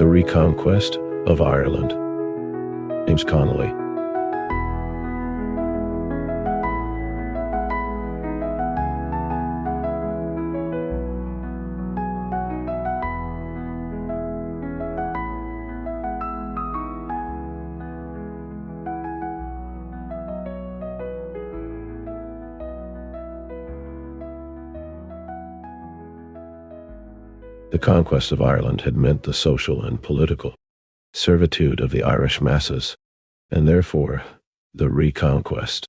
The Re-Conquest of Ireland. James Connolly. The conquest of Ireland had meant the social and political servitude of the Irish masses, and therefore the reconquest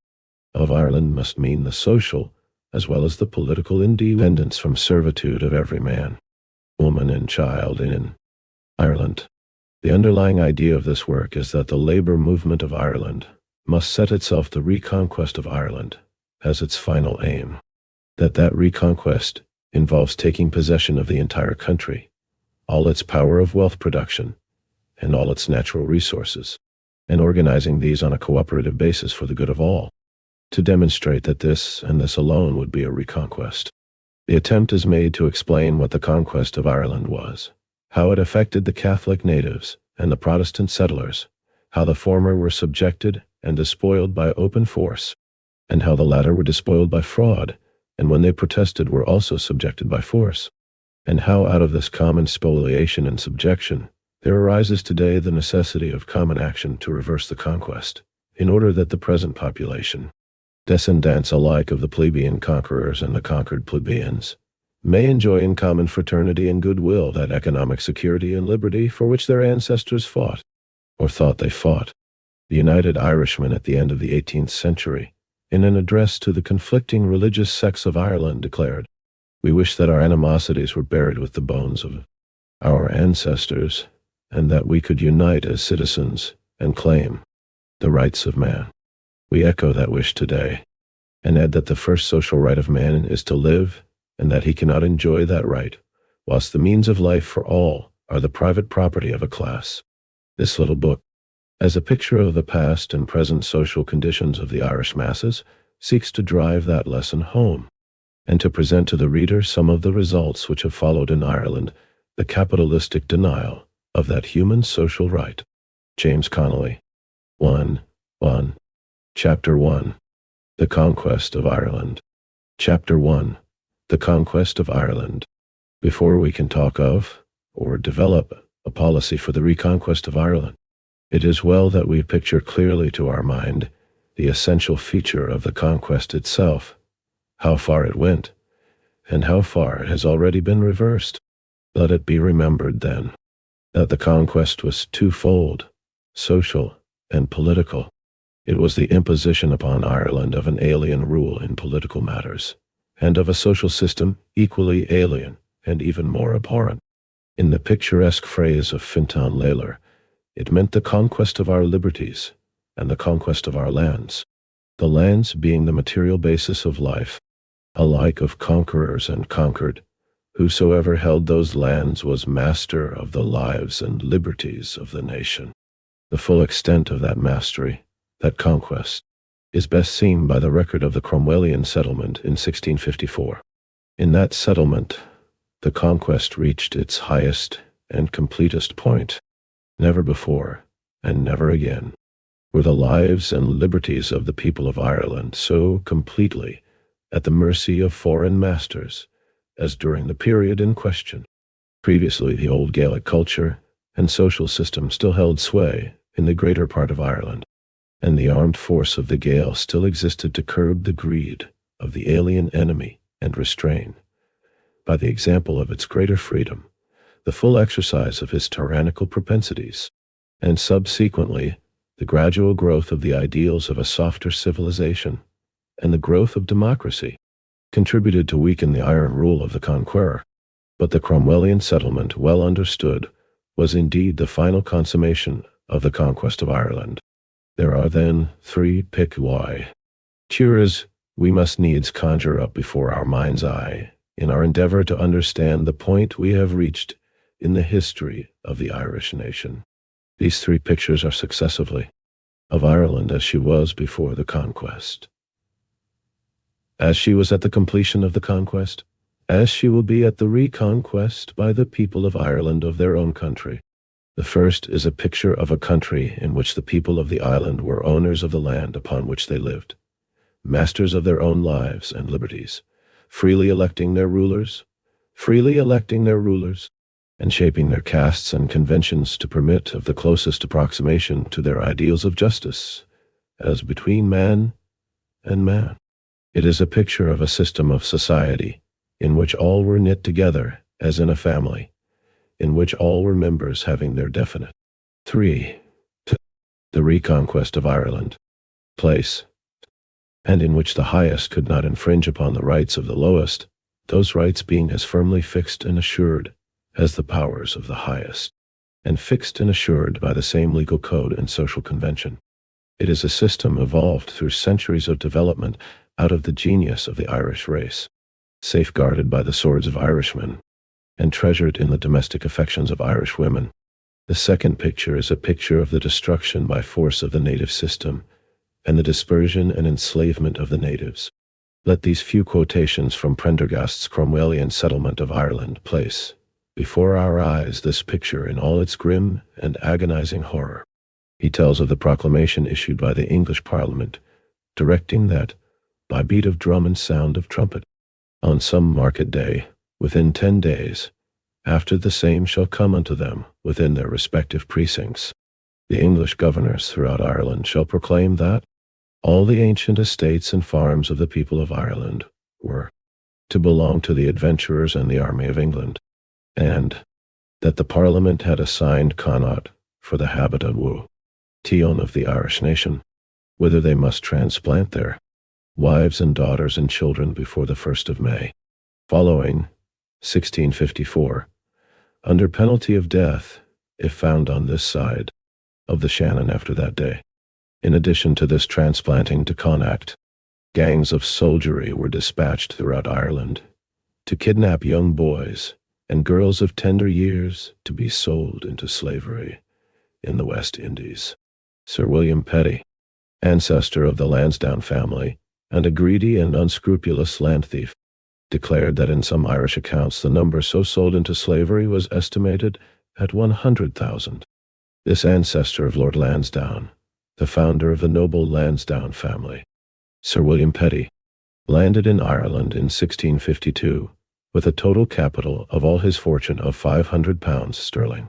of Ireland must mean the social as well as the political independence from servitude of every man, woman, and child in Ireland. The underlying idea of this work is that the labor movement of Ireland must set itself the reconquest of Ireland as its final aim, that reconquest involves taking possession of the entire country, all its power of wealth production, and all its natural resources, and organizing these on a cooperative basis for the good of all, to demonstrate that this and this alone would be a reconquest. The attempt is made to explain what the conquest of Ireland was, how it affected the Catholic natives and the Protestant settlers, how the former were subjected and despoiled by open force, and how the latter were despoiled by fraud, and when they protested were also subjected by force, and how out of this common spoliation and subjection there arises today the necessity of common action to reverse the conquest, in order that the present population, descendants alike of the plebeian conquerors and the conquered plebeians, may enjoy in common fraternity and goodwill that economic security and liberty for which their ancestors fought, or thought they fought. The United Irishmen at the end of the 18th century, in an address to the conflicting religious sects of Ireland, declared, "We wish that our animosities were buried with the bones of our ancestors, and that we could unite as citizens and claim the rights of man." We echo that wish today, and add that the first social right of man is to live, and that he cannot enjoy that right, whilst the means of life for all are the private property of a class. This little book, as a picture of the past and present social conditions of the Irish masses, seeks to drive that lesson home, and to present to the reader some of the results which have followed in Ireland the capitalistic denial of that human social right. James Connolly. 1. Chapter 1. The Conquest of Ireland. Chapter 1. The Conquest of Ireland. Before we can talk of, or develop, a policy for the reconquest of Ireland, it is well that we picture clearly to our mind the essential feature of the conquest itself, how far it went, and how far it has already been reversed. Let it be remembered, then, that the conquest was twofold, social and political. It was the imposition upon Ireland of an alien rule in political matters, and of a social system equally alien and even more abhorrent. In the picturesque phrase of Fintan Lalor, it meant the conquest of our liberties and the conquest of our lands, the lands being the material basis of life, alike of conquerors and conquered. Whosoever held those lands was master of the lives and liberties of the nation. The full extent of that mastery, that conquest, is best seen by the record of the Cromwellian settlement in 1654. In that settlement, the conquest reached its highest and completest point. Never before, and never again, were the lives and liberties of the people of Ireland so completely at the mercy of foreign masters as during the period in question. Previously, the old Gaelic culture and social system still held sway in the greater part of Ireland, and the armed force of the Gael still existed to curb the greed of the alien enemy and restrain, by the example of its greater freedom, the full exercise of his tyrannical propensities, and subsequently the gradual growth of the ideals of a softer civilization and the growth of democracy contributed to weaken the iron rule of the conqueror. But the Cromwellian settlement, well understood, was indeed the final consummation of the conquest of Ireland. There are then three pictures we must needs conjure up before our mind's eye in our endeavor to understand the point we have reached in the history of the Irish nation. These three pictures are successively of Ireland as she was before the conquest, as she was at the completion of the conquest, as she will be at the reconquest by the people of Ireland of their own country, The first is a picture of a country in which the people of the island were owners of the land upon which they lived, masters of their own lives and liberties, freely electing their rulers, and shaping their castes and conventions to permit of the closest approximation to their ideals of justice, as between man and man. It is a picture of a system of society in which all were knit together as in a family, in which all were members having their definite. 3. The Re-Conquest of Ireland. Place, and in which the highest could not infringe upon the rights of the lowest, those rights being as firmly fixed and assured as the powers of the highest, and fixed and assured by the same legal code and social convention. It is a system evolved through centuries of development out of the genius of the Irish race, safeguarded by the swords of Irishmen, and treasured in the domestic affections of Irish women. The second picture is a picture of the destruction by force of the native system, and the dispersion and enslavement of the natives. Let these few quotations from Prendergast's Cromwellian settlement of Ireland place before our eyes this picture in all its grim and agonizing horror. He tells of the proclamation issued by the English Parliament, directing that, by beat of drum and sound of trumpet, on some market day, within 10 days, after the same shall come unto them within their respective precincts, the English governors throughout Ireland shall proclaim that all the ancient estates and farms of the people of Ireland were to belong to the adventurers and the army of England, and that the Parliament had assigned Connaught for the habit wu, tion of the Irish nation, whither they must transplant their wives and daughters and children before the 1st of May, following 1654, under penalty of death if found on this side of the Shannon after that day. In addition to this transplanting to Connacht, gangs of soldiery were dispatched throughout Ireland to kidnap young boys and girls of tender years to be sold into slavery in the West Indies. Sir William Petty, ancestor of the Lansdowne family and a greedy and unscrupulous land thief, declared that in some Irish accounts the number so sold into slavery was estimated at 100,000. This ancestor of Lord Lansdowne, the founder of the noble Lansdowne family, Sir William Petty, landed in Ireland in 1652 with a total capital of all his fortune of £500 sterling.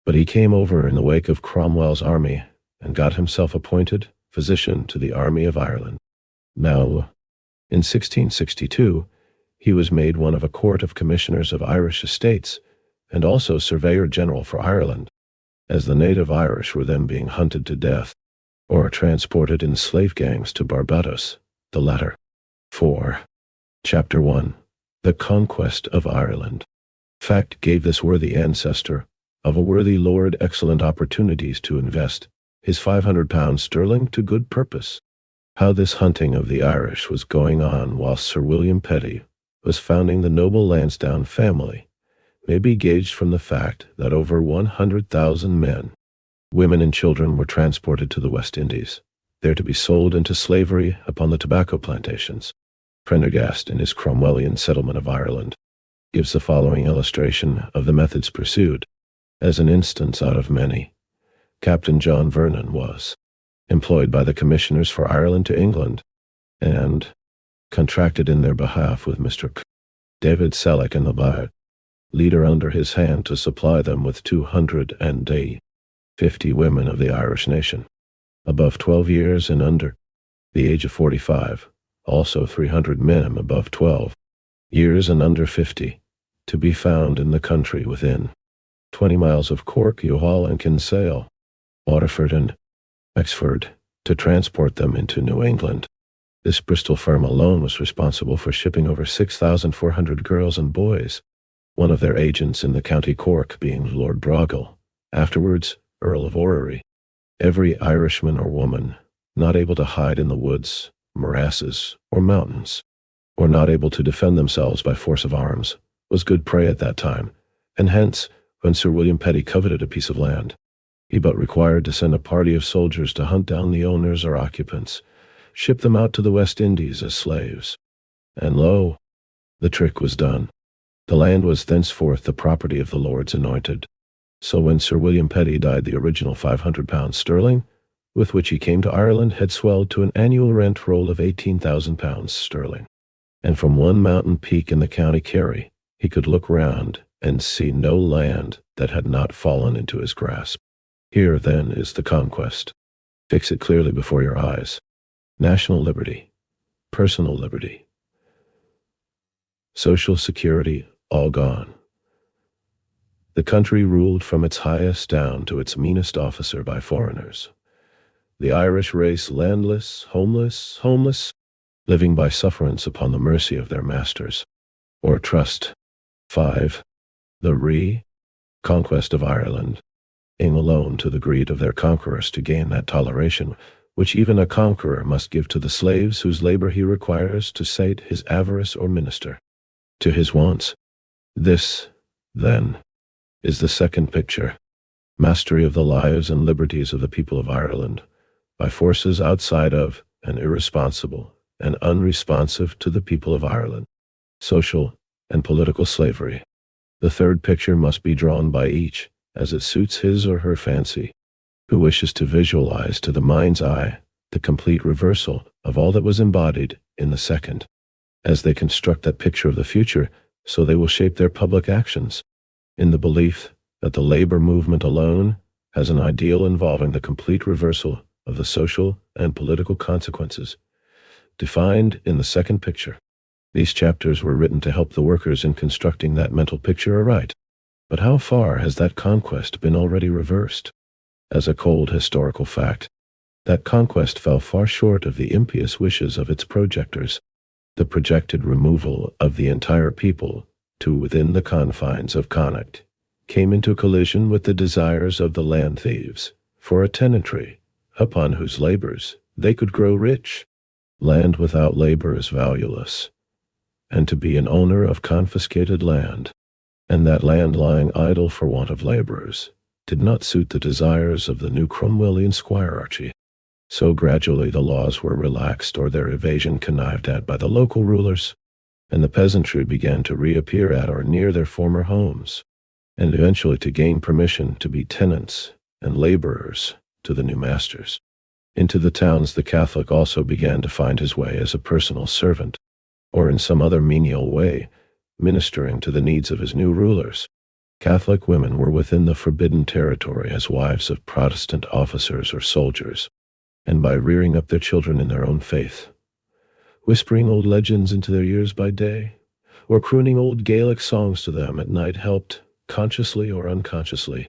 But he came over in the wake of Cromwell's army and got himself appointed physician to the army of Ireland. Now, in 1662, he was made one of a court of commissioners of Irish estates and also surveyor general for Ireland, as the native Irish were then being hunted to death or transported in slave gangs to Barbados, the latter. 4. Chapter 1. The Conquest of Ireland. Fact gave this worthy ancestor of a worthy lord excellent opportunities to invest his £500 sterling to good purpose. How this hunting of the Irish was going on whilst Sir William Petty was founding the noble Lansdowne family may be gauged from the fact that over 100,000 men, women and children were transported to the West Indies, there to be sold into slavery upon the tobacco plantations. Prendergast, in his Cromwellian settlement of Ireland, gives the following illustration of the methods pursued. As an instance out of many, Captain John Vernon was employed by the commissioners for Ireland to England, and contracted in their behalf with Mr. David Selleck and the Bayard, leader under his hand to supply them with 250 women of the Irish nation, above 12 years and under the age of 45, also 300 men above 12 years and under 50, to be found in the country within 20 miles of Cork, Youghal and Kinsale, Waterford and Wexford, to transport them into New England. This Bristol firm alone was responsible for shipping over 6,400 girls and boys, one of their agents in the County Cork being Lord Broghill, afterwards Earl of Orrery. Every Irishman or woman not able to hide in the woods, morasses, or mountains, or not able to defend themselves by force of arms, was good prey at that time, and hence, when Sir William Petty coveted a piece of land, he but required to send a party of soldiers to hunt down the owners or occupants, ship them out to the West Indies as slaves. And lo, the trick was done. The land was thenceforth the property of the Lord's anointed. So when Sir William Petty died, the original £500 sterling, with which he came to Ireland, had swelled to an annual rent roll of £18,000 sterling. And from one mountain peak in the County Kerry, he could look round and see no land that had not fallen into his grasp. Here, then, is the conquest. Fix it clearly before your eyes. National liberty, personal liberty, social security, all gone. The country ruled from its highest down to its meanest officer by foreigners. The Irish race landless, homeless, living by sufferance upon the mercy of their masters, or trust. 5. The Re-Conquest of Ireland, aim alone to the greed of their conquerors to gain that toleration which even a conqueror must give to the slaves whose labor he requires to sate his avarice or minister to his wants. This, then, is the second picture, mastery of the lives and liberties of the people of Ireland by forces outside of and irresponsible and unresponsive to the people of Ireland, social and political slavery. The third picture must be drawn by each as it suits his or her fancy, who wishes to visualize to the mind's eye the complete reversal of all that was embodied in the second. As they construct that picture of the future, so they will shape their public actions, in the belief that the labor movement alone has an ideal involving the complete reversal of the social and political consequences defined in the second picture. These chapters were written to help the workers in constructing that mental picture aright. But how far has that conquest been already reversed? As a cold historical fact, that conquest fell far short of the impious wishes of its projectors. The projected removal of the entire people to within the confines of Connacht came into collision with the desires of the land thieves for a tenantry upon whose labors they could grow rich. Land without labor is valueless, and to be an owner of confiscated land, and that land lying idle for want of laborers, did not suit the desires of the new Cromwellian squirearchy. So gradually the laws were relaxed or their evasion connived at by the local rulers, and the peasantry began to reappear at or near their former homes, and eventually to gain permission to be tenants and laborers to the new masters. Into the towns the Catholic also began to find his way as a personal servant, or in some other menial way, ministering to the needs of his new rulers. Catholic women were within the forbidden territory as wives of Protestant officers or soldiers, and by rearing up their children in their own faith, whispering old legends into their ears by day, or crooning old Gaelic songs to them at night, helped, consciously or unconsciously,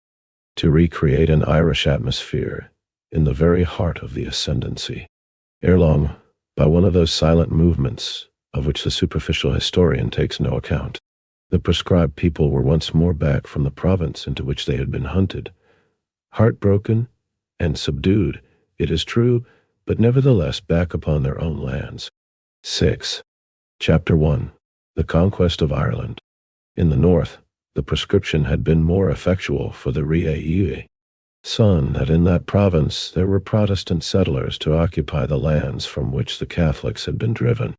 to recreate an Irish atmosphere in the very heart of the ascendancy. Ere long, by one of those silent movements of which the superficial historian takes no account, the proscribed people were once more back from the province into which they had been hunted, heartbroken and subdued, it is true, but nevertheless back upon their own lands. 6. Chapter 1. The Conquest of Ireland. In the north, the prescription had been more effectual for the Re-Conquest son that in that province there were Protestant settlers to occupy the lands from which the Catholics had been driven.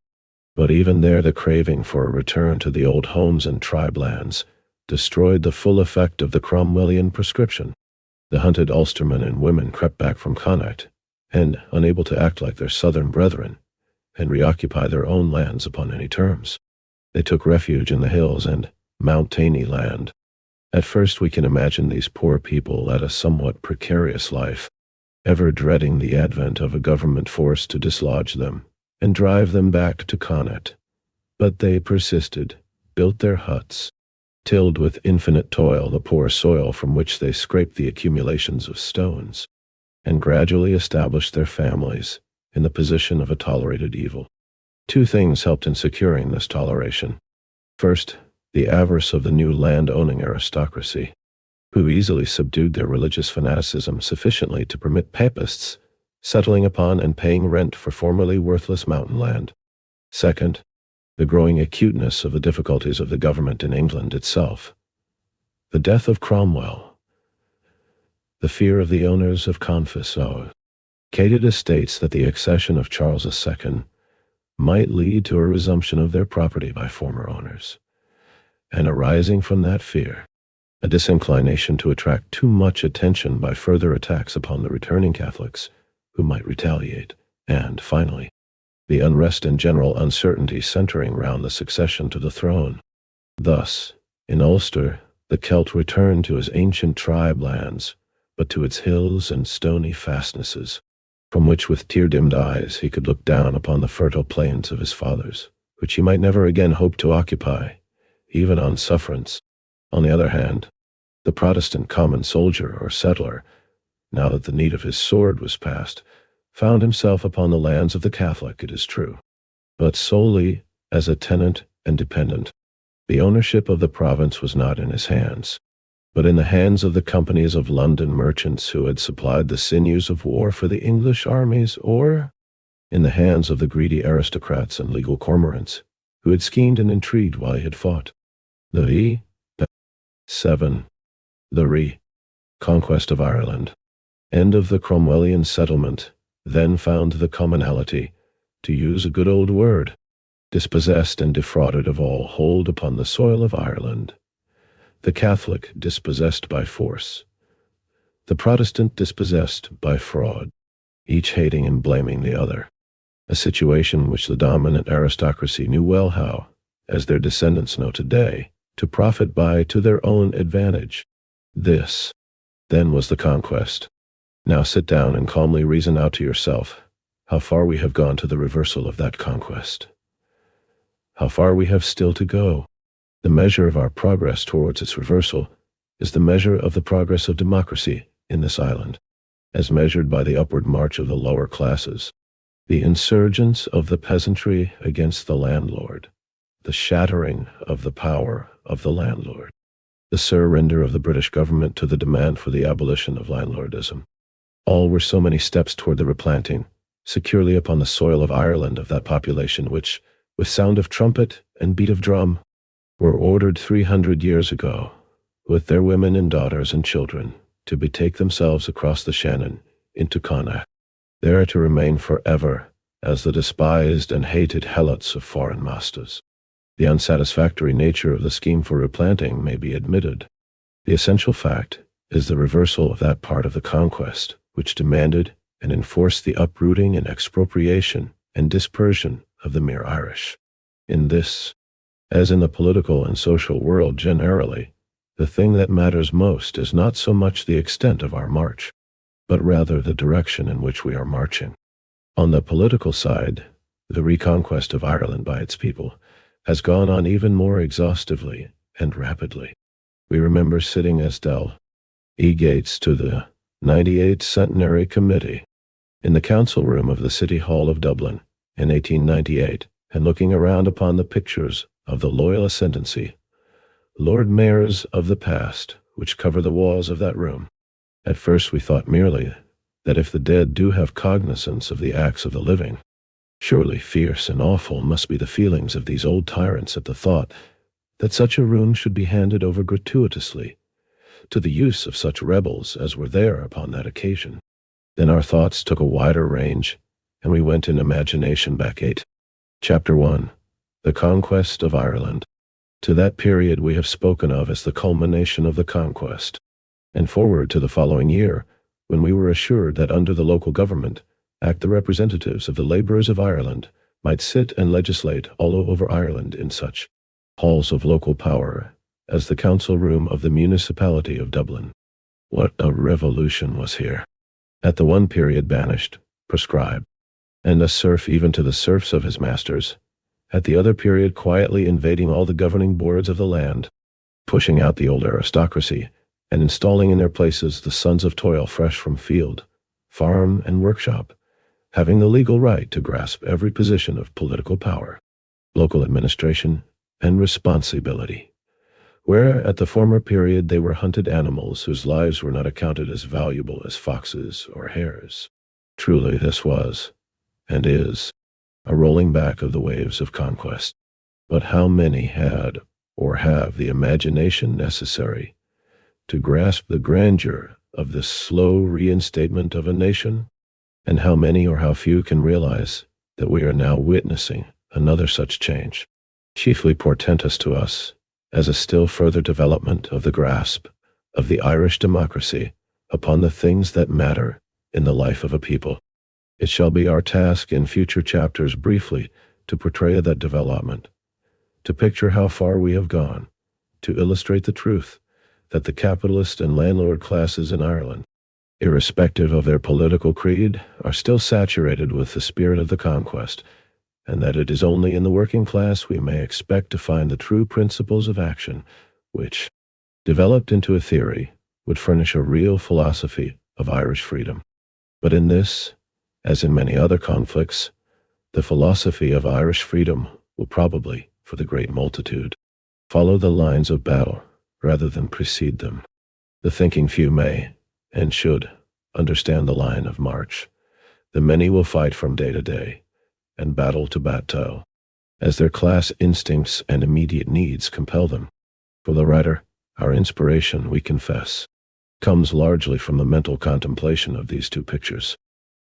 But even there the craving for a return to the old homes and tribe lands destroyed the full effect of the Cromwellian prescription. The hunted Ulstermen and women crept back from Connacht, and, unable to act like their southern brethren, and reoccupy their own lands upon any terms, they took refuge in the hills and mountainy land. At first we can imagine these poor people led a somewhat precarious life, ever dreading the advent of a government force to dislodge them and drive them back to Connacht. But they persisted, built their huts, tilled with infinite toil the poor soil from which they scraped the accumulations of stones, and gradually established their families in the position of a tolerated evil. Two things helped in securing this toleration. First, the avarice of the new land-owning aristocracy, who easily subdued their religious fanaticism sufficiently to permit papists settling upon and paying rent for formerly worthless mountain land. Second, the growing acuteness of the difficulties of the government in England itself. The death of Cromwell, the fear of the owners of confiscated estates that the accession of Charles II might lead to a resumption of their property by former owners, and arising from that fear, a disinclination to attract too much attention by further attacks upon the returning Catholics, who might retaliate, and, finally, the unrest and general uncertainty centering round the succession to the throne. Thus, in Ulster, the Celt returned to his ancient tribe lands, but to its hills and stony fastnesses, from which with tear-dimmed eyes he could look down upon the fertile plains of his fathers, which he might never again hope to occupy, even on sufferance. On the other hand, the Protestant common soldier or settler, now that the need of his sword was past, found himself upon the lands of the Catholic, it is true, but solely as a tenant and dependent. The ownership of the province was not in his hands, but in the hands of the companies of London merchants who had supplied the sinews of war for the English armies, or in the hands of the greedy aristocrats and legal cormorants who had schemed and intrigued while he had fought. The Re-Conquest of Ireland, end of the Cromwellian settlement, then found the commonalty, to use a good old word, dispossessed and defrauded of all hold upon the soil of Ireland. The Catholic dispossessed by force, the Protestant dispossessed by fraud, each hating and blaming the other, a situation which the dominant aristocracy knew well how, as their descendants know today, to profit by to their own advantage. This, then, was the conquest. Now sit down and calmly reason out to yourself how far we have gone to the reversal of that conquest. How far we have still to go. The measure of our progress towards its reversal is the measure of the progress of democracy in this island, as measured by the upward march of the lower classes, the insurgence of the peasantry against the landlord, the shattering of the power of the landlord, the surrender of the British government to the demand for the abolition of landlordism. All were so many steps toward the replanting, securely upon the soil of Ireland, of that population which, with sound of trumpet and beat of drum, were ordered 300 years ago, with their women and daughters and children, to betake themselves across the Shannon into Connacht, there to remain forever as the despised and hated helots of foreign masters. The unsatisfactory nature of the scheme for replanting may be admitted. The essential fact is the reversal of that part of the conquest which demanded and enforced the uprooting and expropriation and dispersion of the mere Irish. In this, as in the political and social world generally, the thing that matters most is not so much the extent of our march, but rather the direction in which we are marching. On the political side, the reconquest of Ireland by its people has gone on even more exhaustively and rapidly. We remember sitting as delegates to the 98th Centenary Committee in the council room of the City Hall of Dublin in 1898, and looking around upon the pictures of the loyal ascendancy, Lord Mayors of the past, which cover the walls of that room. At first we thought merely that if the dead do have cognizance of the acts of the living, surely fierce and awful must be the feelings of these old tyrants at the thought that such a room should be handed over gratuitously to the use of such rebels as were there upon that occasion. Then our thoughts took a wider range, and we went in imagination back 8. Chapter 1. The Conquest of Ireland. To that period we have spoken of as the culmination of the conquest, and forward to the following year, when we were assured that under the local government act the representatives of the labourers of Ireland might sit and legislate all over Ireland in such halls of local power as the council room of the municipality of Dublin. What a revolution was here! At the one period banished, proscribed, and a serf even to the serfs of his masters, at the other period quietly invading all the governing boards of the land, pushing out the old aristocracy, and installing in their places the sons of toil fresh from field, farm, and workshop, having the legal right to grasp every position of political power, local administration, and responsibility, where at the former period they were hunted animals whose lives were not accounted as valuable as foxes or hares. Truly this was, and is, a rolling back of the waves of conquest. But how many had or have the imagination necessary to grasp the grandeur of this slow reinstatement of a nation? And how many or how few can realize that we are now witnessing another such change, chiefly portentous to us as a still further development of the grasp of the Irish democracy upon the things that matter in the life of a people. It shall be our task in future chapters briefly to portray that development, to picture how far we have gone, to illustrate the truth that the capitalist and landlord classes in Ireland, irrespective of their political creed, are still saturated with the spirit of the conquest, and that it is only in the working class we may expect to find the true principles of action, which, developed into a theory, would furnish a real philosophy of Irish freedom. But in this, as in many other conflicts, the philosophy of Irish freedom will probably, for the great multitude, follow the lines of battle rather than precede them. The thinking few may, and should, understand the line of march. The many will fight from day to day, and battle to battle, as their class instincts and immediate needs compel them. For the writer, our inspiration, we confess, comes largely from the mental contemplation of these two pictures.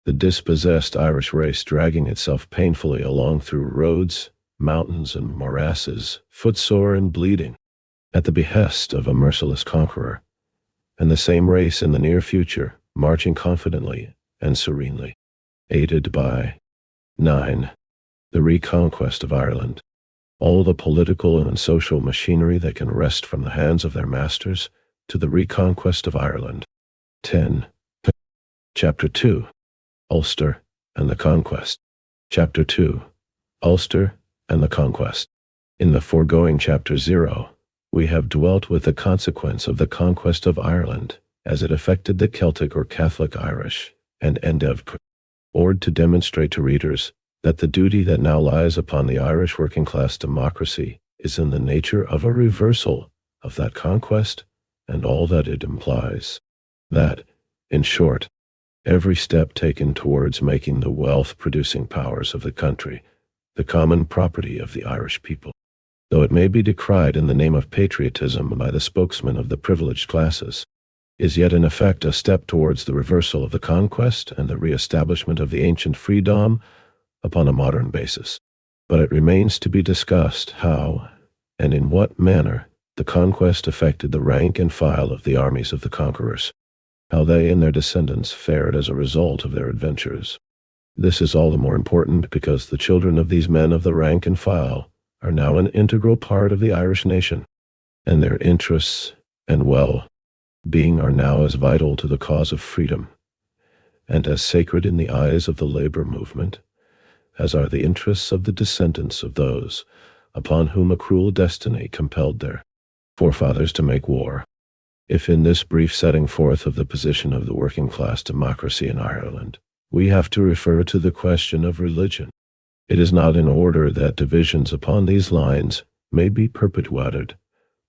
The dispossessed Irish race dragging itself painfully along through roads, mountains, and morasses, footsore and bleeding, at the behest of a merciless conqueror, and the same race in the near future marching confidently and serenely, aided by 9. The Re-Conquest of Ireland. All the political and social machinery that can wrest from the hands of their masters to the Re-Conquest of Ireland. 10. Chapter 2. Ulster and the Conquest. Chapter 2. Ulster and the Conquest. In the foregoing Chapter 0, we have dwelt with the consequence of the conquest of Ireland as it affected the Celtic or Catholic Irish, and endeavored to demonstrate to readers that the duty that now lies upon the Irish working class democracy is in the nature of a reversal of that conquest and all that it implies. That, in short, every step taken towards making the wealth-producing powers of the country the common property of the Irish people, though it may be decried in the name of patriotism by the spokesmen of the privileged classes, is yet in effect a step towards the reversal of the conquest and the re-establishment of the ancient freedom upon a modern basis. But it remains to be discussed how and in what manner the conquest affected the rank and file of the armies of the conquerors, how they and their descendants fared as a result of their adventures. This is all the more important because the children of these men of the rank and file are now an integral part of the Irish nation, and their interests and well-being are now as vital to the cause of freedom and as sacred in the eyes of the labor movement as are the interests of the descendants of those upon whom a cruel destiny compelled their forefathers to make war. If in this brief setting forth of the position of the working class democracy in Ireland, we have to refer to the question of religion, it is not in order that divisions upon these lines may be perpetuated,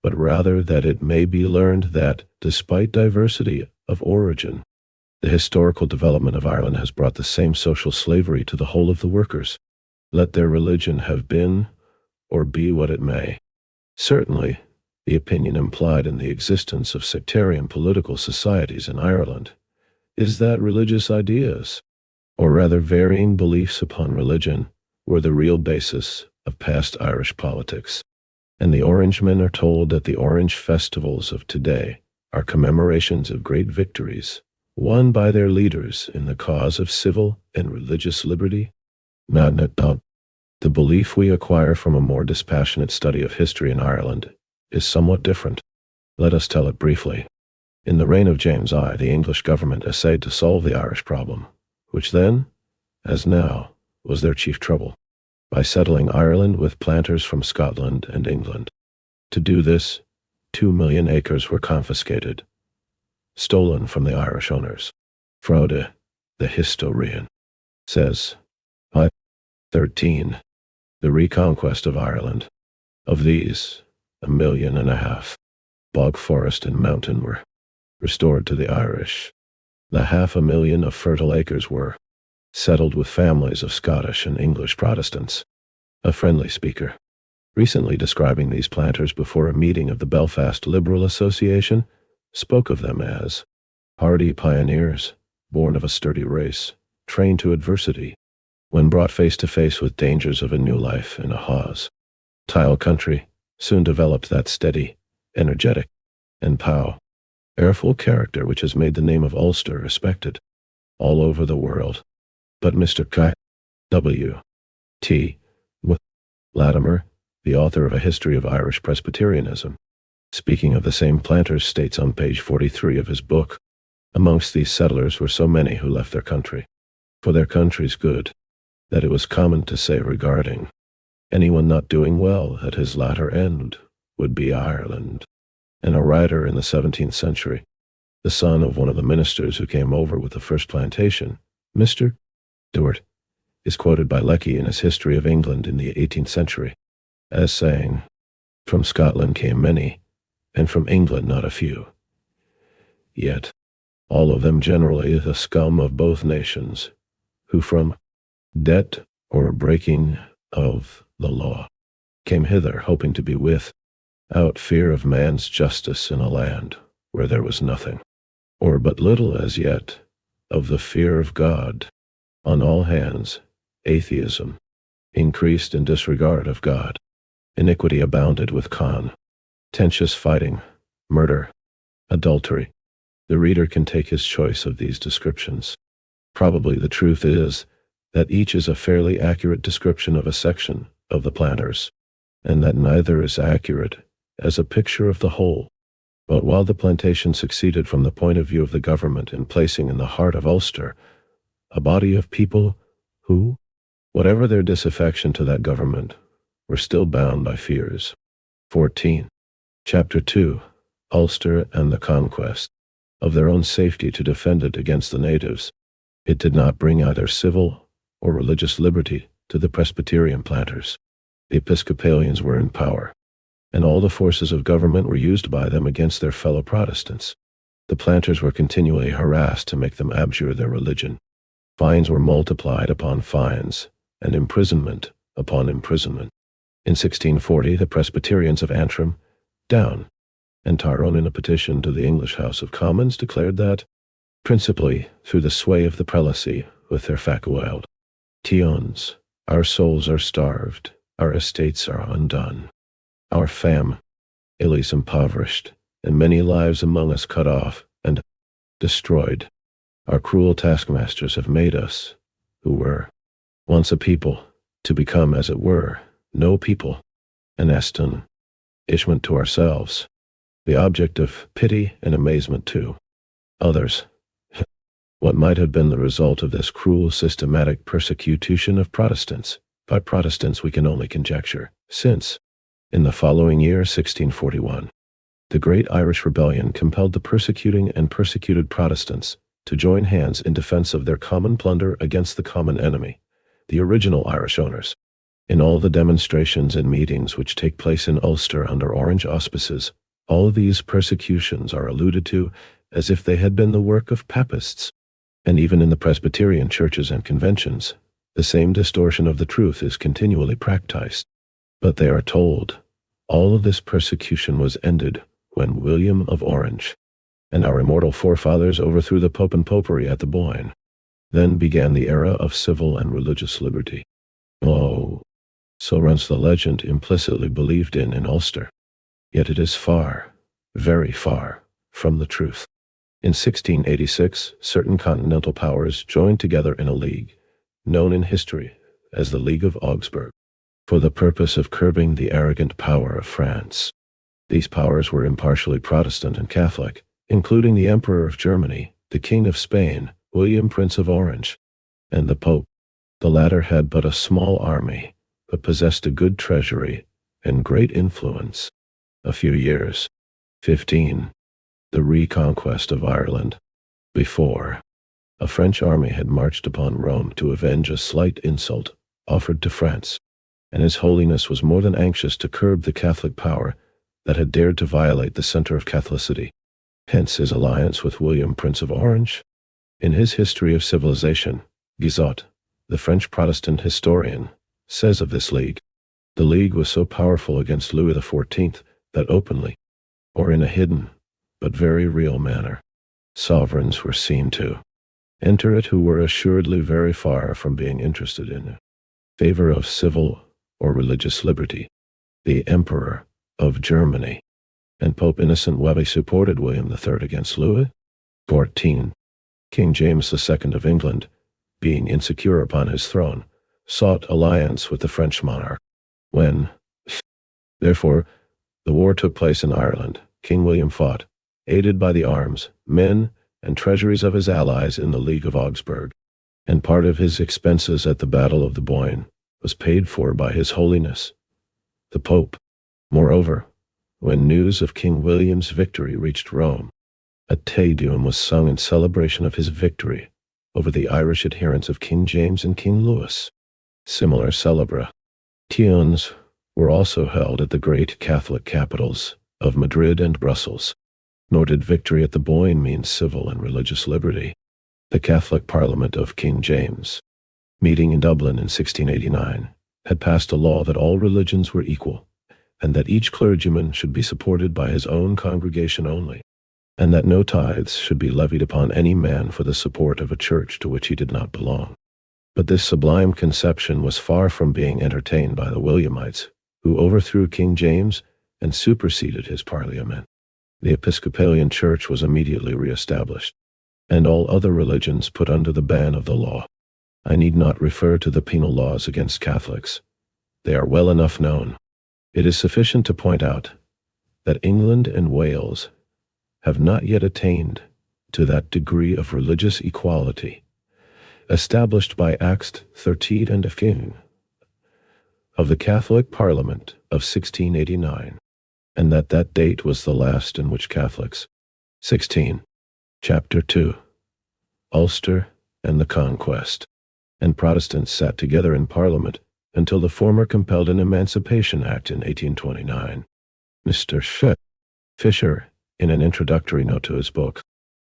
but rather that it may be learned that, despite diversity of origin, the historical development of Ireland has brought the same social slavery to the whole of the workers, let their religion have been or be what it may. Certainly, the opinion implied in the existence of sectarian political societies in Ireland is that religious ideas, or rather varying beliefs upon religion, were the real basis of past Irish politics, and the Orangemen are told that the Orange festivals of today are commemorations of great victories won by their leaders in the cause of civil and religious liberty. The belief we acquire from a more dispassionate study of history in Ireland is somewhat different. Let us tell it briefly. In the reign of James I, the English government essayed to solve the Irish problem, which then, as now, was their chief trouble, by settling Ireland with planters from Scotland and England. To do this, 2 million acres were confiscated, stolen from the Irish owners. Frode, the historian, says, 13. The Re-Conquest of Ireland. Of these, 1.5 million, bog forest and mountain were restored to the Irish. The 500,000 of fertile acres were settled with families of Scottish and English Protestants. A friendly speaker, recently describing these planters before a meeting of the Belfast Liberal Association, spoke of them as hardy pioneers, born of a sturdy race, trained to adversity, when brought face to face with dangers of a new life in a hostile country, soon developed that steady, energetic, and careful character which has made the name of Ulster respected all over the world. But Mr. W. T. Latimer, the author of A History of Irish Presbyterianism, speaking of the same planters, states on page 43 of his book, "Amongst these settlers were so many who left their country for their country's good, that it was common to say regarding anyone not doing well at his latter end would be Ireland." And a writer in the 17th century, the son of one of the ministers who came over with the first plantation, Mr. Stewart, is quoted by Lecky in his History of England in the 18th century as saying, "From Scotland came many, and from England not a few. Yet all of them generally the scum of both nations, who from debt or breaking of the law came hither hoping to be without fear of man's justice in a land where there was nothing, or but little as yet, of the fear of God. On all hands atheism increased in disregard of God. Iniquity abounded with contentious fighting, murder, adultery." The reader can take his choice of these descriptions. Probably the truth is that each is a fairly accurate description of a section of the planters, and that neither is accurate as a picture of the whole. But while the plantation succeeded from the point of view of the government in placing in the heart of Ulster a body of people who, whatever their disaffection to that government, were still bound by fears. 14. Chapter 2. Ulster and the Conquest. Of their own safety to defend it against the natives, it did not bring either civil or religious liberty to the Presbyterian planters. The Episcopalians were in power, and all the forces of government were used by them against their fellow Protestants. The planters were continually harassed to make them abjure their religion. Fines were multiplied upon fines, and imprisonment upon imprisonment. In 1640, the Presbyterians of Antrim, Down, and Tyrone, in a petition to the English House of Commons, declared that, principally through the sway of the prelacy with their faculties, tions, our souls are starved, our estates are undone, our families impoverished, and many lives among us cut off and destroyed. Our cruel taskmasters have made us, who were once a people, to become, as it were, no people, an astonishment to ourselves, the object of pity and amazement to others. What might have been the result of this cruel systematic persecution of Protestants by Protestants we can only conjecture, since, in the following year, 1641, the Great Irish Rebellion compelled the persecuting and persecuted Protestants to join hands in defense of their common plunder against the common enemy, the original Irish owners. In all the demonstrations and meetings which take place in Ulster under Orange auspices, all these persecutions are alluded to as if they had been the work of papists, and even in the Presbyterian churches and conventions, the same distortion of the truth is continually practiced. But they are told, all of this persecution was ended when William of Orange and our immortal forefathers overthrew the Pope and Popery at the Boyne. Then began the era of civil and religious liberty. Oh, so runs the legend implicitly believed in Ulster. Yet it is far, very far, from the truth. In 1686, certain continental powers joined together in a league, known in history as the League of Augsburg, for the purpose of curbing the arrogant power of France. These powers were impartially Protestant and Catholic, including the Emperor of Germany, the King of Spain, William Prince of Orange, and the Pope. The latter had but a small army, but possessed a good treasury and great influence. A few years, 15, the Re-Conquest of Ireland. Before, a French army had marched upon Rome to avenge a slight insult offered to France, and His Holiness was more than anxious to curb the Catholic power that had dared to violate the center of Catholicity. Hence his alliance with William Prince of Orange. In his History of Civilization, Guizot, the French Protestant historian, says of this league, the league was so powerful against Louis XIV that openly, or in a hidden, but very real manner, sovereigns were seen to enter it who were assuredly very far from being interested in favor of civil or religious liberty. The Emperor of Germany and Pope Innocent Webby supported William III against Louis XIV. King James II of England, being insecure upon his throne, sought alliance with the French monarch. When, therefore, the war took place in Ireland, King William fought, aided by the arms, men, and treasuries of his allies in the League of Augsburg, and part of his expenses at the Battle of the Boyne was paid for by His Holiness, the Pope. Moreover, when news of King William's victory reached Rome, a Te Deum was sung in celebration of his victory over the Irish adherents of King James and King Louis. Similar celebrations were also held at the great Catholic capitals of Madrid and Brussels. Nor did victory at the Boyne mean civil and religious liberty. The Catholic Parliament of King James, meeting in Dublin in 1689, had passed a law that all religions were equal, and that each clergyman should be supported by his own congregation only, and that no tithes should be levied upon any man for the support of a church to which he did not belong. But this sublime conception was far from being entertained by the Williamites, who overthrew King James and superseded his parliament. The Episcopalian Church was immediately re-established, and all other religions put under the ban of the law. I need not refer to the penal laws against Catholics. They are well enough known. It is sufficient to point out that England and Wales have not yet attained to that degree of religious equality established by Acts 13 and 15 of the Catholic Parliament of 1689, and that date was the last in which Catholics. 16. Chapter 2. Ulster and the Conquest. And Protestants sat together in Parliament until the former compelled an Emancipation Act in 1829. Mr. Fisher, in an introductory note to his book,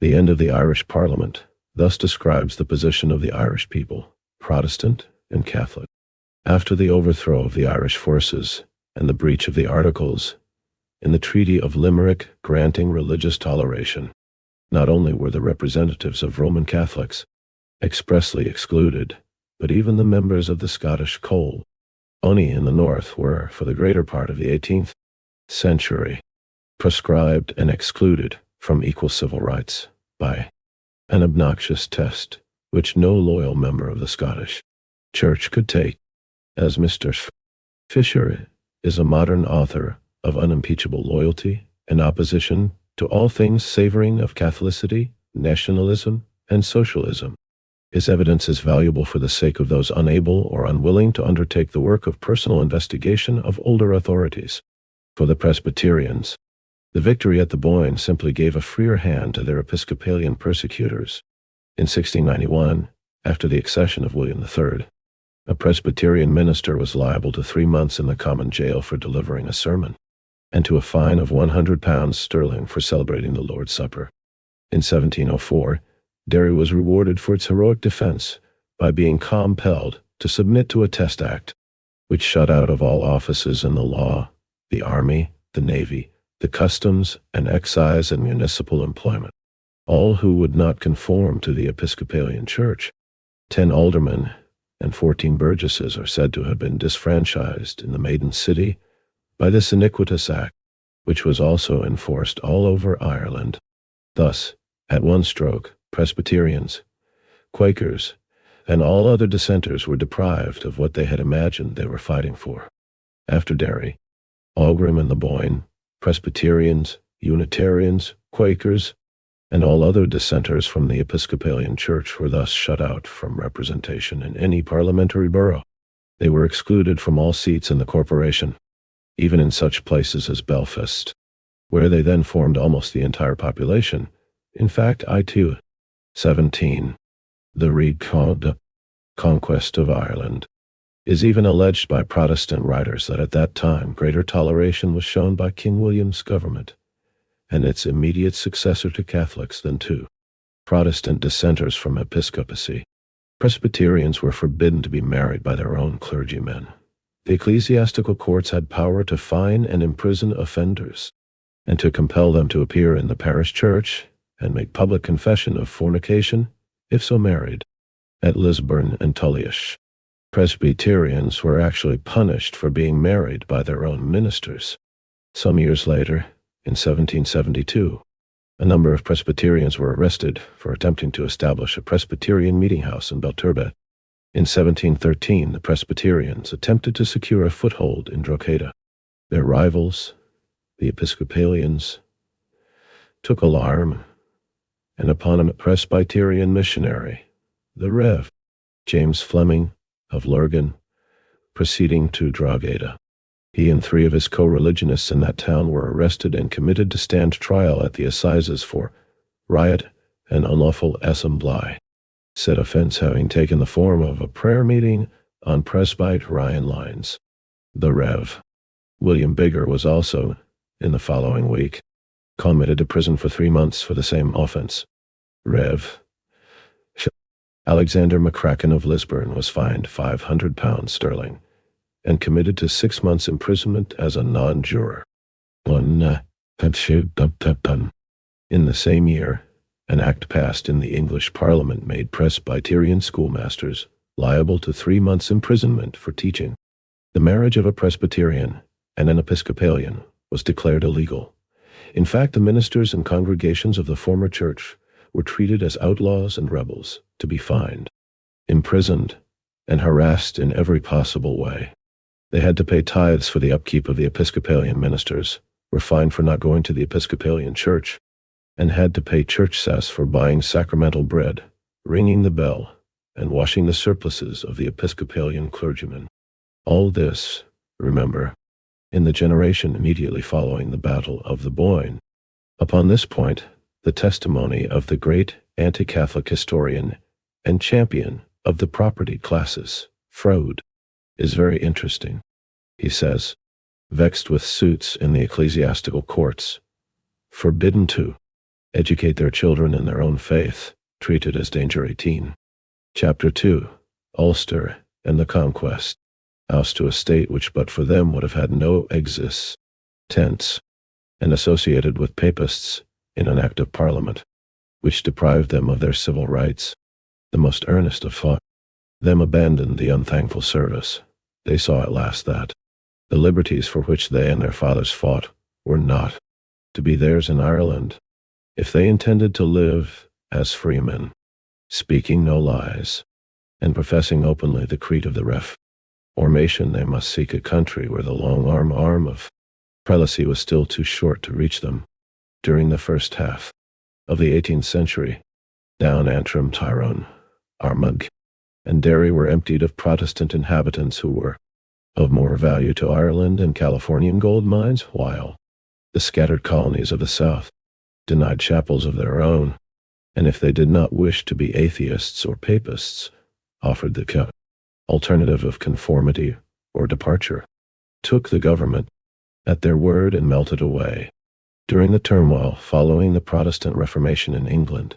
The End of the Irish Parliament, thus describes the position of the Irish people, Protestant and Catholic, after the overthrow of the Irish forces and the breach of the Articles in the Treaty of Limerick granting religious toleration. Not only were the representatives of Roman Catholics expressly excluded, but even the members of the Scottish colony in the north were, for the greater part of the 18th century, proscribed and excluded from equal civil rights by an obnoxious test which no loyal member of the Scottish Church could take. As Mr. Fisher is a modern author of unimpeachable loyalty and opposition to all things savoring of Catholicity, nationalism, and socialism, his evidence is valuable for the sake of those unable or unwilling to undertake the work of personal investigation of older authorities. For the Presbyterians, the victory at the Boyne simply gave a freer hand to their Episcopalian persecutors. In 1691, after the accession of William III, a Presbyterian minister was liable to 3 months in the common jail for delivering a sermon, and to a fine of £100 for celebrating the Lord's Supper. In 1704, Derry was rewarded for its heroic defense by being compelled to submit to a test act, which shut out of all offices in the law, the army, the navy, the customs and excise and municipal employment, all who would not conform to the Episcopalian Church. 10 aldermen and 14 burgesses are said to have been disfranchised in the maiden city by this iniquitous act, which was also enforced all over Ireland. Thus, at one stroke, Presbyterians, Quakers, and all other dissenters were deprived of what they had imagined they were fighting for. After Derry, Aughrim and the Boyne, Presbyterians, Unitarians, Quakers, and all other dissenters from the Episcopalian Church were thus shut out from representation in any parliamentary borough. They were excluded from all seats in the corporation, even in such places as Belfast, where they then formed almost the entire population. In fact, 17. The Re-Conquest of Ireland is even alleged by Protestant writers that at that time greater toleration was shown by King William's government and its immediate successor to Catholics than to Protestant dissenters from episcopacy. Presbyterians were forbidden to be married by their own clergymen. The ecclesiastical courts had power to fine and imprison offenders, and to compel them to appear in the parish church and make public confession of fornication, if so married. At Lisburn and Tulliash, Presbyterians were actually punished for being married by their own ministers. Some years later, In 1772, a number of Presbyterians were arrested for attempting to establish a Presbyterian meeting house in Belturbet. In 1713, the Presbyterians attempted to secure a foothold in Drogheda. Their rivals, the Episcopalians, took alarm, and upon a Presbyterian missionary, the Rev. James Fleming of Lurgan, proceeding to Drogheda, he and 3 of his co-religionists in that town were arrested and committed to stand trial at the assizes for riot and unlawful assembly, said offense having taken the form of a prayer meeting on Presbyterian lines. The Rev. William Bigger was also, in the following week, committed to prison for 3 months for the same offense. Rev. Alexander McCracken of Lisburn was fined £500 and committed to 6 months' imprisonment as a non-juror. In the same year, an act passed in the English Parliament made Presbyterian schoolmasters liable to 3 months' imprisonment for teaching. The marriage of a Presbyterian and an Episcopalian was declared illegal. In fact, the ministers and congregations of the former church were treated as outlaws and rebels, to be fined, imprisoned, and harassed in every possible way. They had to pay tithes for the upkeep of the Episcopalian ministers, were fined for not going to the Episcopalian church, and had to pay church cess for buying sacramental bread, ringing the bell, and washing the surplices of the Episcopalian clergymen. All this, remember, in the generation immediately following the Battle of the Boyne. Upon this point, the testimony of the great anti-Catholic historian and champion of the property classes, Froude, is very interesting. He says, vexed with suits in the ecclesiastical courts, forbidden to educate their children in their own faith, treated as danger 18. Chapter 2, Ulster and the Conquest, house to a state which but for them would have had no existence, and associated with papists in an act of parliament, which deprived them of their civil rights. The most earnest of fought them abandoned the unthankful service. They saw at last that the liberties for which they and their fathers fought were not to be theirs in Ireland, if they intended to live as freemen, speaking no lies, and professing openly the creed of the Reformation. They must seek a country where the long arm of prelacy was still too short to reach them. During the first half of the 18th century, Down Antrim, Tyrone, Armagh, and Derry were emptied of Protestant inhabitants who were of more value to Ireland and Californian gold mines, while the scattered colonies of the South denied chapels of their own, and if they did not wish to be atheists or papists, offered the alternative of conformity or departure, took the government at their word and melted away. During the turmoil following the Protestant Reformation in England,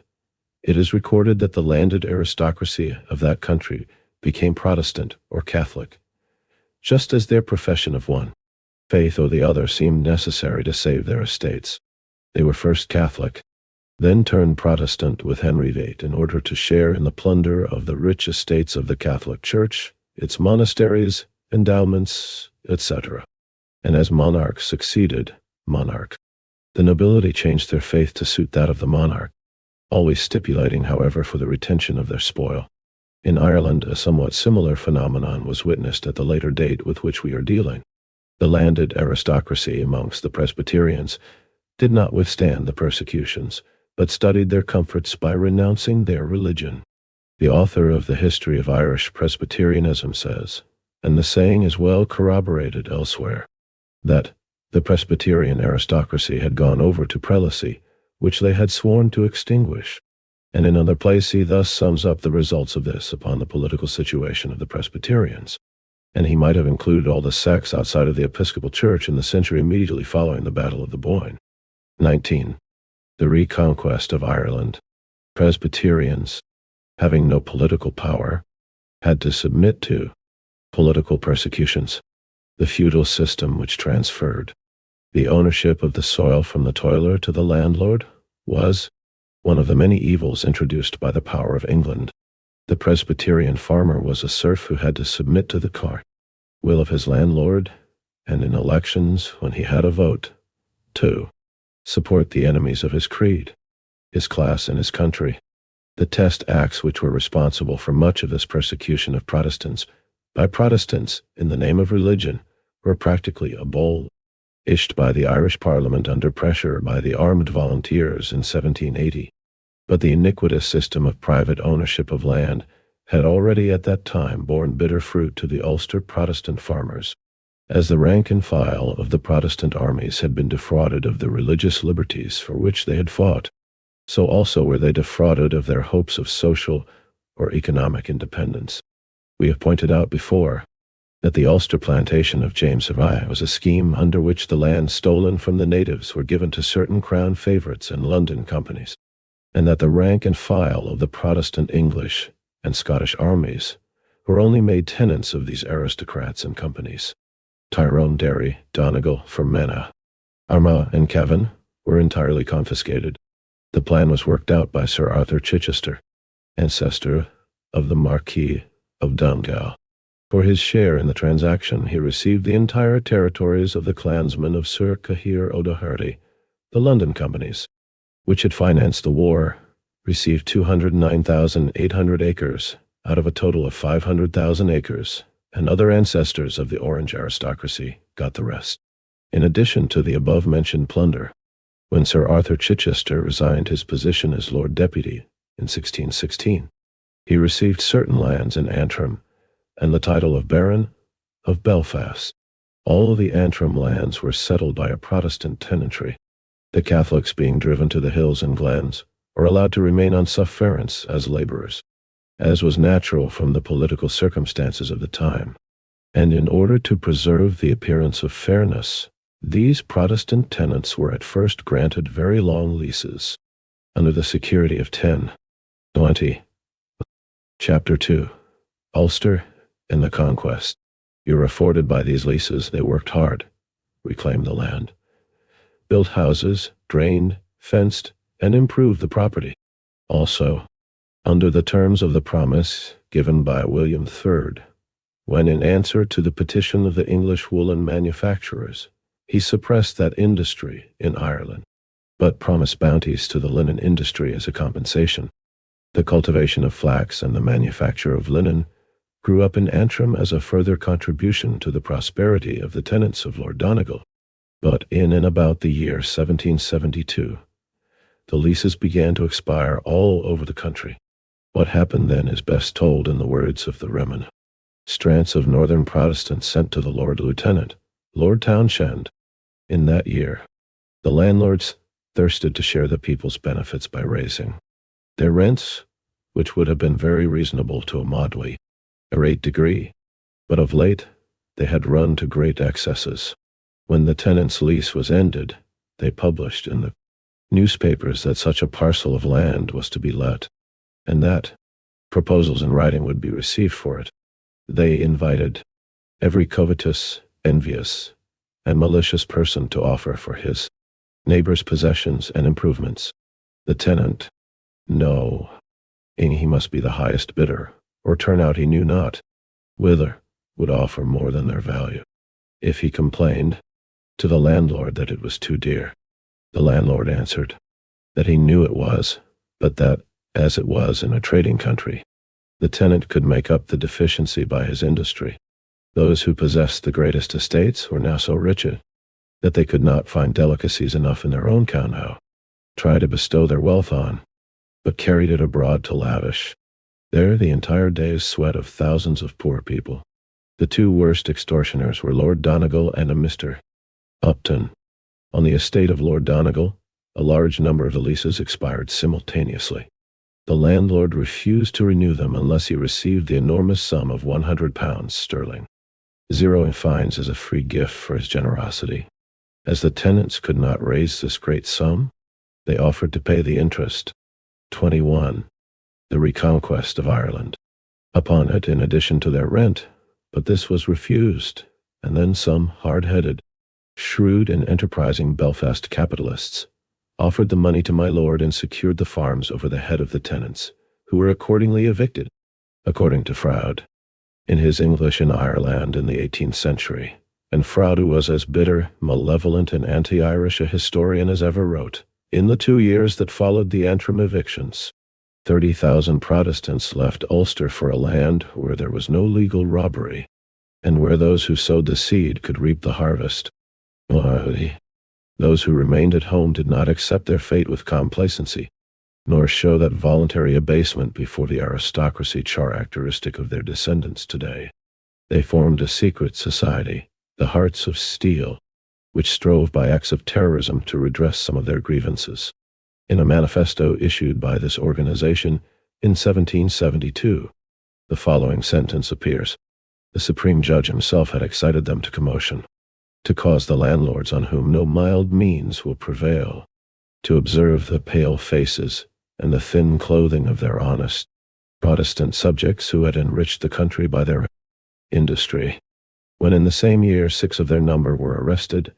it is recorded that the landed aristocracy of that country became Protestant or Catholic, just as their profession of one faith or the other seemed necessary to save their estates. They were first Catholic, then turned Protestant with Henry VIII in order to share in the plunder of the rich estates of the Catholic Church, its monasteries, endowments, etc. And as monarch succeeded monarch, the nobility changed their faith to suit that of the monarch, always stipulating, however, for the retention of their spoil. In Ireland, a somewhat similar phenomenon was witnessed at the later date with which we are dealing. The landed aristocracy amongst the Presbyterians did not withstand the persecutions, but studied their comforts by renouncing their religion. The author of the History of Irish Presbyterianism says, and the saying is well corroborated elsewhere, that the Presbyterian aristocracy had gone over to prelacy, which they had sworn to extinguish. And in another place he thus sums up the results of this upon the political situation of the Presbyterians. And he might have included all the sects outside of the Episcopal Church in the century immediately following the Battle of the Boyne. 19. The Re-Conquest of Ireland. Presbyterians, having no political power, had to submit to political persecutions. The feudal system which transferred the ownership of the soil from the toiler to the landlord was one of the many evils introduced by the power of England. The Presbyterian farmer was a serf who had to submit to the will of his landlord, and in elections, when he had a vote, to support the enemies of his creed, his class, and his country. The Test Acts, which were responsible for much of this persecution of Protestants by Protestants in the name of religion, were practically abolished by the Irish Parliament under pressure by the armed volunteers in 1780. But the iniquitous system of private ownership of land had already at that time borne bitter fruit to the Ulster Protestant farmers. As the rank and file of the Protestant armies had been defrauded of the religious liberties for which they had fought, so also were they defrauded of their hopes of social or economic independence. We have pointed out before that the Ulster plantation of James Connolly was a scheme under which the lands stolen from the natives were given to certain crown favourites and London companies, and that the rank and file of the Protestant English and Scottish armies were only made tenants of these aristocrats and companies. Tyrone, Derry, Donegal, Fermanagh, Armagh, and Cavan were entirely confiscated. The plan was worked out by Sir Arthur Chichester, ancestor of the Marquis of Donegal. For his share in the transaction, he received the entire territories of the clansmen of Sir Cahir O'Doherty. The London companies, which had financed the war, received 209,800 acres out of a total of 500,000 acres, and other ancestors of the Orange aristocracy got the rest. In addition to the above-mentioned plunder, when Sir Arthur Chichester resigned his position as Lord Deputy in 1616, he received certain lands in Antrim and the title of Baron of Belfast. All of the Antrim lands were settled by a Protestant tenantry, the Catholics being driven to the hills and glens, or allowed to remain on sufferance as laborers, as was natural from the political circumstances of the time. And in order to preserve the appearance of fairness, these Protestant tenants were at first granted very long leases, under the security of 10, 20. Chapter 2. Ulster and the Conquest. You're afforded by these leases. They worked hard, reclaimed the land, built houses, drained, fenced, and improved the property. Also, under the terms of the promise given by William III, when in answer to the petition of the English woolen manufacturers, he suppressed that industry in Ireland, but promised bounties to the linen industry as a compensation. The cultivation of flax and the manufacture of linen grew up in Antrim as a further contribution to the prosperity of the tenants of Lord Donegal. But in and about the year 1772, the leases began to expire all over the country. What happened then is best told in the words of the remonstrance of northern Protestants sent to the Lord Lieutenant, Lord Townshend. In that year, the landlords thirsted to share the people's benefits by raising their rents, which would have been very reasonable to a moderate degree, but of late they had run to great excesses. When the tenant's lease was ended, they published in the newspapers that such a parcel of land was to be let, and that proposals in writing would be received for it. They invited every covetous, envious, and malicious person to offer for his neighbor's possessions and improvements. The tenant, knowing he must be the highest bidder, or turn out he knew not whither, would offer more than their value. If he complained to the landlord that it was too dear, the landlord answered that he knew it was, but that, as it was in a trading country, the tenant could make up the deficiency by his industry. Those who possessed the greatest estates were now so rich that they could not find delicacies enough in their own town try to bestow their wealth on, but carried it abroad to lavish there the entire day's sweat of thousands of poor people. The two worst extortioners were Lord Donegal and a Mr. Upton. On the estate of Lord Donegal, a large number of the leases expired simultaneously. The landlord refused to renew them unless he received the enormous sum of £100 sterling. 0 in fines as a free gift for his generosity. As the tenants could not raise this great sum, they offered to pay the interest. 21. The Re-Conquest of Ireland. Upon it, in addition to their rent, but this was refused, and then some hard-headed, shrewd and enterprising Belfast capitalists offered the money to my lord and secured the farms over the head of the tenants, who were accordingly evicted. According to Froude, in his English in Ireland in the 18th century, and Froude was as bitter, malevolent, and anti-Irish a historian as ever wrote. In the 2 years that followed the Antrim evictions, 30,000 Protestants left Ulster for a land where there was no legal robbery, and where those who sowed the seed could reap the harvest. Those who remained at home did not accept their fate with complacency, nor show that voluntary abasement before the aristocracy characteristic of their descendants today. They formed a secret society, the Hearts of Steel, which strove by acts of terrorism to redress some of their grievances. In a manifesto issued by this organization in 1772, the following sentence appears. The Supreme Judge himself had excited them to commotion, to cause the landlords on whom no mild means will prevail, to observe the pale faces and the thin clothing of their honest Protestant subjects who had enriched the country by their industry. When in the same year 6 of their number were arrested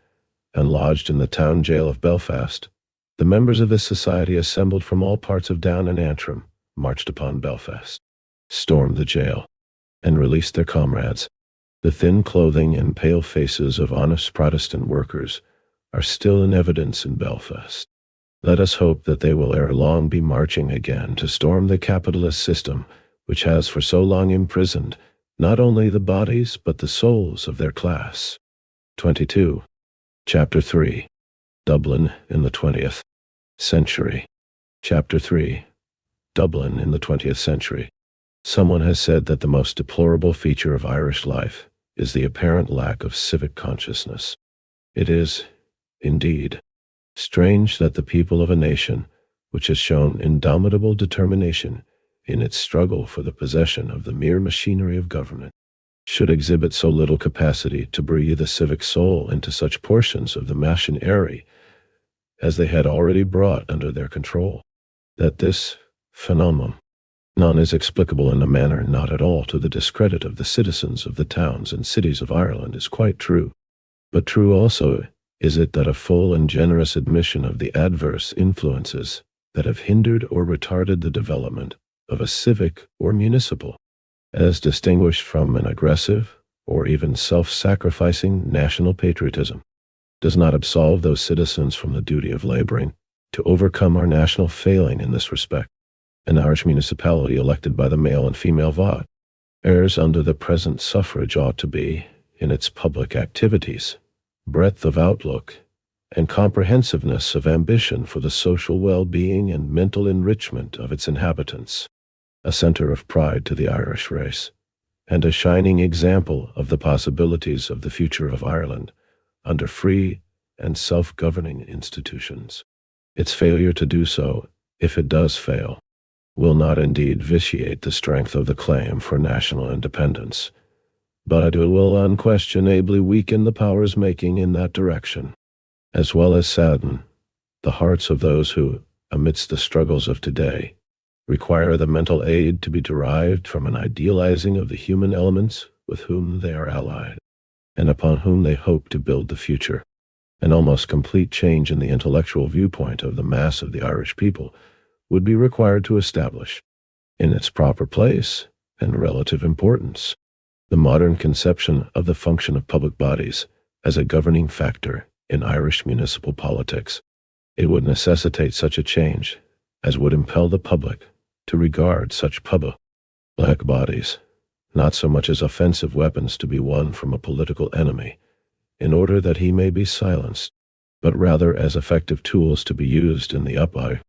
and lodged in the town jail of Belfast, the members of this society assembled from all parts of Down and Antrim, marched upon Belfast, stormed the jail, and released their comrades. The thin clothing and pale faces of honest Protestant workers are still in evidence in Belfast. Let us hope that they will ere long be marching again to storm the capitalist system which has for so long imprisoned not only the bodies but the souls of their class. 22. Chapter 3. Dublin in the 20th Century. Chapter 3. Dublin in the 20th Century. Someone has said that the most deplorable feature of Irish life is the apparent lack of civic consciousness. It is, indeed, strange that the people of a nation which has shown indomitable determination in its struggle for the possession of the mere machinery of government should exhibit so little capacity to breathe a civic soul into such portions of the machinery as they had already brought under their control. That this phenomenon is explicable in a manner not at all to the discredit of the citizens of the towns and cities of Ireland is quite true. But true also is it that a full and generous admission of the adverse influences that have hindered or retarded the development of a civic or municipal, as distinguished from an aggressive or even self-sacrificing national patriotism, does not absolve those citizens from the duty of laboring to overcome our national failing in this respect. An Irish municipality elected by the male and female vote errs under the present suffrage ought to be, in its public activities, breadth of outlook, and comprehensiveness of ambition for the social well-being and mental enrichment of its inhabitants, a center of pride to the Irish race, and a shining example of the possibilities of the future of Ireland under free and self-governing institutions. Its failure to do so, if it does fail, will not indeed vitiate the strength of the claim for national independence, but it will unquestionably weaken the powers making in that direction, as well as sadden the hearts of those who, amidst the struggles of today, require the mental aid to be derived from an idealizing of the human elements with whom they are allied, and upon whom they hope to build the future. An almost complete change in the intellectual viewpoint of the mass of the Irish people would be required to establish, in its proper place and relative importance, the modern conception of the function of public bodies as a governing factor in Irish municipal politics. It would necessitate such a change as would impel the public to regard such public bodies not so much as offensive weapons to be won from a political enemy in order that he may be silenced, but rather as effective tools to be used in the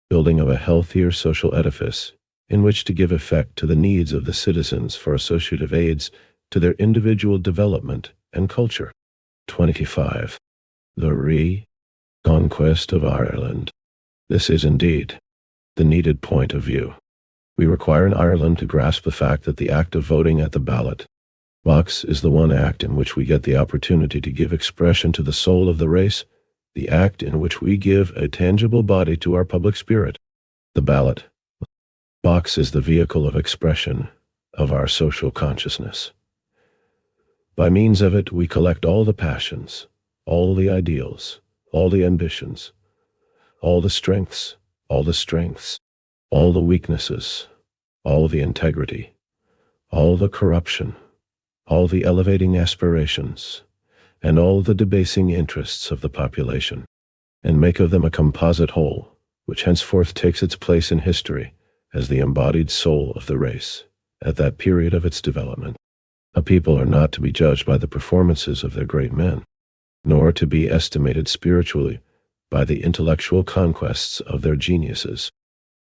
building of a healthier social edifice in which to give effect to the needs of the citizens for associative aids to their individual development and culture. 25. The Re-Conquest of Ireland. This is indeed the needed point of view. We require in Ireland to grasp the fact that the act of voting at the ballot box is the one act in which we get the opportunity to give expression to the soul of the race, the act in which we give a tangible body to our public spirit. The ballot box is the vehicle of expression of our social consciousness. By means of it, we collect all the passions, all the ideals, all the ambitions, all the strengths, all the weaknesses, all the integrity, all the corruption, all the elevating aspirations, and all the debasing interests of the population, and make of them a composite whole, which henceforth takes its place in history as the embodied soul of the race at that period of its development. A people are not to be judged by the performances of their great men, nor to be estimated spiritually by the intellectual conquests of their geniuses.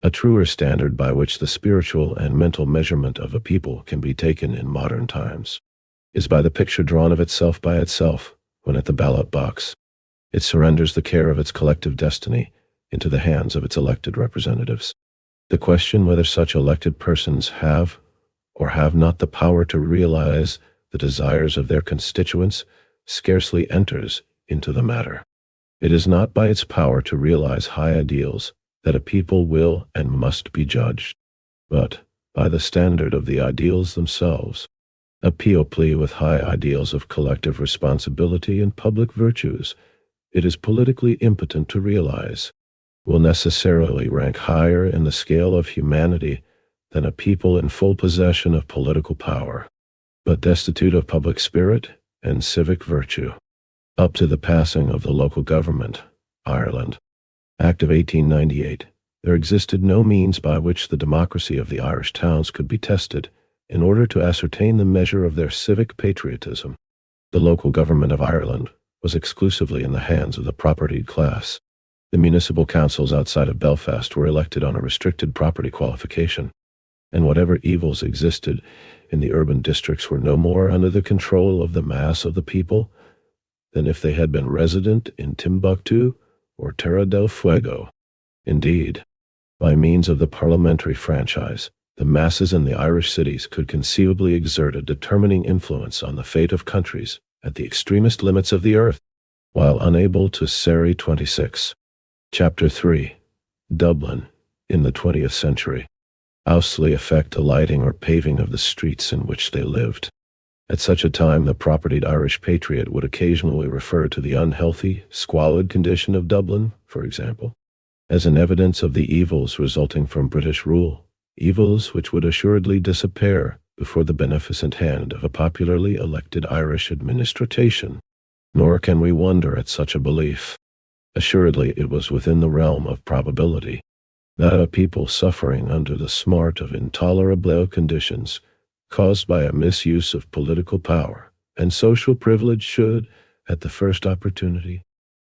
A truer standard by which the spiritual and mental measurement of a people can be taken in modern times is by the picture drawn of itself by itself when at the ballot box it surrenders the care of its collective destiny into the hands of its elected representatives. The question whether such elected persons have or have not the power to realize the desires of their constituents scarcely enters into the matter. It is not by its power to realize high ideals that a people will and must be judged, but by the standard of the ideals themselves. A people with high ideals of collective responsibility and public virtues it is politically impotent to realize will necessarily rank higher in the scale of humanity than a people in full possession of political power, but destitute of public spirit and civic virtue. Up to the passing of the Local Government, Ireland, Act of 1898, there existed no means by which the democracy of the Irish towns could be tested in order to ascertain the measure of their civic patriotism. The local government of Ireland was exclusively in the hands of the propertied class. The municipal councils outside of Belfast were elected on a restricted property qualification, and whatever evils existed in the urban districts were no more under the control of the mass of the people than if they had been resident in Timbuktu or Terra del Fuego. Indeed, by means of the parliamentary franchise, the masses in the Irish cities could conceivably exert a determining influence on the fate of countries at the extremist limits of the earth, while unable to Seri 26. Chapter 3. Dublin, in the 20th century, oustly affect the lighting or paving of the streets in which they lived. At such a time, the propertied Irish patriot would occasionally refer to the unhealthy, squalid condition of Dublin, for example, as an evidence of the evils resulting from British rule, evils which would assuredly disappear before the beneficent hand of a popularly elected Irish administration. Nor can we wonder at such a belief. Assuredly, it was within the realm of probability that a people suffering under the smart of intolerable conditions caused by a misuse of political power and social privilege should, at the first opportunity,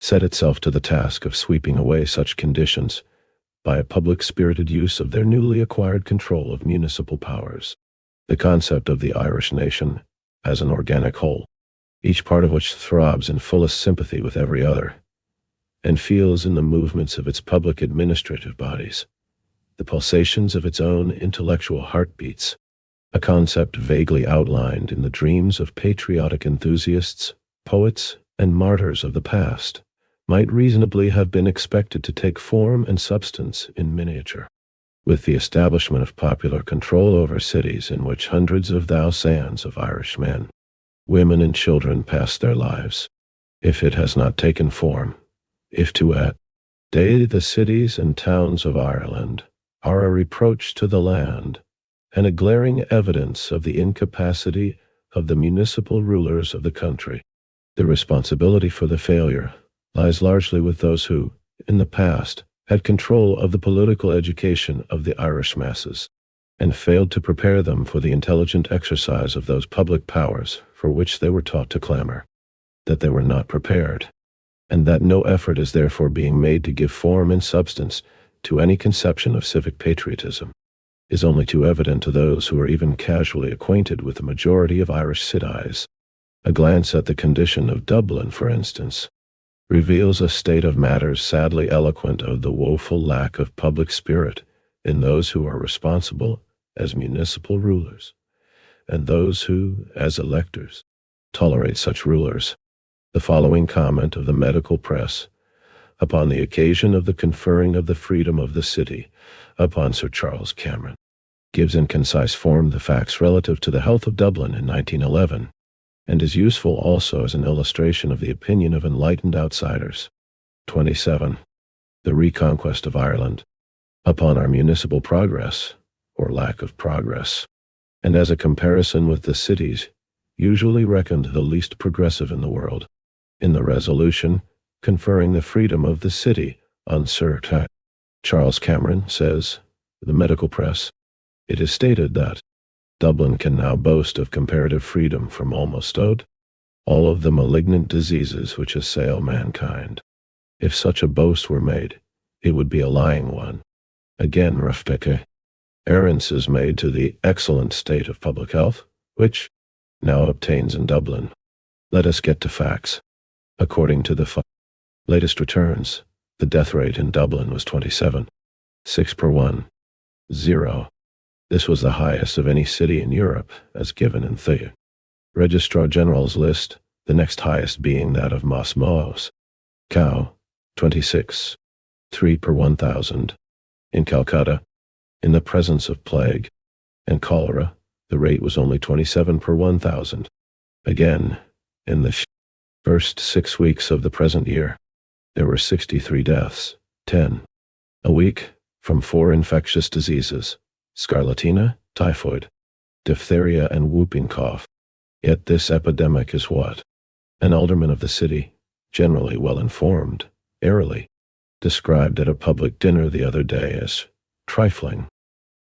set itself to the task of sweeping away such conditions by a public-spirited use of their newly acquired control of municipal powers. The concept of the Irish nation as an organic whole, each part of which throbs in fullest sympathy with every other, and feels in the movements of its public administrative bodies the pulsations of its own intellectual heartbeats, a concept vaguely outlined in the dreams of patriotic enthusiasts, poets, and martyrs of the past, might reasonably have been expected to take form and substance in miniature. With the establishment of popular control over cities in which hundreds of thousands of Irish men, women, and children pass their lives, if it has not taken form, if to at day the cities and towns of Ireland are a reproach to the land, and a glaring evidence of the incapacity of the municipal rulers of the country, the responsibility for the failure lies largely with those who, in the past, had control of the political education of the Irish masses, and failed to prepare them for the intelligent exercise of those public powers for which they were taught to clamor. That they were not prepared, and that no effort is therefore being made to give form and substance to any conception of civic patriotism, is only too evident to those who are even casually acquainted with the majority of Irish cities. A glance at the condition of Dublin, for instance, reveals a state of matters sadly eloquent of the woeful lack of public spirit in those who are responsible as municipal rulers, and those who, as electors, tolerate such rulers. The following comment of the medical press upon the occasion of the conferring of the freedom of the city upon Sir Charles Cameron gives in concise form the facts relative to the health of Dublin in 1911, and is useful also as an illustration of the opinion of enlightened outsiders. 27. The Re-Conquest of Ireland, upon our municipal progress, or lack of progress, and as a comparison with the cities usually reckoned the least progressive in the world. in the resolution conferring the freedom of the city on Sir Charles Cameron says, the medical press, it is stated that Dublin can now boast of comparative freedom from almost all of the malignant diseases which assail mankind. If such a boast were made, it would be a lying one. Again, reference is made to the excellent state of public health, which now obtains in Dublin. Let us get to facts. According to the latest returns, the death rate in Dublin was 27.6 per 1,000. This was the highest of any city in Europe, as given in the Registrar General's list, the next highest being that of Mosmos, Cow, 26.3 per 1,000. In Calcutta, in the presence of plague and cholera, the rate was only 27 per 1,000. Again, in the first 6 weeks of the present year, there were 63 deaths, 10 a week, from 4 infectious diseases, scarlatina, typhoid, diphtheria, and whooping cough. Yet this epidemic is what an alderman of the city, generally well informed, airily described at a public dinner the other day as trifling.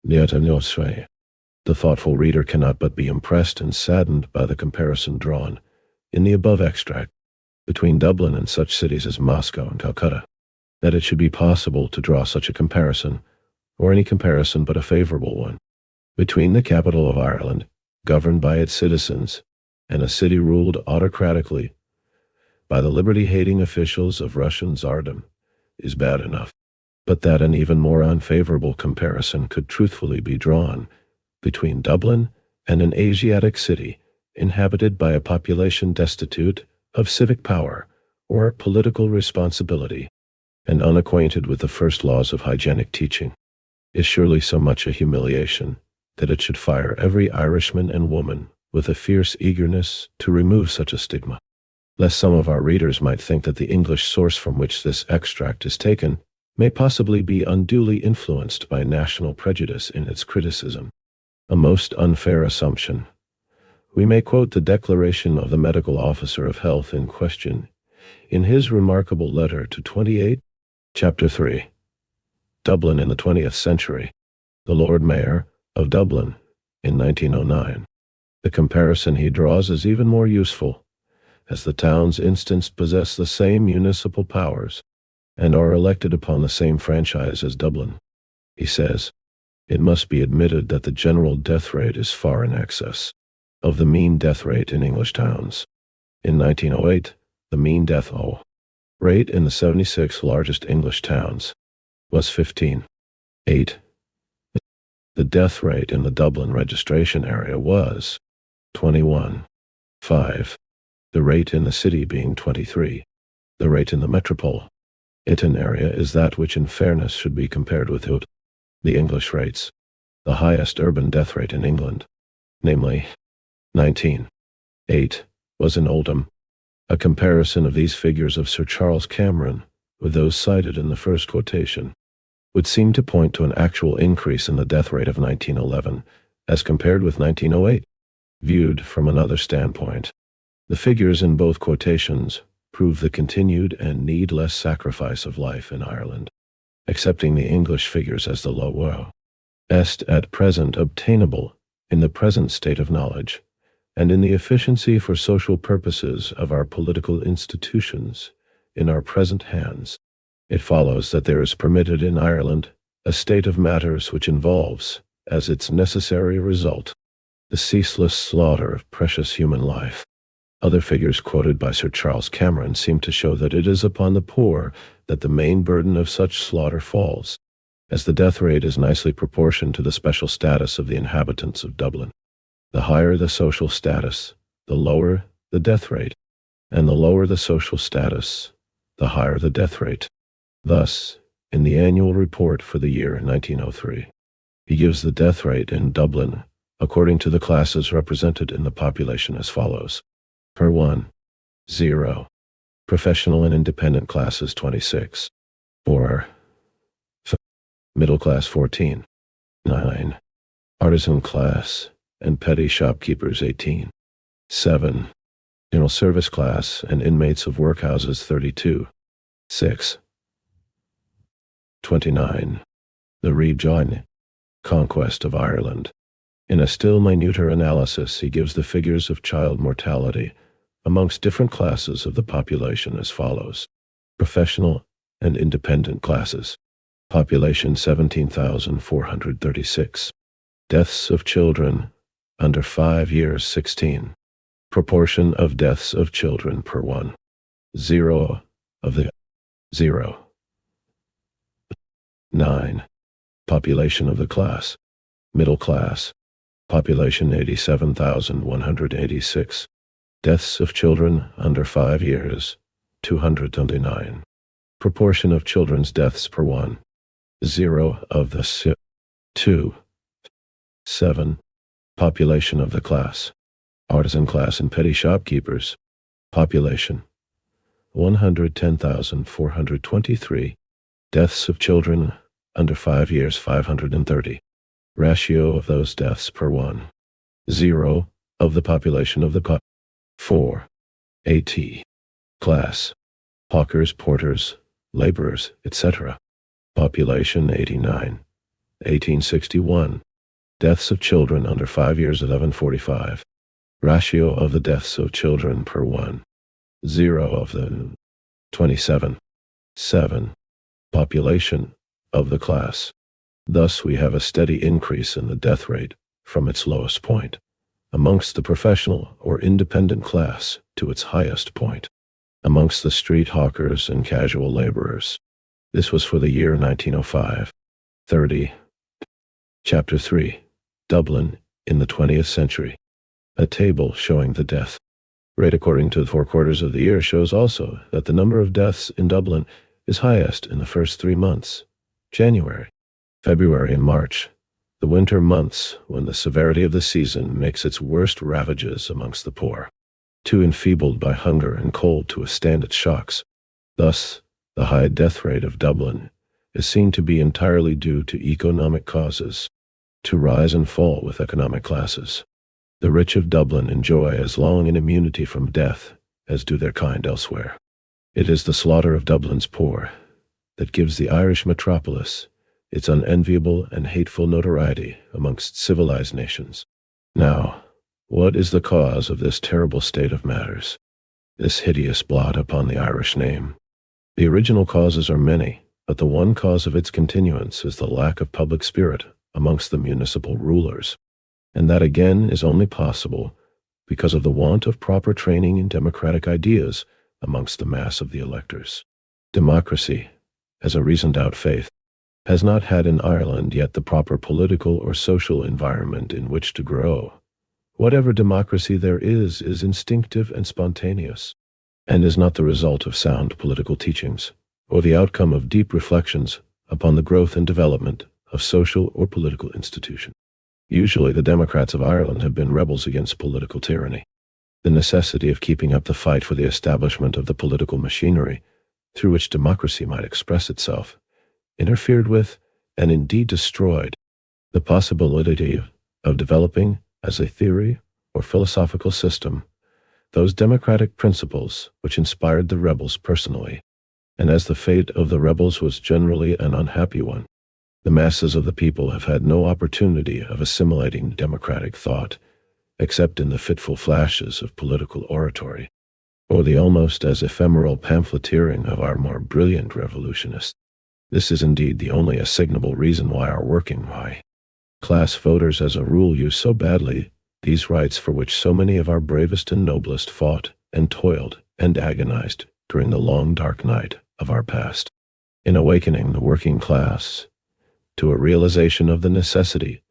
The thoughtful reader cannot but be impressed and saddened by the comparison drawn, in the above extract, between Dublin and such cities as Moscow and Calcutta. That it should be possible to draw such a comparison, or any comparison but a favorable one, between the capital of Ireland, governed by its citizens, and a city ruled autocratically by the liberty-hating officials of Russian Tsardom, is bad enough. But that an even more unfavorable comparison could truthfully be drawn between Dublin and an Asiatic city inhabited by a population destitute of civic power or political responsibility, and unacquainted with the first laws of hygienic teaching, is surely so much a humiliation that it should fire every Irishman and woman with a fierce eagerness to remove such a stigma. Lest some of our readers might think that the English source from which this extract is taken may possibly be unduly influenced by national prejudice in its criticism. A most unfair assumption. We may quote the declaration of the medical officer of health in question in his remarkable letter to 28, Chapter 3, Dublin in the 20th Century, the Lord Mayor of Dublin in 1909. The comparison he draws is even more useful, as the towns instanced possess the same municipal powers and are elected upon the same franchise as Dublin. He says, it must be admitted that the general death rate is far in excess of the mean death rate in English towns. In 1908, the mean death rate in the 76 largest English towns was 15.8. The death rate in the Dublin registration area was 21.5. The rate in the city being 23. The rate in the metropolitan area is that which in fairness should be compared with the English rates, the highest urban death rate in England, namely 19.8, was in Oldham. A comparison of these figures of Sir Charles Cameron with those cited in the first quotation would seem to point to an actual increase in the death rate of 1911 as compared with 1908. Viewed from another standpoint, the figures in both quotations prove the continued and needless sacrifice of life in Ireland, accepting the English figures as the lowest at present obtainable in the present state of knowledge, and in the efficiency for social purposes of our political institutions in our present hands. It follows that there is permitted in Ireland a state of matters which involves, as its necessary result, the ceaseless slaughter of precious human life. Other figures quoted by Sir Charles Cameron seem to show that it is upon the poor that the main burden of such slaughter falls, as the death rate is nicely proportioned to the special status of the inhabitants of Dublin. The higher the social status, the lower the death rate, and the lower the social status, the higher the death rate. Thus, in the annual report for the year 1903, he gives the death rate in Dublin according to the classes represented in the population as follows. Per 1,000. Professional and independent classes 26. 4. Middle class 14. 9. Artisan class and petty shopkeepers 18. 7. General service class and inmates of workhouses 32. 6. 29. The Re-Conquest of Ireland. In a still minuter analysis, he gives the figures of child mortality amongst different classes of the population as follows. Professional and independent classes. Population 17,436. Deaths of children under 5 years 16. Proportion of deaths of children per 1. 0 of the 0. 9. Population of the class. Middle class. Population 87,186. Deaths of children under 5 years 229. Proportion of children's deaths per 1. 0 of the 2. 7. Population of the class. Artisan class and petty shopkeepers. Population 110,423. Deaths of children under 5 years 530. Ratio of those deaths per 1. 0 of the population of the 4. AT. Class. Hawkers, porters, laborers, etc. Population 89. 1861. Deaths of children under 5 years 1145. Ratio of the deaths of children per 1. 0 of the 27. 7. Population of the class. Thus we have a steady increase in the death rate from its lowest point amongst the professional or independent class to its highest point amongst the street hawkers and casual laborers. This was for the year 1905. 30. Chapter 3. Dublin in the 20th century. A table showing the death rate according to the 4 quarters of the year shows also that the number of deaths in Dublin is highest in the first 3 months, January, February, and March, the winter months when the severity of the season makes its worst ravages amongst the poor, too enfeebled by hunger and cold to withstand its shocks. Thus, the high death rate of Dublin is seen to be entirely due to economic causes, to rise and fall with economic classes. The rich of Dublin enjoy as long an immunity from death as do their kind elsewhere. It is the slaughter of Dublin's poor that gives the Irish metropolis its unenviable and hateful notoriety amongst civilized nations. Now, what is the cause of this terrible state of matters, this hideous blot upon the Irish name? The original causes are many, but the one cause of its continuance is the lack of public spirit amongst the municipal rulers, and that again is only possible because of the want of proper training in democratic ideas amongst the mass of the electors. Democracy, as a reasoned out faith, has not had in Ireland yet the proper political or social environment in which to grow. Whatever democracy there is instinctive and spontaneous, and is not the result of sound political teachings, or the outcome of deep reflections upon the growth and development of social or political institutions. Usually the Democrats of Ireland have been rebels against political tyranny. The necessity of keeping up the fight for the establishment of the political machinery through which democracy might express itself interfered with, and indeed destroyed, the possibility of developing, as a theory or philosophical system, those democratic principles which inspired the rebels personally. And as the fate of the rebels was generally an unhappy one, the masses of the people have had no opportunity of assimilating democratic thought, except in the fitful flashes of political oratory, or the almost as ephemeral pamphleteering of our more brilliant revolutionists. This is indeed the only assignable reason why our working class voters as a rule use so badly these rights for which so many of our bravest and noblest fought and toiled and agonized during the long dark night of our past, in awakening the working class to a realization of the necessity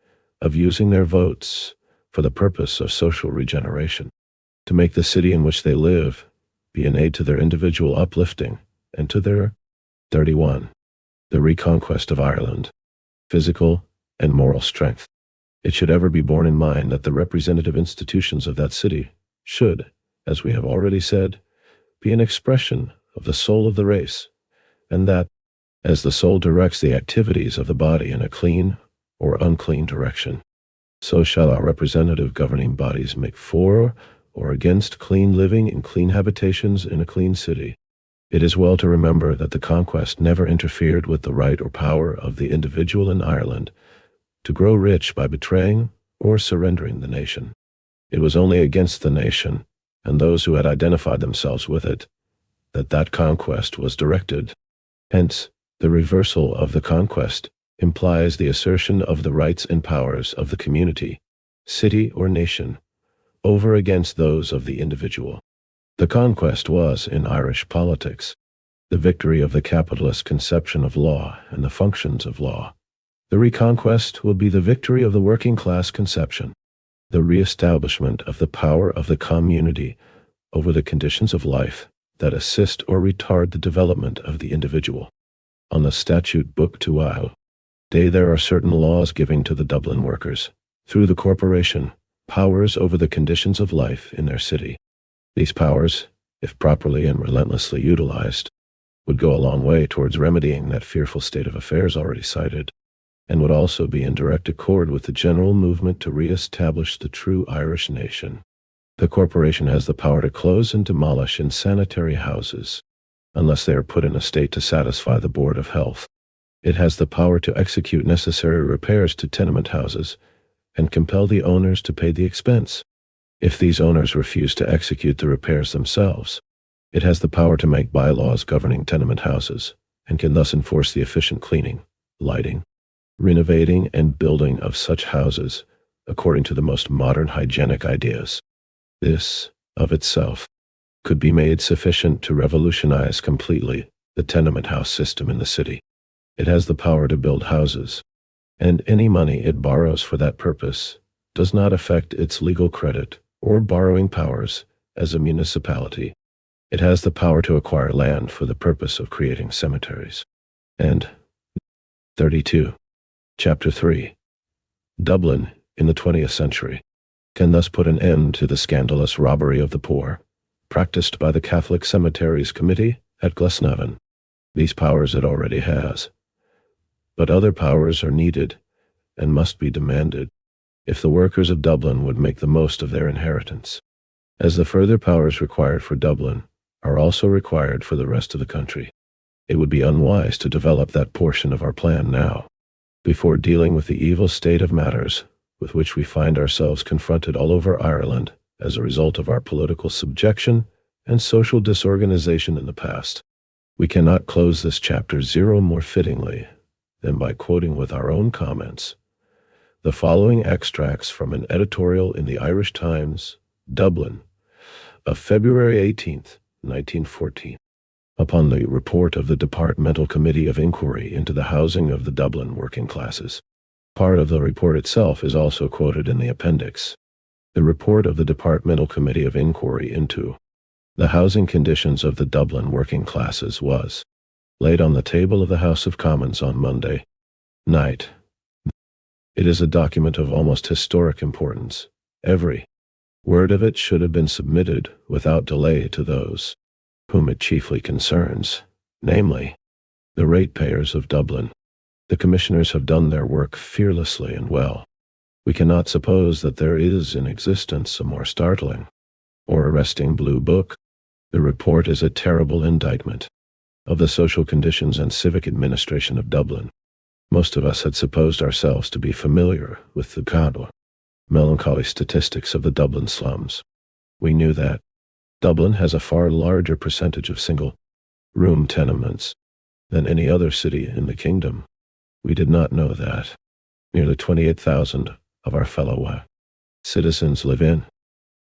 of using their votes for the purpose of social regeneration, to make the city in which they live be an aid to their individual uplifting and to their 31. The Re-Conquest of Ireland. Physical and moral strength. It should ever be borne in mind that the representative institutions of that city should, as we have already said, be an expression of the soul of the race, and that, as the soul directs the activities of the body in a clean or unclean direction, so shall our representative governing bodies make for or against clean living in clean habitations in a clean city. It is well to remember that the conquest never interfered with the right or power of the individual in Ireland to grow rich by betraying or surrendering the nation. It was only against the nation and those who had identified themselves with it that conquest was directed. Hence, the reversal of the conquest implies the assertion of the rights and powers of the community, city, or nation over against those of the individual. The conquest was, in Irish politics, the victory of the capitalist conception of law and the functions of law. The reconquest will be the victory of the working class conception, the reestablishment of the power of the community over the conditions of life that assist or retard the development of the individual. On the statute book today there are certain laws giving to the Dublin workers, through the corporation, powers over the conditions of life in their city. These powers, if properly and relentlessly utilized, would go a long way towards remedying that fearful state of affairs already cited, and would also be in direct accord with the general movement to re-establish the true Irish nation. The corporation has the power to close and demolish insanitary houses, unless they are put in a state to satisfy the Board of Health. It has the power to execute necessary repairs to tenement houses and compel the owners to pay the expense. If these owners refuse to execute the repairs themselves, it has the power to make bylaws governing tenement houses and can thus enforce the efficient cleaning, lighting, renovating, and building of such houses according to the most modern hygienic ideas. This, of itself, could be made sufficient to revolutionize completely the tenement house system in the city. It has the power to build houses, and any money it borrows for that purpose does not affect its legal credit or borrowing powers as a municipality. It has the power to acquire land for the purpose of creating cemeteries. And 32. Chapter 3. Dublin in the 20th century can thus put an end to the scandalous robbery of the poor, practiced by the Catholic Cemeteries Committee at Glasnevin. These powers it already has. But other powers are needed and must be demanded if the workers of Dublin would make the most of their inheritance, as the further powers required for Dublin are also required for the rest of the country. It would be unwise to develop that portion of our plan now, before dealing with the evil state of matters with which we find ourselves confronted all over Ireland as a result of our political subjection and social disorganization in the past. We cannot close this chapter 0 more fittingly than by quoting with our own comments the following extracts from an editorial in the Irish Times, Dublin, of February 18th, 1914, upon the report of the Departmental Committee of Inquiry into the housing of the Dublin working classes. Part of the report itself is also quoted in the appendix. The report of the Departmental Committee of Inquiry into the housing conditions of the Dublin working classes was laid on the table of the House of Commons on Monday night. It is a document of almost historic importance. Every word of it should have been submitted without delay to those whom it chiefly concerns, namely, the ratepayers of Dublin. The commissioners have done their work fearlessly and well. We cannot suppose that there is in existence a more startling or arresting blue book. The report is a terrible indictment of the social conditions and civic administration of Dublin. Most of us had supposed ourselves to be familiar with the melancholy statistics of the Dublin slums. We knew that Dublin has a far larger percentage of single-room tenements than any other city in the kingdom. We did not know that nearly 28,000 of our fellow citizens live in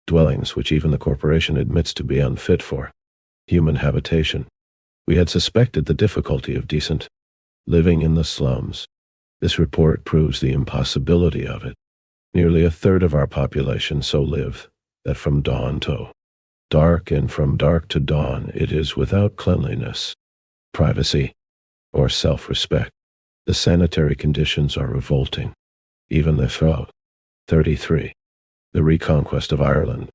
dwellings which even the corporation admits to be unfit for human habitation. We had suspected the difficulty of decent living in the slums. This report proves the impossibility of it. Nearly a third of our population so live that from dawn to dark and from dark to dawn it is without cleanliness, privacy, or self-respect. The sanitary conditions are revolting. Even the 33. The Re-Conquest of Ireland.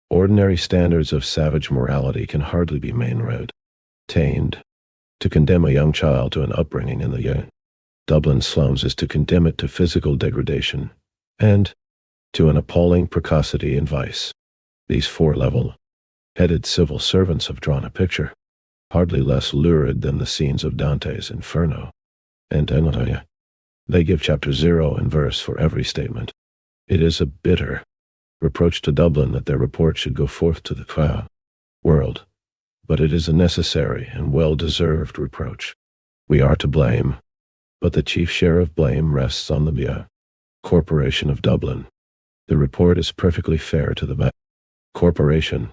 Ordinary standards of savage morality can hardly be maintained. To condemn a young child to an upbringing in the Dublin slums is to condemn it to physical degradation and to an appalling precocity in vice. These four level-headed civil servants have drawn a picture, hardly less lurid than the scenes of Dante's Inferno. And they give chapter 0 and verse for every statement. It is a bitter reproach to Dublin that their report should go forth to the world, but it is a necessary and well-deserved reproach. We are to blame, but the chief share of blame rests on the Corporation of Dublin. The report is perfectly fair to the corporation.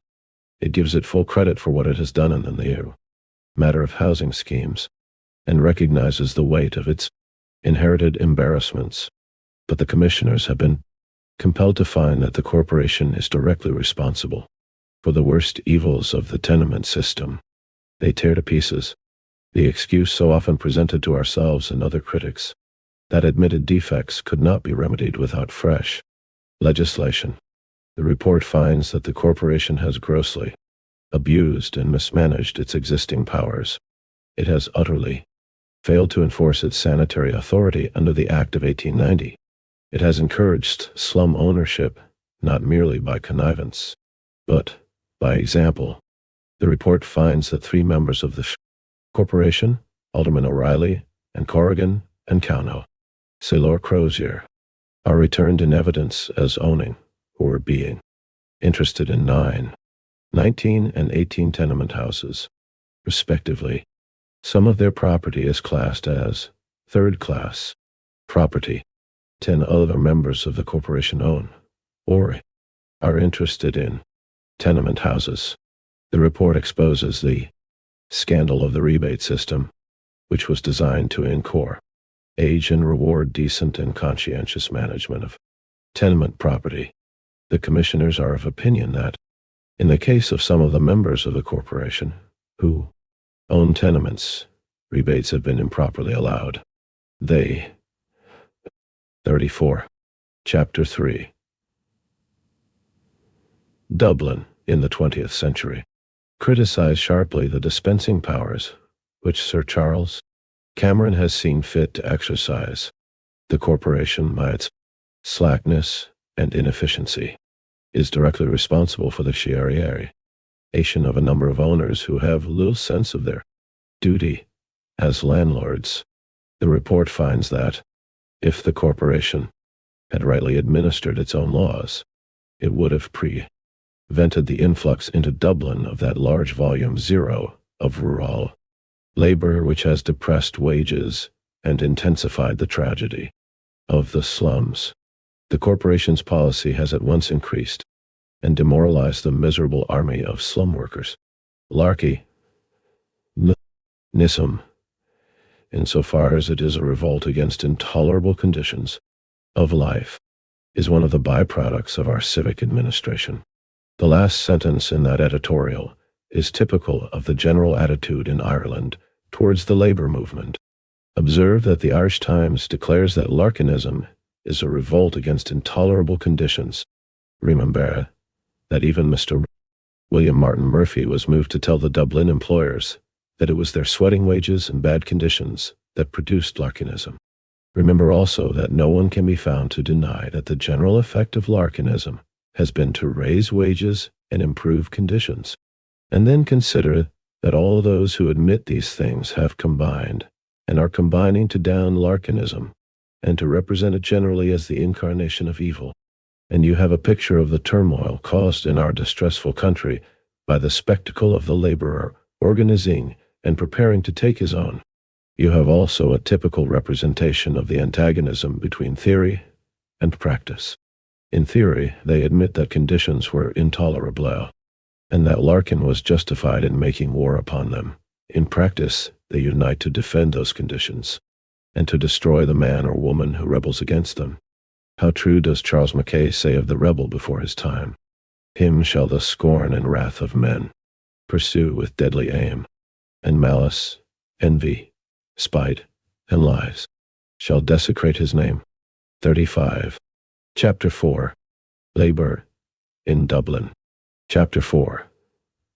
It gives it full credit for what it has done in the matter of housing schemes, and recognizes the weight of its inherited embarrassments. But the commissioners have been compelled to find that the corporation is directly responsible for the worst evils of the tenement system. They tear to pieces the excuse so often presented to ourselves and other critics that admitted defects could not be remedied without fresh legislation. The report finds that the corporation has grossly abused and mismanaged its existing powers. It has utterly failed to enforce its sanitary authority under the Act of 1890. It has encouraged slum ownership, not merely by connivance, but by example. The report finds that 3 members of the corporation, Alderman O'Reilly and Corrigan and Cowno, Sailor Crozier, are returned in evidence as owning, or being, interested in 9, 19, and 18 tenement houses, respectively. Some of their property is classed as third-class property. 10 other members of the corporation own, or are interested in, tenement houses. The report exposes the scandal of the rebate system, which was designed to encourage and reward decent and conscientious management of tenement property. The commissioners are of opinion that, in the case of some of the members of the corporation who own tenements, rebates have been improperly allowed. They 34. Chapter 3. Dublin in the 20th century criticized sharply the dispensing powers which Sir Charles Cameron has seen fit to exercise. The corporation, by its slackness and inefficiency, is directly responsible for the creation of a number of owners who have little sense of their duty as landlords. The report finds that, if the corporation had rightly administered its own laws, it would have prevented the influx into Dublin of that large volume 0 of rural labor which has depressed wages and intensified the tragedy of the slums. The corporation's policy has at once increased and demoralized the miserable army of slum workers. Larkyism, insofar as it is a revolt against intolerable conditions of life, is one of the byproducts of our civic administration. The last sentence in that editorial is typical of the general attitude in Ireland towards the labor movement. Observe that the Irish Times declares that Larkinism is a revolt against intolerable conditions. Remember that even Mr. William Martin Murphy was moved to tell the Dublin employers that it was their sweating wages and bad conditions that produced Larkinism. Remember also that no one can be found to deny that the general effect of Larkinism has been to raise wages and improve conditions. And then consider that all those who admit these things have combined and are combining to down Larkinism and to represent it generally as the incarnation of evil. And you have a picture of the turmoil caused in our distressful country by the spectacle of the laborer organizing and preparing to take his own. You have also a typical representation of the antagonism between theory and practice. In theory, they admit that conditions were intolerable, and that Larkin was justified in making war upon them. In practice, they unite to defend those conditions, and to destroy the man or woman who rebels against them. How true does Charles Mackay say of the rebel before his time? Him shall the scorn and wrath of men pursue with deadly aim, and malice, envy, spite, and lies shall desecrate his name. 35. Chapter 4. Labor in Dublin. Chapter 4.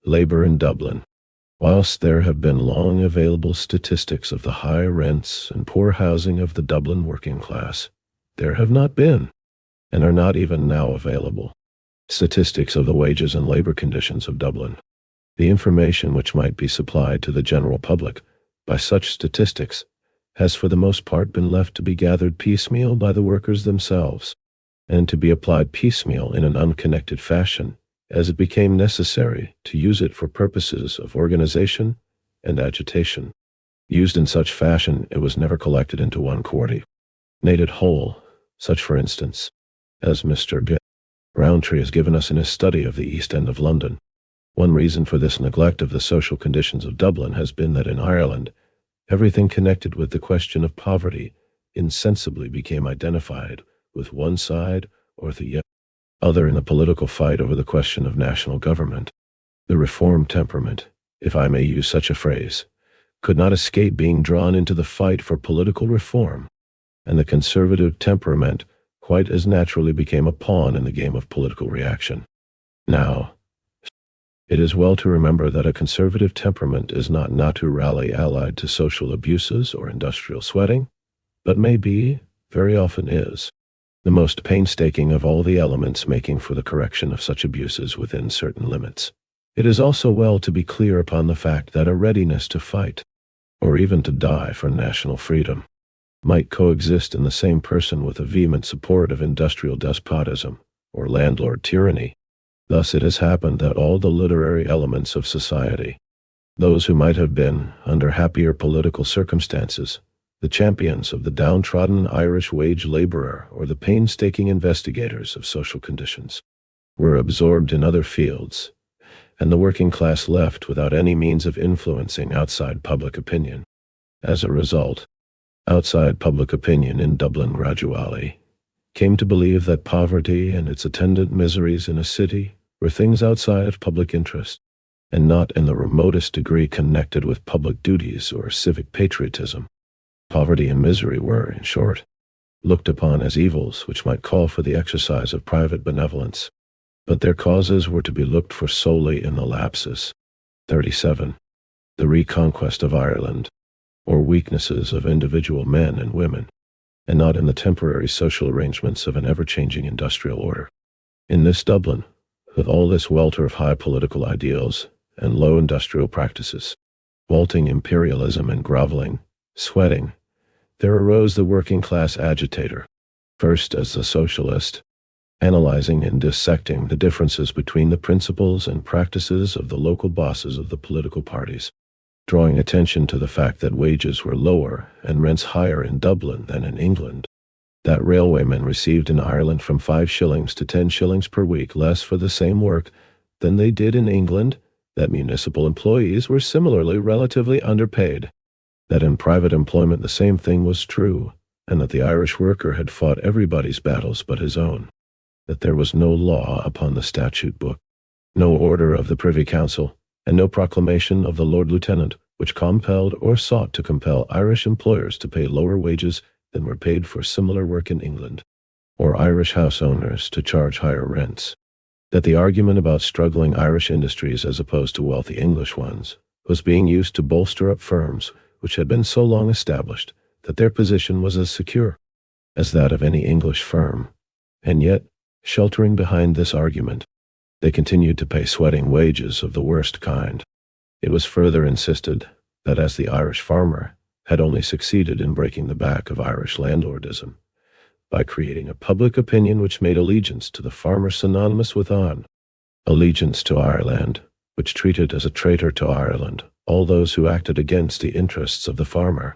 Labor in Dublin. Whilst there have been long available statistics of the high rents and poor housing of the Dublin working class, there have not been, and are not even now available, Statistics of the wages and labor conditions of Dublin. The information which might be supplied to the general public by such statistics has for the most part been left to be gathered piecemeal by the workers themselves, and to be applied piecemeal in an unconnected fashion, as it became necessary to use it for purposes of organization and agitation. Used in such fashion, it was never collected into one coordinated whole, such, for instance, as Mr. J. Rowntree has given us in his study of the East End of London. One reason for this neglect of the social conditions of Dublin has been that in Ireland, everything connected with the question of poverty insensibly became identified with one side or the other in the political fight over the question of national government. The reform temperament, if I may use such a phrase, could not escape being drawn into the fight for political reform, and the conservative temperament quite as naturally became a pawn in the game of political reaction. Now, it is well to remember that a conservative temperament is not naturally allied to social abuses or industrial sweating, but may be, very often is, the most painstaking of all the elements making for the correction of such abuses within certain limits. It is also well to be clear upon the fact that a readiness to fight, or even to die for national freedom, might coexist in the same person with a vehement support of industrial despotism or landlord tyranny. Thus it has happened that all the literary elements of society, those who might have been, under happier political circumstances, the champions of the downtrodden Irish wage laborer or the painstaking investigators of social conditions, were absorbed in other fields, and the working class left without any means of influencing outside public opinion. As a result, outside public opinion in Dublin gradually came to believe that poverty and its attendant miseries in a city were things outside of public interest, and not in the remotest degree connected with public duties or civic patriotism. Poverty and misery were, in short, looked upon as evils which might call for the exercise of private benevolence, but their causes were to be looked for solely in the lapses. 37. The Re-Conquest of Ireland, or weaknesses of individual men and women, and not in the temporary social arrangements of an ever-changing industrial order. In this Dublin, with all this welter of high political ideals and low industrial practices, vaulting imperialism and groveling, sweating, there arose the working-class agitator, first as the socialist, analyzing and dissecting the differences between the principles and practices of the local bosses of the political parties, drawing attention to the fact that wages were lower and rents higher in Dublin than in England, that railwaymen received in Ireland from 5 shillings to 10 shillings per week less for the same work than they did in England, that municipal employees were similarly relatively underpaid, that in private employment the same thing was true, and that the Irish worker had fought everybody's battles but his own, that there was no law upon the statute book, no order of the Privy Council, and no proclamation of the Lord Lieutenant which compelled or sought to compel Irish employers to pay lower wages than were paid for similar work in England, or Irish house owners to charge higher rents, that the argument about struggling Irish industries as opposed to wealthy English ones was being used to bolster up firms which had been so long established that their position was as secure as that of any English firm, and yet, sheltering behind this argument, they continued to pay sweating wages of the worst kind. It was further insisted that as the Irish farmer had only succeeded in breaking the back of Irish landlordism by creating a public opinion which made allegiance to the farmer synonymous with allegiance to Ireland, which treated as a traitor to Ireland all those who acted against the interests of the farmer.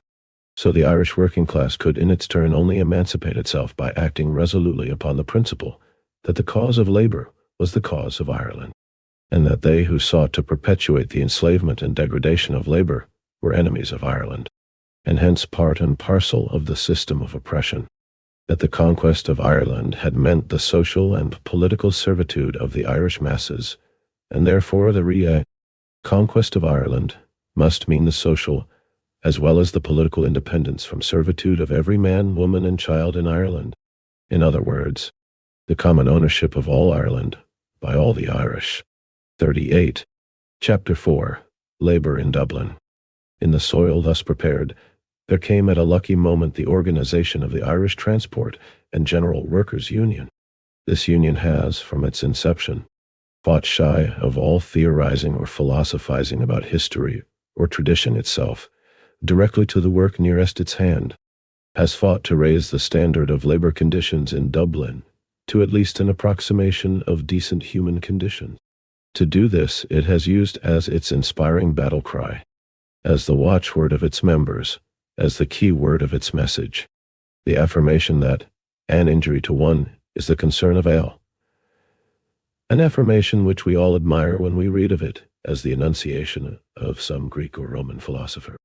So the Irish working class could in its turn only emancipate itself by acting resolutely upon the principle that the cause of labor was the cause of Ireland, and that they who sought to perpetuate the enslavement and degradation of labor were enemies of Ireland, and hence part and parcel of the system of oppression, that the conquest of Ireland had meant the social and political servitude of the Irish masses, and therefore the Re-Conquest of Ireland must mean the social as well as the political independence from servitude of every man, woman, and child in Ireland. In other words, the common ownership of all Ireland by all the Irish. 38. Chapter 4. Labour in Dublin. In the soil thus prepared, there came at a lucky moment the organization of the Irish Transport and General Workers' Union. This union has, from its inception, fought shy of all theorizing or philosophizing about history or tradition itself, directly to the work nearest its hand, has fought to raise the standard of labor conditions in Dublin to at least an approximation of decent human conditions. To do this, it has used as its inspiring battle cry, as the watchword of its members, as the key word of its message, the affirmation that an injury to one is the concern of all. An affirmation which we all admire when we read of it as the enunciation of some Greek or Roman philosopher,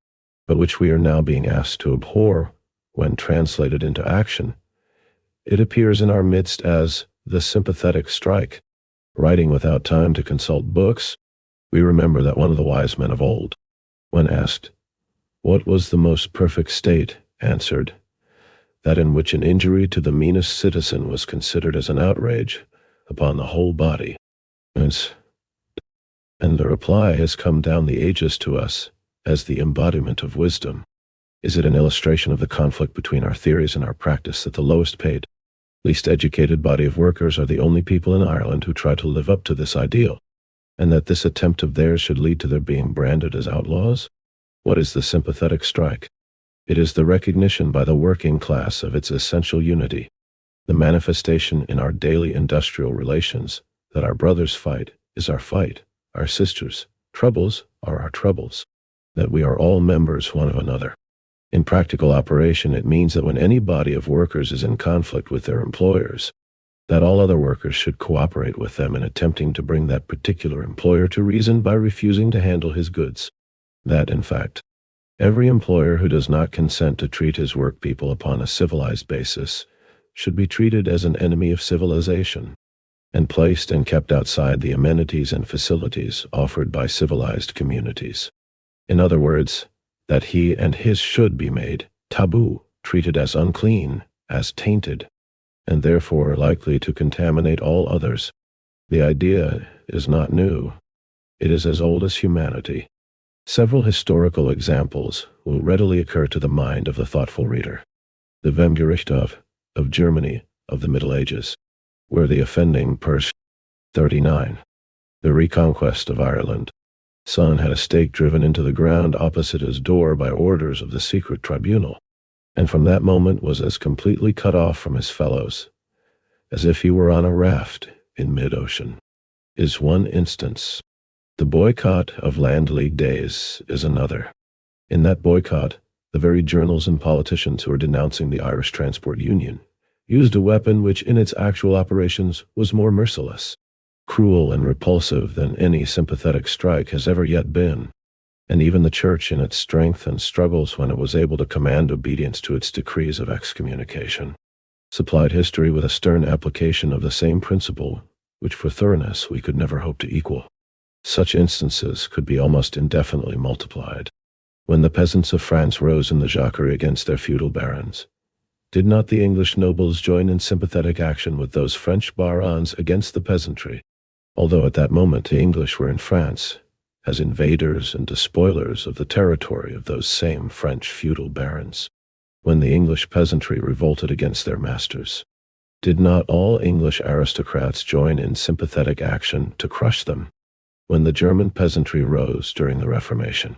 but which we are now being asked to abhor when translated into action. It appears in our midst as the sympathetic strike. Writing without time to consult books, we remember that one of the wise men of old, when asked, "What was the most perfect state?" answered, "That in which an injury to the meanest citizen was considered as an outrage upon the whole body." And the reply has come down the ages to us as the embodiment of wisdom. Is it an illustration of the conflict between our theories and our practice that the lowest paid, least educated body of workers are the only people in Ireland who try to live up to this ideal, and that this attempt of theirs should lead to their being branded as outlaws? What is the sympathetic strike? It is the recognition by the working class of its essential unity, the manifestation in our daily industrial relations that our brothers' fight is our fight, our sisters' troubles are our troubles, that we are all members one of another. In practical operation, it means that when any body of workers is in conflict with their employers, that all other workers should cooperate with them in attempting to bring that particular employer to reason by refusing to handle his goods. That, in fact, every employer who does not consent to treat his workpeople upon a civilized basis should be treated as an enemy of civilization, and placed and kept outside the amenities and facilities offered by civilized communities. In other words, that he and his should be made taboo, treated as unclean, as tainted, and therefore likely to contaminate all others. The idea is not new. It is as old as humanity. Several historical examples will readily occur to the mind of the thoughtful reader. The Wemgericht of Germany of the Middle Ages, where the offending person 39. The Re-Conquest of Ireland. Son had a stake driven into the ground opposite his door by orders of the secret tribunal, and from that moment was as completely cut off from his fellows as if he were on a raft in mid-ocean, is one instance. The boycott of Land League days is another. In that boycott, the very journals and politicians who were denouncing the Irish Transport Union used a weapon which in its actual operations was more merciless, cruel and repulsive than any sympathetic strike has ever yet been, and even the Church in its strength and struggles when it was able to command obedience to its decrees of excommunication, supplied history with a stern application of the same principle, which for thoroughness we could never hope to equal. Such instances could be almost indefinitely multiplied. When the peasants of France rose in the Jacquerie against their feudal barons, did not the English nobles join in sympathetic action with those French barons against the peasantry? Although at that moment the English were in France, as invaders and despoilers of the territory of those same French feudal barons, when the English peasantry revolted against their masters, did not all English aristocrats join in sympathetic action to crush them? When the German peasantry rose during the Reformation,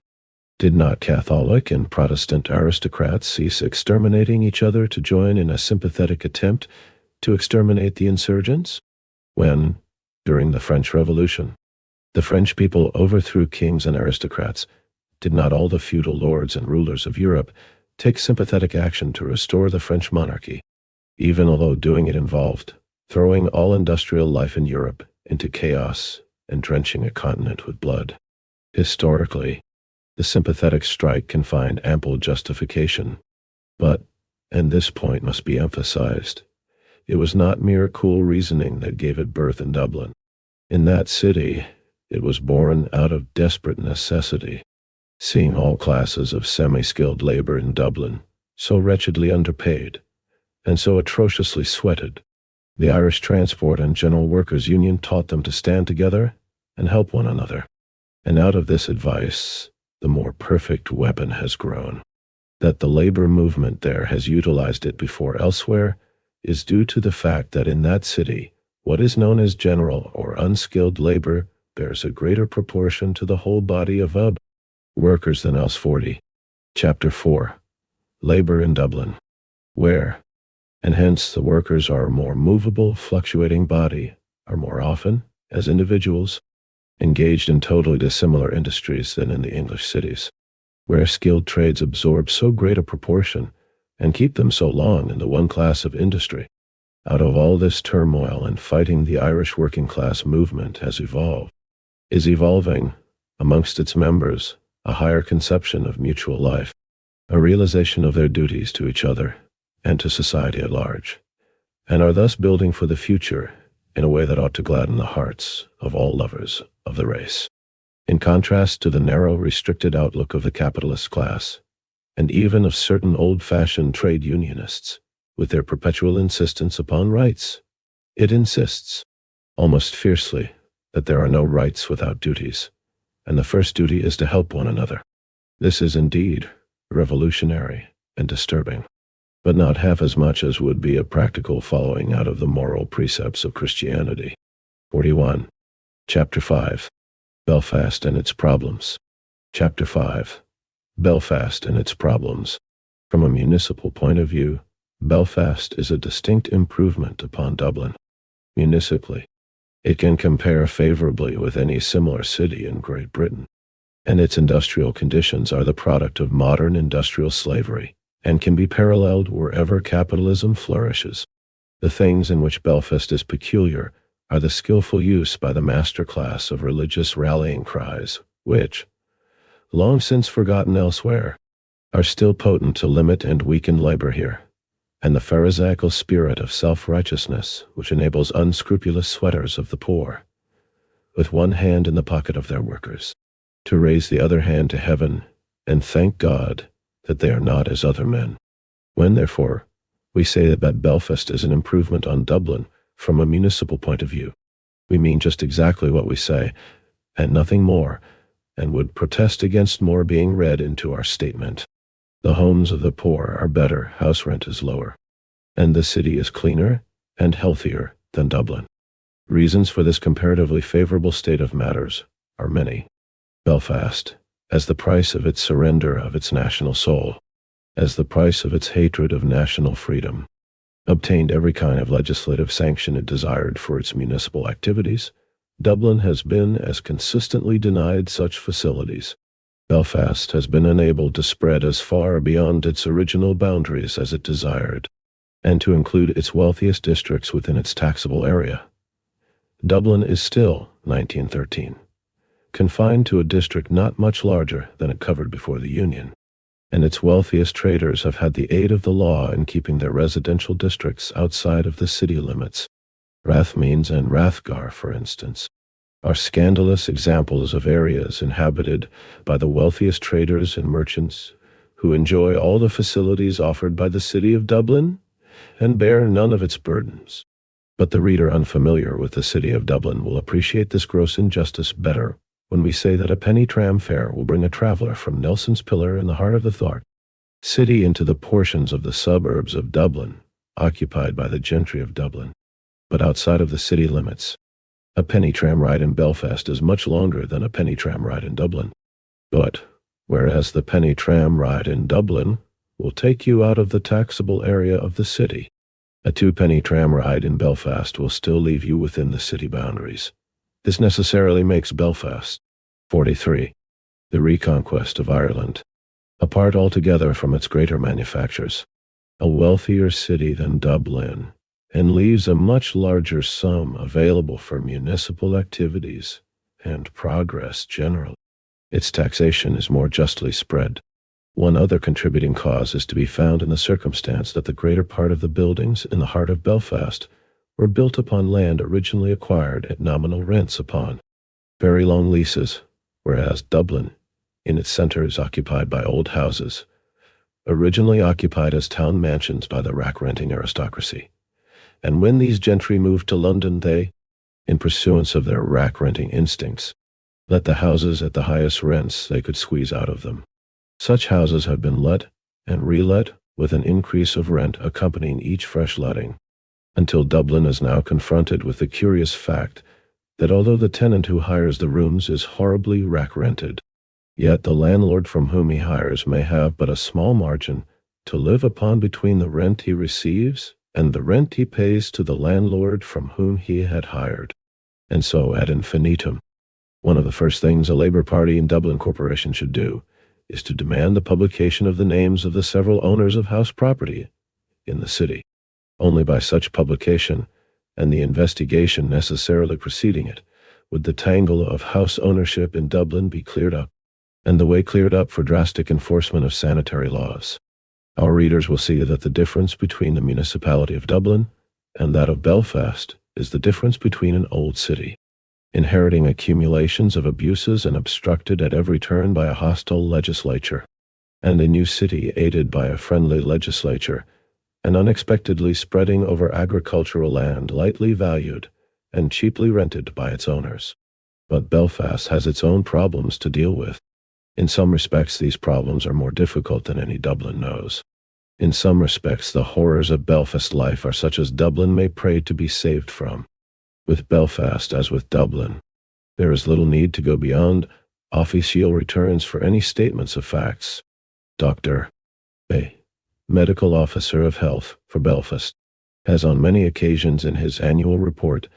did not Catholic and Protestant aristocrats cease exterminating each other to join in a sympathetic attempt to exterminate the insurgents? When, during the French Revolution, the French people overthrew kings and aristocrats, did not all the feudal lords and rulers of Europe take sympathetic action to restore the French monarchy, even although doing it involved throwing all industrial life in Europe into chaos and drenching a continent with blood? Historically, the sympathetic strike can find ample justification, but, and this point must be emphasized, it was not mere cool reasoning that gave it birth in Dublin. In that city, it was born out of desperate necessity. Seeing all classes of semi-skilled labor in Dublin so wretchedly underpaid and so atrociously sweated, the Irish Transport and General Workers' Union taught them to stand together and help one another. And out of this advice, the more perfect weapon has grown. That the labor movement there has utilized it before elsewhere is due to the fact that in that city, what is known as general or unskilled labor bears a greater proportion to the whole body of workers than else. 40. Chapter 4. Labor in Dublin. Where, and hence the workers are a more movable, fluctuating body, are more often, as individuals, engaged in totally dissimilar industries than in the English cities, where skilled trades absorb so great a proportion and keep them so long in the one class of industry. Out of all this turmoil and fighting, the Irish working class movement has is evolving, amongst its members, a higher conception of mutual life, a realization of their duties to each other and to society at large, and are thus building for the future in a way that ought to gladden the hearts of all lovers of the race. In contrast to the narrow, restricted outlook of the capitalist class, and even of certain old-fashioned trade unionists, with their perpetual insistence upon rights, it insists, almost fiercely, that there are no rights without duties, and the first duty is to help one another. This is indeed revolutionary and disturbing, but not half as much as would be a practical following out of the moral precepts of Christianity. 41. Chapter 5. Belfast and its problems. Chapter 5. Belfast and its problems. From a municipal point of view, Belfast is a distinct improvement upon Dublin. Municipally, it can compare favorably with any similar city in Great Britain, and its industrial conditions are the product of modern industrial slavery and can be paralleled wherever capitalism flourishes. The things in which Belfast is peculiar are the skillful use by the master class of religious rallying cries, which, long since forgotten elsewhere, are still potent to limit and weaken labor here, and the pharisaical spirit of self-righteousness which enables unscrupulous sweaters of the poor, with one hand in the pocket of their workers, to raise the other hand to heaven and thank God that they are not as other men. When, therefore, we say that Belfast is an improvement on Dublin from a municipal point of view, we mean just exactly what we say, and nothing more, and would protest against more being read into our statement. The homes of the poor are better, house rent is lower, and the city is cleaner and healthier than Dublin. Reasons for this comparatively favorable state of matters are many. Belfast, as the price of its surrender of its national soul, as the price of its hatred of national freedom, obtained every kind of legislative sanction it desired for its municipal activities. Dublin has been as consistently denied such facilities. Belfast has been enabled to spread as far beyond its original boundaries as it desired, and to include its wealthiest districts within its taxable area. Dublin is still, 1913, confined to a district not much larger than it covered before the Union, and its wealthiest traders have had the aid of the law in keeping their residential districts outside of the city limits. Rathmines and Rathgar, for instance, are scandalous examples of areas inhabited by the wealthiest traders and merchants who enjoy all the facilities offered by the city of Dublin and bear none of its burdens. But the reader unfamiliar with the city of Dublin will appreciate this gross injustice better when we say that a penny tram fare will bring a traveler from Nelson's Pillar in the heart of the Thart city into the portions of the suburbs of Dublin occupied by the gentry of Dublin, but outside of the city limits. A penny tram ride in Belfast is much longer than a penny tram ride in Dublin. But, whereas the penny tram ride in Dublin will take you out of the taxable area of the city, a two-penny tram ride in Belfast will still leave you within the city boundaries. This necessarily makes Belfast, 43, the Re-Conquest of Ireland, apart altogether from its greater manufactures, a wealthier city than Dublin, and leaves a much larger sum available for municipal activities and progress generally. Its taxation is more justly spread. One other contributing cause is to be found in the circumstance that the greater part of the buildings in the heart of Belfast were built upon land originally acquired at nominal rents upon very long leases, whereas Dublin, in its centre, is occupied by old houses, originally occupied as town mansions by the rack-renting aristocracy. And when these gentry moved to London, they, in pursuance of their rack-renting instincts, let the houses at the highest rents they could squeeze out of them. Such houses have been let and relet with an increase of rent accompanying each fresh letting. until Dublin is now confronted with the curious fact that although the tenant who hires the rooms is horribly rack-rented, yet the landlord from whom he hires may have but a small margin to live upon between the rent he receives and the rent he pays to the landlord from whom he had hired, and so ad infinitum. One of the first things a Labour Party in Dublin Corporation should do is to demand the publication of the names of the several owners of house property in the city. Only by such publication, and the investigation necessarily preceding it, would the tangle of house ownership in Dublin be cleared up, and the way cleared up for drastic enforcement of sanitary laws. Our readers will see that the difference between the municipality of Dublin and that of Belfast is the difference between an old city, inheriting accumulations of abuses and obstructed at every turn by a hostile legislature, and a new city aided by a friendly legislature, and unexpectedly spreading over agricultural land lightly valued and cheaply rented by its owners. But Belfast has its own problems to deal with. In some respects, these problems are more difficult than any Dublin knows. In some respects, the horrors of Belfast life are such as Dublin may pray to be saved from. With Belfast, as with Dublin, there is little need to go beyond official returns for any statements of facts. Dr. A, medical officer of health for Belfast, has on many occasions in his annual report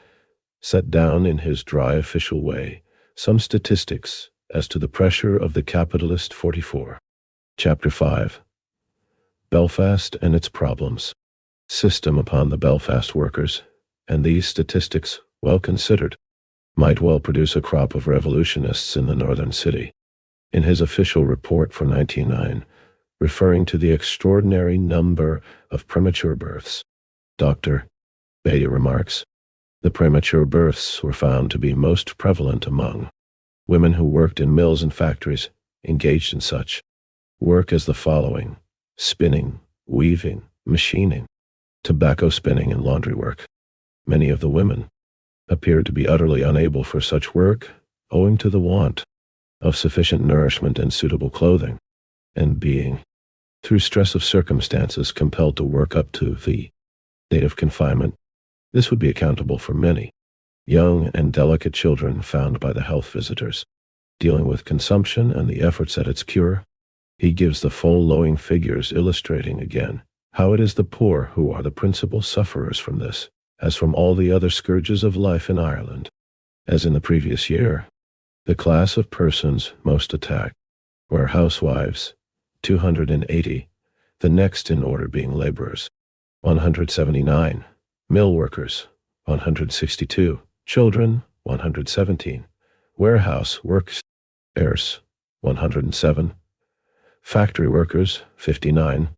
set down in his dry official way some statistics as to the pressure of the capitalist 44. Chapter 5. Belfast and its problems. System upon the Belfast workers, and these statistics, well considered, might well produce a crop of revolutionists in the northern city. In his official report for 1909, referring to the extraordinary number of premature births, Dr. Bailey remarks, the premature births were found to be most prevalent among women who worked in mills and factories, engaged in such work as the following: spinning, weaving, machining, tobacco spinning, and laundry work. Many of the women appeared to be utterly unable for such work, owing to the want of sufficient nourishment and suitable clothing, and being, through stress of circumstances, compelled to work up to the date of confinement. This would be accountable for many young and delicate children found by the health visitors. Dealing with consumption and the efforts at its cure, he gives the full-lowing figures, illustrating again how it is the poor who are the principal sufferers from this, as from all the other scourges of life in Ireland. As in the previous year, the class of persons most attacked were housewives, 280, the next in order being laborers, 179, mill workers, 162, children, 117, warehouse workers, 107, factory workers, 59,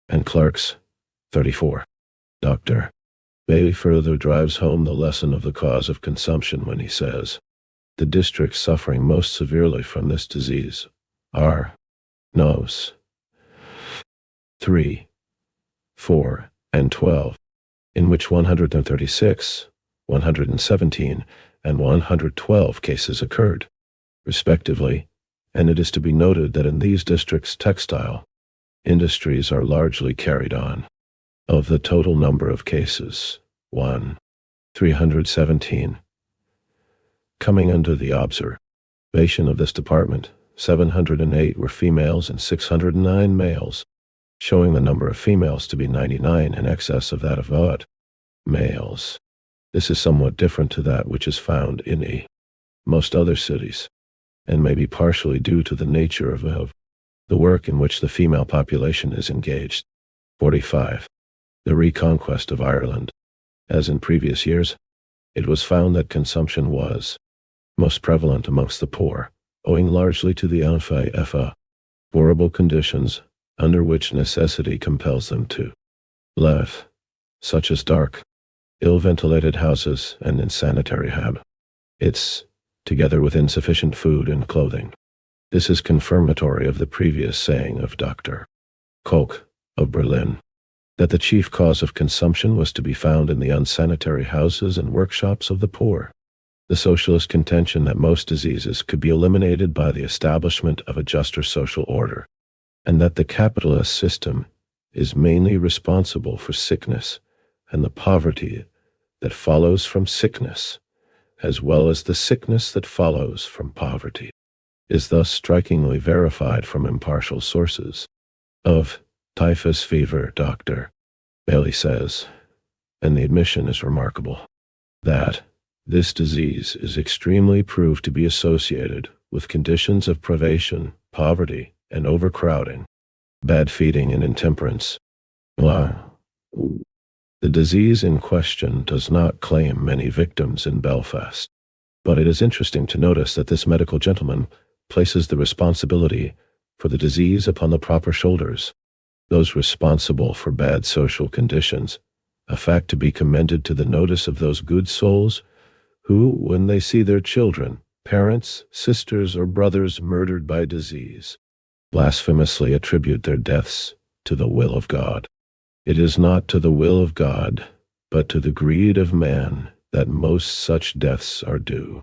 and clerks, 34. Dr. Bailey further drives home the lesson of the cause of consumption when he says, the districts suffering most severely from this disease are Nos. 3, 4, and 12, in which 136, 117, and 112 cases occurred, respectively, and it is to be noted that in these districts textile industries are largely carried on. Of the total number of cases, 317. Coming under the observation of this department, 708 were females and 609 males, showing the number of females to be 99 in excess of that of males. This is somewhat different to that which is found in most other cities, and may be partially due to the nature of the work in which the female population is engaged. 45. The Re-Conquest of Ireland. As in previous years, it was found that consumption was most prevalent amongst the poor, owing largely to the horrible conditions under which necessity compels them to live, such as dark, ill-ventilated houses and insanitary habits, together with insufficient food and clothing. This is confirmatory of the previous saying of Dr. Koch of Berlin, that the chief cause of consumption was to be found in the unsanitary houses and workshops of the poor. The socialist contention that most diseases could be eliminated by the establishment of a juster social order, and that the capitalist system is mainly responsible for sickness, and the poverty that follows from sickness, as well as the sickness that follows from poverty, is thus strikingly verified from impartial sources. Of typhus fever, Dr. Bailey says, and the admission is remarkable, that this disease is extremely proved to be associated with conditions of privation, poverty, and overcrowding, bad feeding, and intemperance. Wow. The disease in question does not claim many victims in Belfast, but it is interesting to notice that this medical gentleman places the responsibility for the disease upon the proper shoulders, those responsible for bad social conditions, a fact to be commended to the notice of those good souls who, when they see their children, parents, sisters, or brothers murdered by disease, blasphemously attribute their deaths to the will of God. It is not to the will of God, but to the greed of man that most such deaths are due.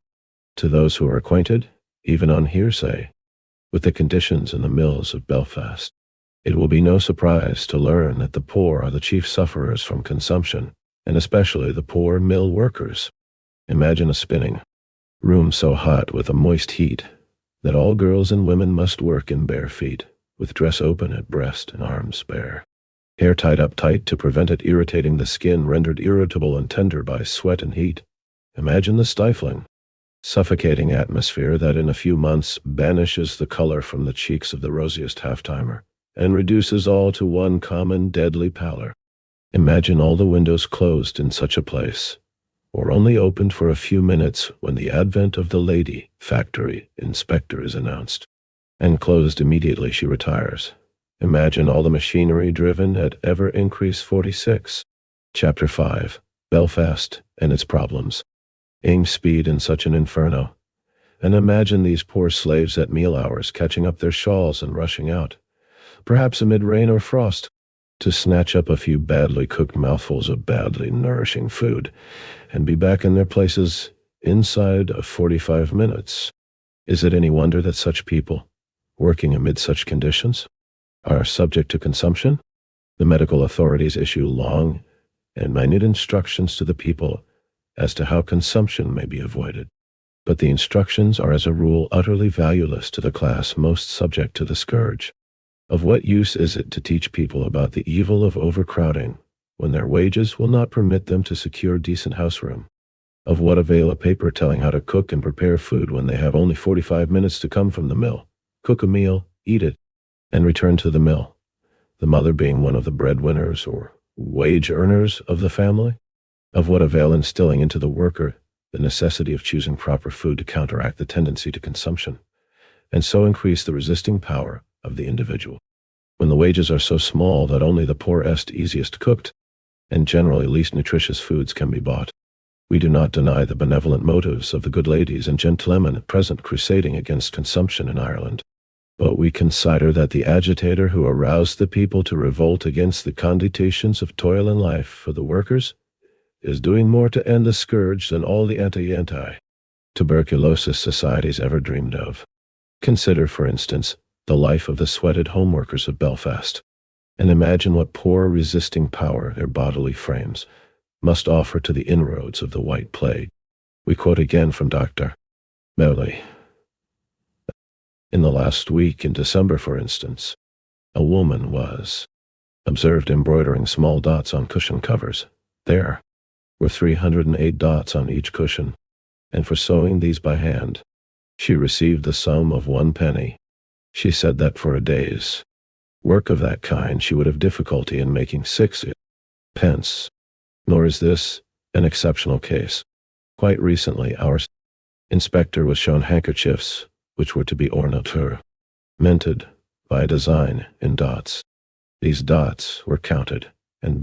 To those who are acquainted, even on hearsay, with the conditions in the mills of Belfast, it will be no surprise to learn that the poor are the chief sufferers from consumption, and especially the poor mill workers. Imagine a spinning room so hot with a moist heat that all girls and women must work in bare feet, with dress open at breast and arms bare, hair tied up tight to prevent it irritating the skin, rendered irritable and tender by sweat and heat. Imagine the stifling, suffocating atmosphere that in a few months banishes the color from the cheeks of the rosiest half-timer and reduces all to one common deadly pallor. Imagine all the windows closed in such a place, or only opened for a few minutes when the advent of the lady factory inspector is announced, and closed immediately she retires. Imagine all the machinery driven at ever increase 46. Chapter 5. Belfast and its problems. Aim speed in such an inferno. And imagine these poor slaves at meal hours catching up their shawls and rushing out, perhaps amid rain or frost, to snatch up a few badly cooked mouthfuls of badly nourishing food, and be back in their places inside of 45 minutes. Is it any wonder that such people, working amid such conditions, are subject to consumption? The medical authorities issue long and minute instructions to the people as to how consumption may be avoided, but the instructions are as a rule utterly valueless to the class most subject to the scourge. Of what use is it to teach people about the evil of overcrowding when their wages will not permit them to secure decent house room? Of what avail a paper telling how to cook and prepare food when they have only 45 minutes to come from the mill, cook a meal, eat it, and return to the mill, the mother being one of the breadwinners or wage earners of the family? Of what avail instilling into the worker the necessity of choosing proper food to counteract the tendency to consumption, and so increase the resisting power of the individual, when the wages are so small that only the poorest, easiest cooked, and generally least nutritious foods can be bought? We do not deny the benevolent motives of the good ladies and gentlemen at present crusading against consumption in Ireland, but we consider that the agitator who aroused the people to revolt against the conditions of toil and life for the workers is doing more to end the scourge than all the anti-tuberculosis societies ever dreamed of. Consider, for instance, the life of the sweated home workers of Belfast, and imagine what poor resisting power their bodily frames must offer to the inroads of the white plague. We quote again from Dr. Bailey. In the last week in December, for instance, a woman was observed embroidering small dots on cushion covers. There were 308 dots on each cushion, and for sewing these by hand, she received the sum of 1 penny. She said that for a day's work of that kind she would have difficulty in making 6 pence. Nor is this an exceptional case. Quite recently, our inspector was shown handkerchiefs which were to be ornamented by design in dots. These dots were counted, and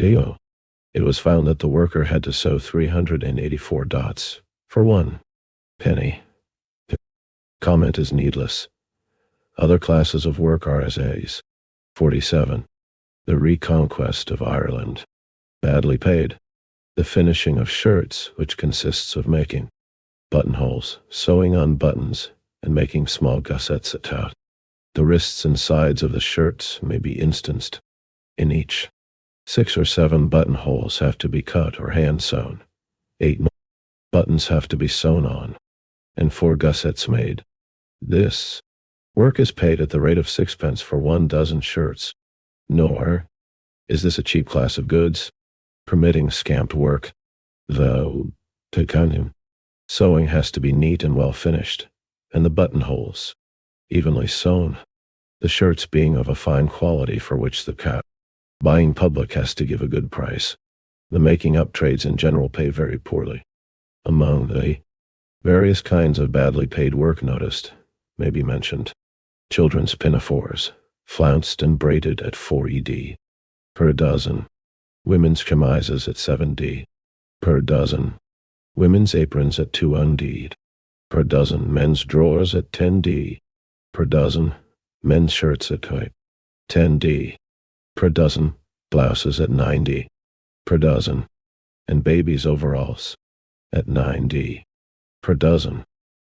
it was found that the worker had to sew 384 dots for 1 penny. The comment is needless. Other classes of work are as A's. 47. The Re-Conquest of Ireland. Badly paid. The finishing of shirts, which consists of making buttonholes, sewing on buttons, and making small gussets at the wrists and sides of the shirts may be instanced in each 6 or 7 buttonholes have to be cut or hand-sewn. 8 more buttons have to be sewn on, and 4 gussets made. This work is paid at the rate of 6 pence for 1 dozen shirts. Nor is this a cheap class of goods, permitting scamped work, though, to continue. Sewing has to be neat and well finished, and the buttonholes evenly sewn, the shirts being of a fine quality for which the buying public has to give a good price. The making-up trades in general pay very poorly. Among the various kinds of badly paid work noticed may be mentioned children's pinafores, flounced and braided at 4 ED per dozen, women's chemises at 7 D per dozen, women's aprons at 2 UND per dozen, men's drawers at 10 D per dozen, men's shirts at 10 D per dozen, blouses at 9 D per dozen, and babies' overalls at 9 D per dozen.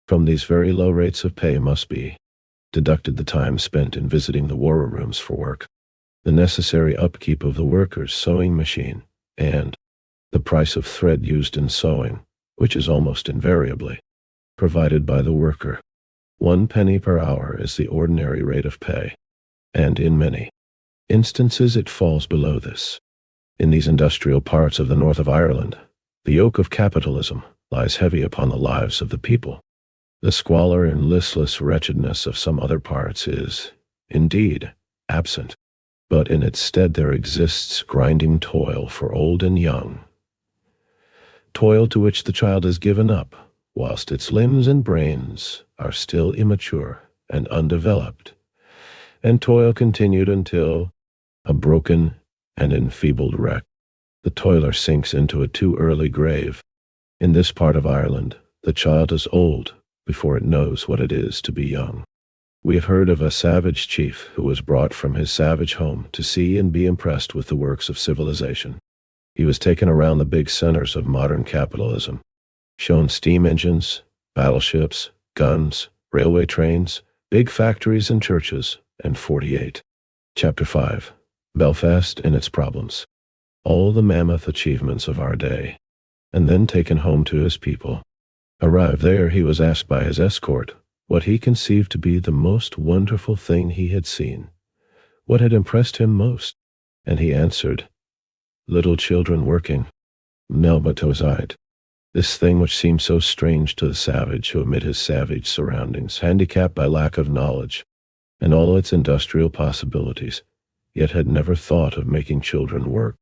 From these very low rates of pay must be deducted the time spent in visiting the war rooms for work, the necessary upkeep of the worker's sewing machine, and the price of thread used in sewing, which is almost invariably provided by the worker. 1 penny per hour is the ordinary rate of pay, and in many instances it falls below this. In these industrial parts of the north of Ireland, the yoke of capitalism lies heavy upon the lives of the people. The squalor and listless wretchedness of some other parts is, indeed, absent, but in its stead there exists grinding toil for old and young, toil to which the child is given up, whilst its limbs and brains are still immature and undeveloped, and toil continued until, a broken and enfeebled wreck, the toiler sinks into a too early grave. In this part of Ireland, the child is old before it knows what it is to be young. We have heard of a savage chief who was brought from his savage home to see and be impressed with the works of civilization. He was taken around the big centers of modern capitalism, shown steam engines, battleships, guns, railway trains, big factories and churches, and 48. Chapter 5. Belfast and its problems. All the mammoth achievements of our day, and then taken home to his people. Arrived there, he was asked by his escort what he conceived to be the most wonderful thing he had seen, what had impressed him most, and he answered, little children working. Melbatosite. This thing which seemed so strange to the savage who amid his savage surroundings, handicapped by lack of knowledge, and all its industrial possibilities, yet had never thought of making children work.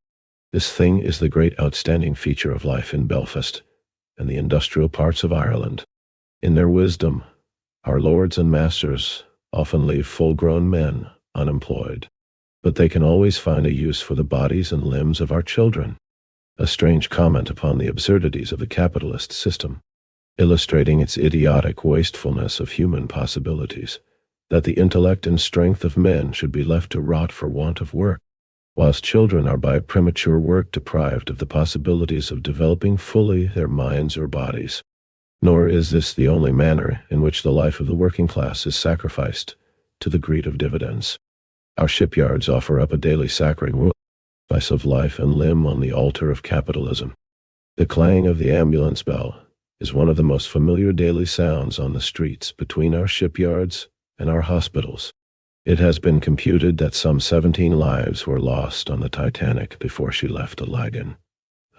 This thing is the great outstanding feature of life in Belfast and the industrial parts of Ireland. In their wisdom, our lords and masters often leave full-grown men unemployed, but they can always find a use for the bodies and limbs of our children. A strange comment upon the absurdities of the capitalist system, illustrating its idiotic wastefulness of human possibilities, that the intellect and strength of men should be left to rot for want of work, whilst children are by premature work deprived of the possibilities of developing fully their minds or bodies. Nor is this the only manner in which the life of the working class is sacrificed to the greed of dividends. Our shipyards offer up a daily sacrifice of life and limb on the altar of capitalism. The clang of the ambulance bell is one of the most familiar daily sounds on the streets between our shipyards and our hospitals. It has been computed that some 17 lives were lost on the Titanic before she left a lagoon.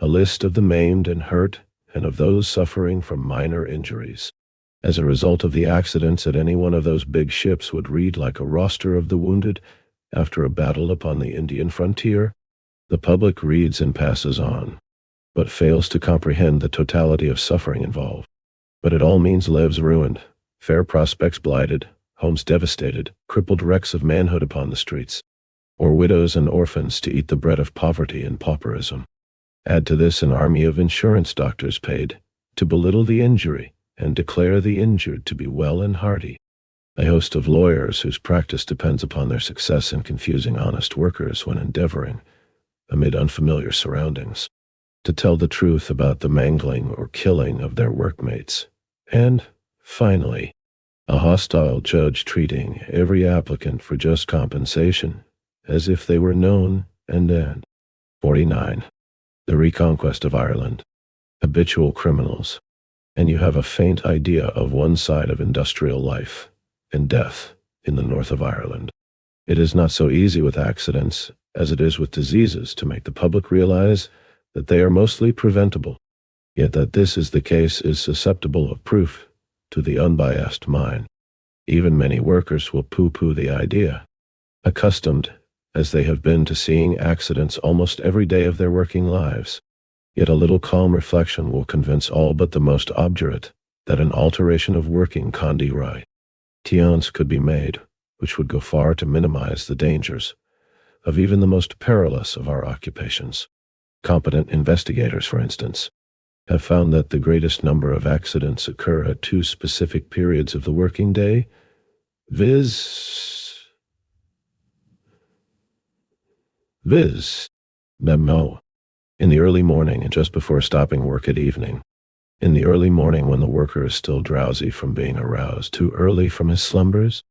A list of the maimed and hurt and of those suffering from minor injuries as a result of the accidents at any one of those big ships would read like a roster of the wounded after a battle upon the Indian frontier. The public reads and passes on, but fails to comprehend the totality of suffering involved. But it all means lives ruined, fair prospects blighted, homes devastated, crippled wrecks of manhood upon the streets, or widows and orphans to eat the bread of poverty and pauperism. Add to this an army of insurance doctors paid to belittle the injury and declare the injured to be well and hearty, a host of lawyers whose practice depends upon their success in confusing honest workers when endeavoring, amid unfamiliar surroundings, to tell the truth about the mangling or killing of their workmates, and, finally, a hostile judge treating every applicant for just compensation as if they were known and 49. The Reconquest of Ireland. Habitual criminals. And you have a faint idea of one side of industrial life and death in the north of Ireland. It is not so easy with accidents as it is with diseases to make the public realize that they are mostly preventable. Yet that this is the case is susceptible of proof to the unbiased mind. Even many workers will pooh-pooh the idea, accustomed as they have been to seeing accidents almost every day of their working lives. Yet a little calm reflection will convince all but the most obdurate that an alteration of working conditions could be made, which would go far to minimize the dangers of even the most perilous of our occupations. Competent investigators, for instance, have found that the greatest number of accidents occur at two specific periods of the working day, viz. Memo. In the early morning and just before stopping work at evening. In the early morning when the worker is still drowsy from being aroused too early from his slumbers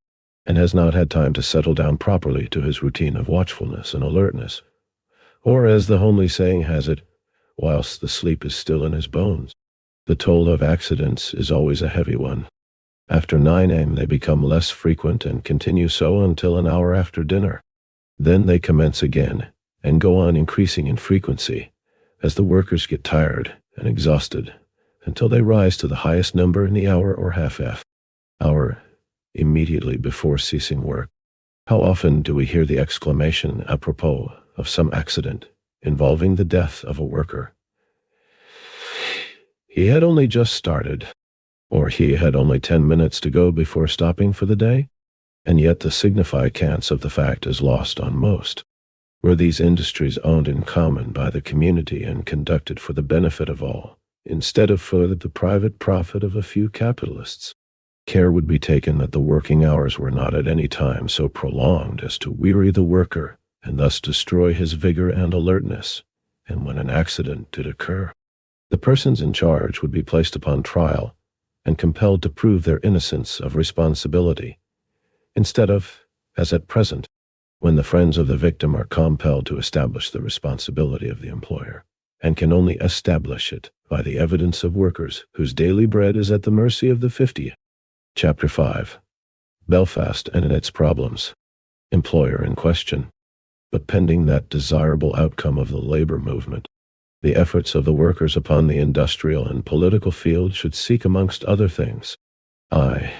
and has not had time to settle down properly to his routine of watchfulness and alertness. Or, as the homely saying has it, whilst the sleep is still in his bones. The toll of accidents is always a heavy one. After 9 a.m. they become less frequent and continue so until an hour after dinner. Then they commence again and go on increasing in frequency as the workers get tired and exhausted until they rise to the highest number in the hour or half-hour immediately before ceasing work. How often do we hear the exclamation apropos of some accident involving the death of a worker? He had only just started, or he had only 10 minutes to go before stopping for the day, and yet the significance of the fact is lost on most. Were these industries owned in common by the community and conducted for the benefit of all, instead of for the private profit of a few capitalists, care would be taken that the working hours were not at any time so prolonged as to weary the worker and thus destroy his vigor and alertness. And when an accident did occur, the persons in charge would be placed upon trial and compelled to prove their innocence of responsibility, instead of, as at present, when the friends of the victim are compelled to establish the responsibility of the employer, and can only establish it by the evidence of workers whose daily bread is at the mercy of the 50. Chapter 5. Belfast and its problems. Employer in question. But pending that desirable outcome of the labor movement, the efforts of the workers upon the industrial and political field should seek amongst other things, the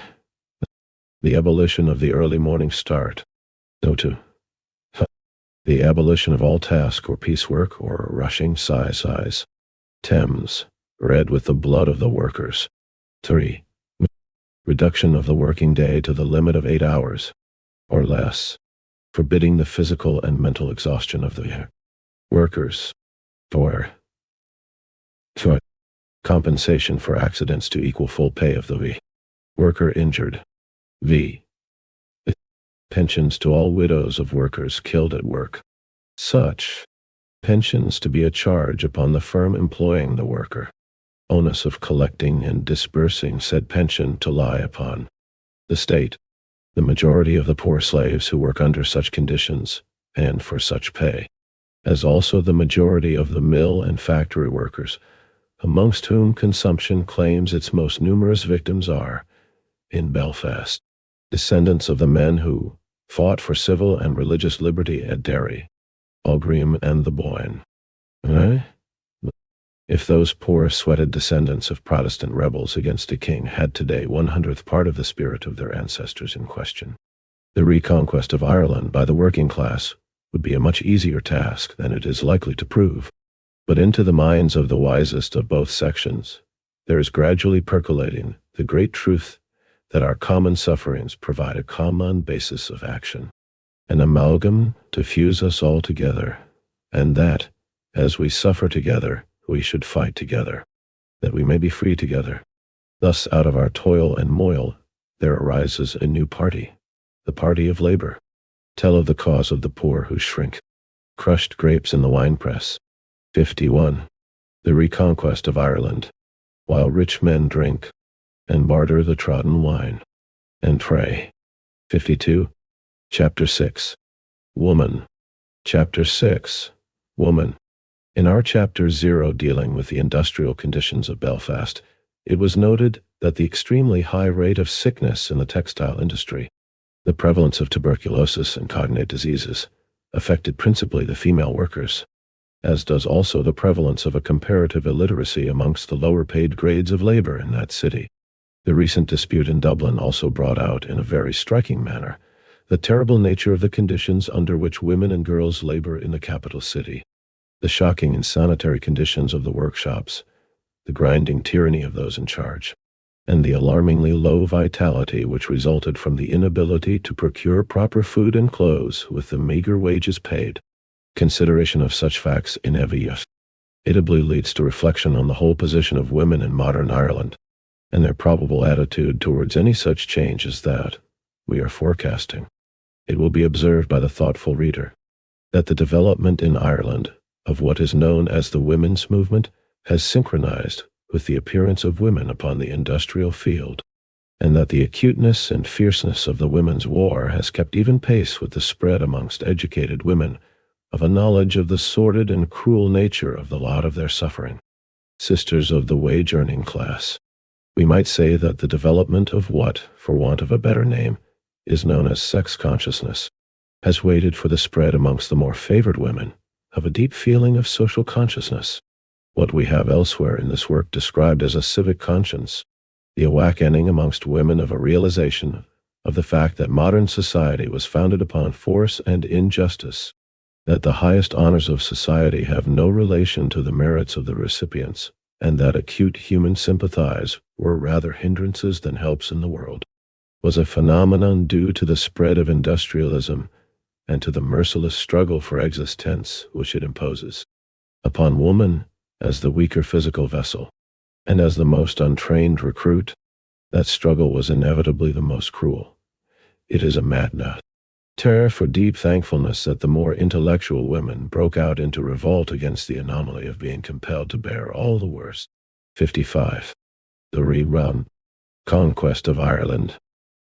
abolition of the early morning start, the abolition of all task or piecework or rushing size, Thames, red with the blood of the workers. 3. Reduction of the working day to the limit of 8 hours, or less, forbidding the physical and mental exhaustion of the workers. 4. Compensation for accidents to equal full pay of the worker injured. Pensions to all widows of workers killed at work. Such pensions to be a charge upon the firm employing the worker. Onus of collecting and disbursing said pension to lie upon the state, the majority of the poor slaves who work under such conditions and for such pay, as also the majority of the mill and factory workers, amongst whom consumption claims its most numerous victims are, in Belfast, descendants of the men who fought for civil and religious liberty at Derry, Aughrim and the Boyne. If those poor sweated descendants of Protestant rebels against a king had today 100th part of the spirit of their ancestors in question, the reconquest of Ireland by the working class would be a much easier task than it is likely to prove. But into the minds of the wisest of both sections, there is gradually percolating the great truth that our common sufferings provide a common basis of action, an amalgam to fuse us all together, and that, as we suffer together, we should fight together, that we may be free together. Thus, out of our toil and moil, there arises a new party, the party of labor. Tell of the cause of the poor who shrink, crushed grapes in the winepress. 51. The Reconquest of Ireland. While rich men drink, and barter the trodden wine, and pray. 52. Chapter 6. Woman. Chapter 6. Woman. In our Chapter 0 dealing with the industrial conditions of Belfast, it was noted that the extremely high rate of sickness in the textile industry, the prevalence of tuberculosis and cognate diseases, affected principally the female workers, as does also the prevalence of a comparative illiteracy amongst the lower-paid grades of labor in that city. The recent dispute in Dublin also brought out in a very striking manner the terrible nature of the conditions under which women and girls labor in the capital city, the shocking insanitary conditions of the workshops, the grinding tyranny of those in charge, and the alarmingly low vitality which resulted from the inability to procure proper food and clothes with the meager wages paid. Consideration of such facts inevitably leads to reflection on the whole position of women in modern Ireland, and their probable attitude towards any such change as that we are forecasting. It will be observed by the thoughtful reader that the development in Ireland of what is known as the women's movement has synchronized with the appearance of women upon the industrial field, and that the acuteness and fierceness of the women's war has kept even pace with the spread amongst educated women of a knowledge of the sordid and cruel nature of the lot of their suffering. Sisters of the wage-earning class, we might say that the development of what, for want of a better name, is known as sex consciousness, has waited for the spread amongst the more favored women of a deep feeling of social consciousness, what we have elsewhere in this work described as a civic conscience, the awakening amongst women of a realization of the fact that modern society was founded upon force and injustice, that the highest honors of society have no relation to the merits of the recipients, and that acute human sympathies were rather hindrances than helps in the world, was a phenomenon due to the spread of industrialism and to the merciless struggle for existence which it imposes upon woman as the weaker physical vessel, and as the most untrained recruit. That struggle was inevitably the most cruel. It is a matter for deep thankfulness that the more intellectual women broke out into revolt against the anomaly of being compelled to bear all the worst. 55. The Re-Conquest of Ireland.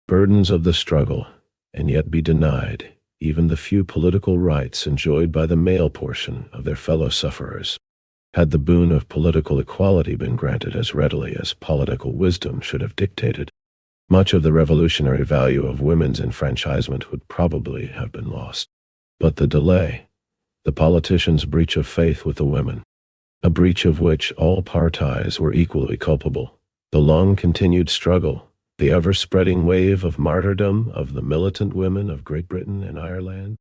Burdens of the struggle, and yet be denied even the few political rights enjoyed by the male portion of their fellow sufferers. Had the boon of political equality been granted as readily as political wisdom should have dictated, much of the revolutionary value of women's enfranchisement would probably have been lost. But the delay, the politicians' breach of faith with the women, a breach of which all parties were equally culpable, the long-continued struggle, the ever-spreading wave of martyrdom of the militant women of Great Britain and Ireland,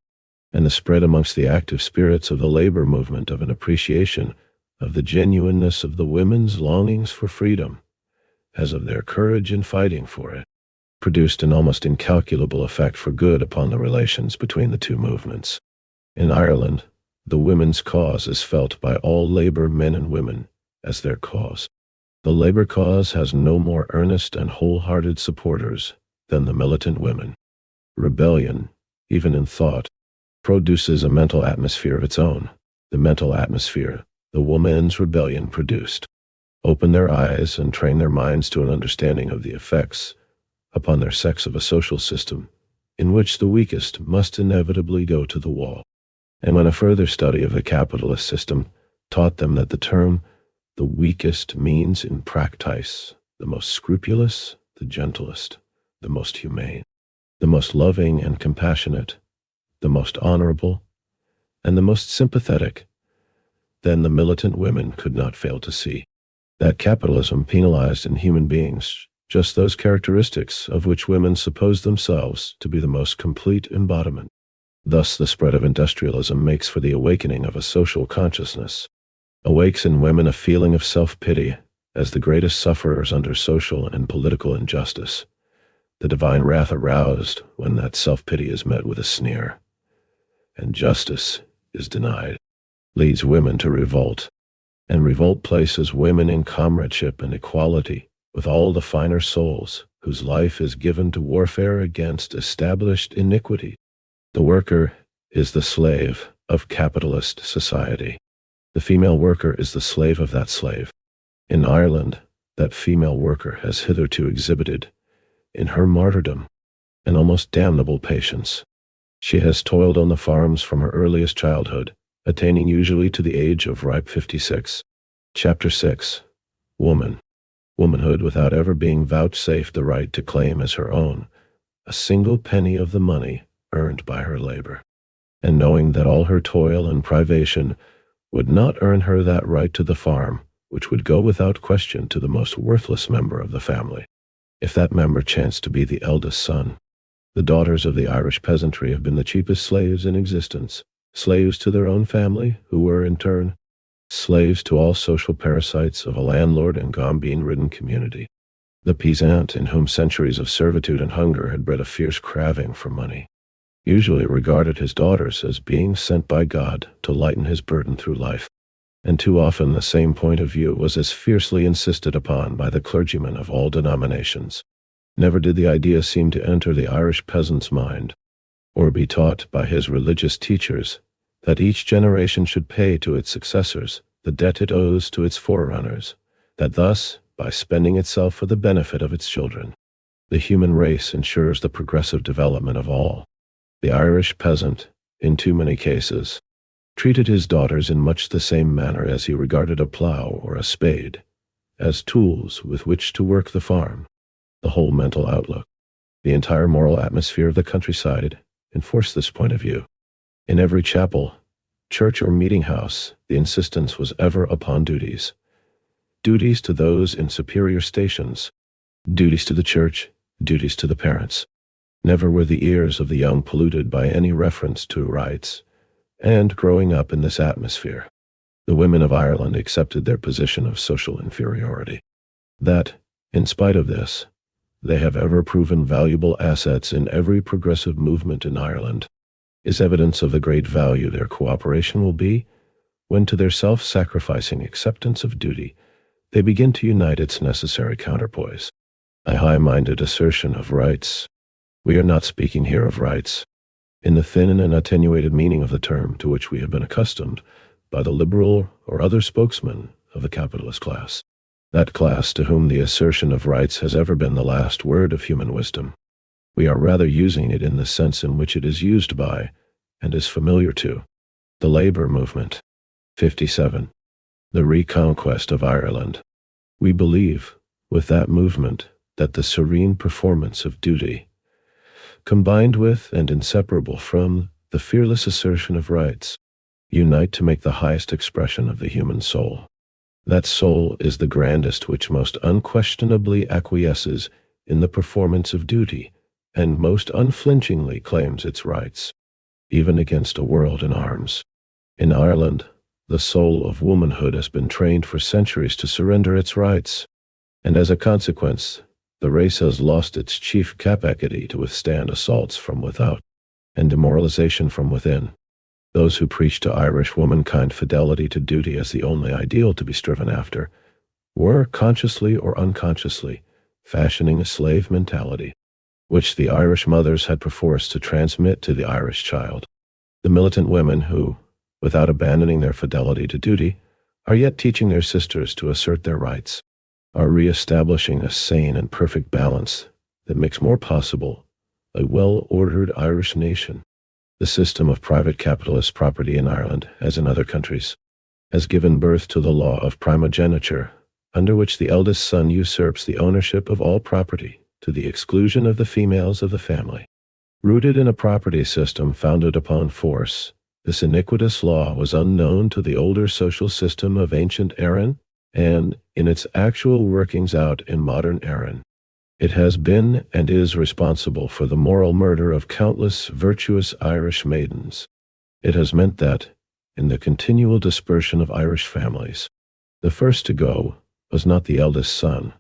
and the spread amongst the active spirits of the labor movement of an appreciation of the genuineness of the women's longings for freedom, as of their courage in fighting for it, produced an almost incalculable effect for good upon the relations between the two movements. In Ireland, the women's cause is felt by all labor men and women as their cause. The labor cause has no more earnest and wholehearted supporters than the militant women. Rebellion, even in thought, produces a mental atmosphere of its own. The mental atmosphere the women's rebellion produced open their eyes and train their minds to an understanding of the effects upon their sex of a social system in which the weakest must inevitably go to the wall. And when a further study of the capitalist system taught them that the term the weakest means in practice the most scrupulous, the gentlest, the most humane, the most loving and compassionate, the most honorable, and the most sympathetic, then the militant women could not fail to see that capitalism penalized in human beings just those characteristics of which women suppose themselves to be the most complete embodiment. Thus the spread of industrialism makes for the awakening of a social consciousness, awakes in women a feeling of self-pity as the greatest sufferers under social and political injustice, the divine wrath aroused when that self-pity is met with a sneer, and justice is denied, leads women to revolt, and revolt places women in comradeship and equality with all the finer souls whose life is given to warfare against established iniquity. The worker is the slave of capitalist society. The female worker is the slave of that slave. In Ireland, that female worker has hitherto exhibited, in her martyrdom, an almost damnable patience. She has toiled on the farms from her earliest childhood, attaining usually to the age of ripe 56. Chapter 6. Woman. Womanhood without ever being vouchsafed the right to claim as her own a single penny of the money earned by her labor, and knowing that all her toil and privation would not earn her that right to the farm which would go without question to the most worthless member of the family, if that member chanced to be the eldest son. The daughters of the Irish peasantry have been the cheapest slaves in existence, slaves to their own family, who were, in turn, slaves to all social parasites of a landlord and gombeen-ridden community. The peasant, in whom centuries of servitude and hunger had bred a fierce craving for money, usually regarded his daughters as beings sent by God to lighten his burden through life, and too often the same point of view was as fiercely insisted upon by the clergymen of all denominations. Never did the idea seem to enter the Irish peasant's mind, or be taught by his religious teachers, that each generation should pay to its successors the debt it owes to its forerunners, that thus, by spending itself for the benefit of its children, the human race ensures the progressive development of all. The Irish peasant, in too many cases, treated his daughters in much the same manner as he regarded a plow or a spade, as tools with which to work the farm. The whole mental outlook, the entire moral atmosphere of the countryside, enforced this point of view. In every chapel, church, or meeting house, the insistence was ever upon duties. Duties to those in superior stations, duties to the church, duties to the parents. Never were the ears of the young polluted by any reference to rights, and growing up in this atmosphere, the women of Ireland accepted their position of social inferiority. That, in spite of this, they have ever proven valuable assets in every progressive movement in Ireland, is evidence of the great value their cooperation will be when, to their self-sacrificing acceptance of duty, they begin to unite its necessary counterpoise. A high-minded assertion of rights. We are not speaking here of rights, in the thin and attenuated meaning of the term to which we have been accustomed by the liberal or other spokesmen of the capitalist class, that class to whom the assertion of rights has ever been the last word of human wisdom. We are rather using it in the sense in which it is used by, and is familiar to, the labor movement. 57. The Re-Conquest of Ireland. We believe, with that movement, that the serene performance of duty, combined with and inseparable from the fearless assertion of rights, unite to make the highest expression of the human soul. That soul is the grandest which most unquestionably acquiesces in the performance of duty, and most unflinchingly claims its rights, even against a world in arms. In Ireland, the soul of womanhood has been trained for centuries to surrender its rights, and as a consequence, the race has lost its chief capacity to withstand assaults from without and demoralization from within. Those who preach to Irish womankind fidelity to duty as the only ideal to be striven after were, consciously or unconsciously, fashioning a slave mentality, which the Irish mothers had perforce to transmit to the Irish child. The militant women who, without abandoning their fidelity to duty, are yet teaching their sisters to assert their rights, are re-establishing a sane and perfect balance that makes more possible a well-ordered Irish nation. The system of private capitalist property in Ireland, as in other countries, has given birth to the law of primogeniture, under which the eldest son usurps the ownership of all property to the exclusion of the females of the family. Rooted in a property system founded upon force, this iniquitous law was unknown to the older social system of ancient Erin, and, in its actual workings out in modern Erin, it has been and is responsible for the moral murder of countless virtuous Irish maidens. It has meant that, in the continual dispersion of Irish families, the first to go was not the eldest son,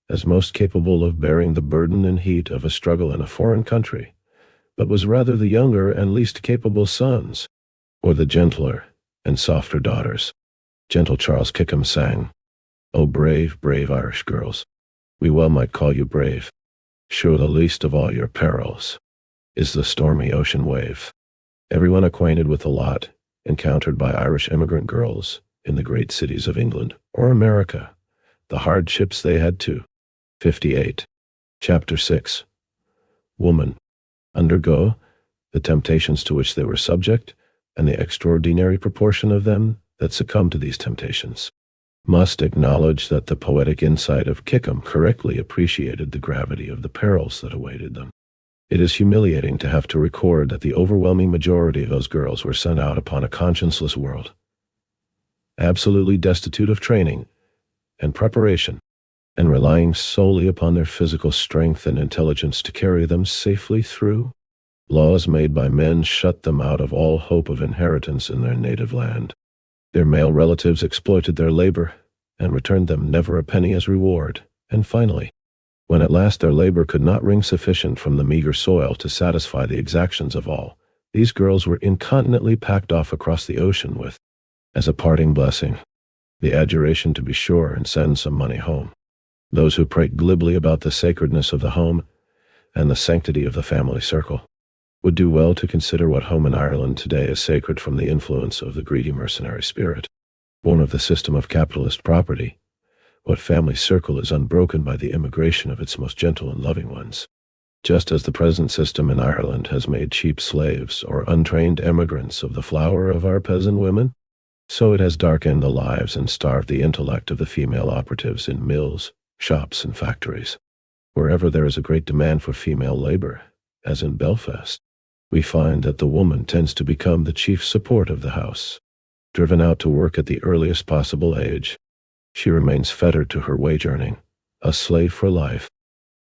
as most capable of bearing the burden and heat of a struggle in a foreign country, but was rather the younger and least capable sons, or the gentler and softer daughters. Gentle Charles Kickham sang, "O brave, brave Irish girls, we well might call you brave. Sure the least of all your perils is the stormy ocean wave." Everyone acquainted with the lot encountered by Irish immigrant girls in the great cities of England or America, the hardships they had to. 58. Chapter 6. Woman. Undergo the temptations to which they were subject, and the extraordinary proportion of them that succumb to these temptations must acknowledge that the poetic insight of Kickham correctly appreciated the gravity of the perils that awaited them. It is humiliating to have to record that the overwhelming majority of those girls were sent out upon a conscienceless world, absolutely destitute of training and preparation, and relying solely upon their physical strength and intelligence to carry them safely through. Laws made by men shut them out of all hope of inheritance in their native land. Their male relatives exploited their labor and returned them never a penny as reward. And finally, when at last their labor could not wring sufficient from the meager soil to satisfy the exactions of all, these girls were incontinently packed off across the ocean with, as a parting blessing, the adjuration to be sure and send some money home. Those who prate glibly about the sacredness of the home and the sanctity of the family circle would do well to consider what home in Ireland today is sacred from the influence of the greedy mercenary spirit, born of the system of capitalist property, what family circle is unbroken by the immigration of its most gentle and loving ones. Just as the present system in Ireland has made cheap slaves or untrained emigrants of the flower of our peasant women, so it has darkened the lives and starved the intellect of the female operatives in mills, shops, and factories. Wherever there is a great demand for female labor, as in Belfast, we find that the woman tends to become the chief support of the house. Driven out to work at the earliest possible age, she remains fettered to her wage earning, a slave for life.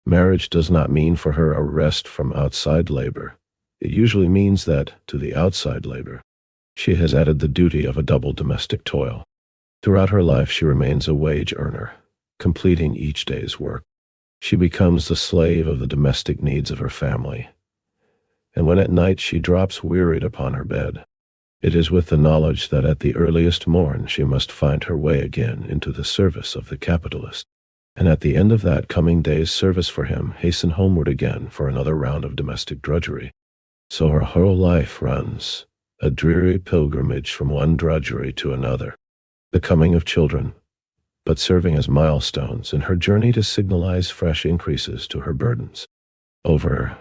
Marriage does not mean for her a rest from outside labor. It usually means that, to the outside labor, she has added the duty of a double domestic toil. Throughout her life she remains a wage earner, completing each day's work. She becomes the slave of the domestic needs of her family. And when at night she drops wearied upon her bed, it is with the knowledge that at the earliest morn she must find her way again into the service of the capitalist, and at the end of that coming day's service for him hasten homeward again for another round of domestic drudgery. So her whole life runs, a dreary pilgrimage from one drudgery to another, the coming of children, but serving as milestones in her journey to signalize fresh increases to her burdens. Over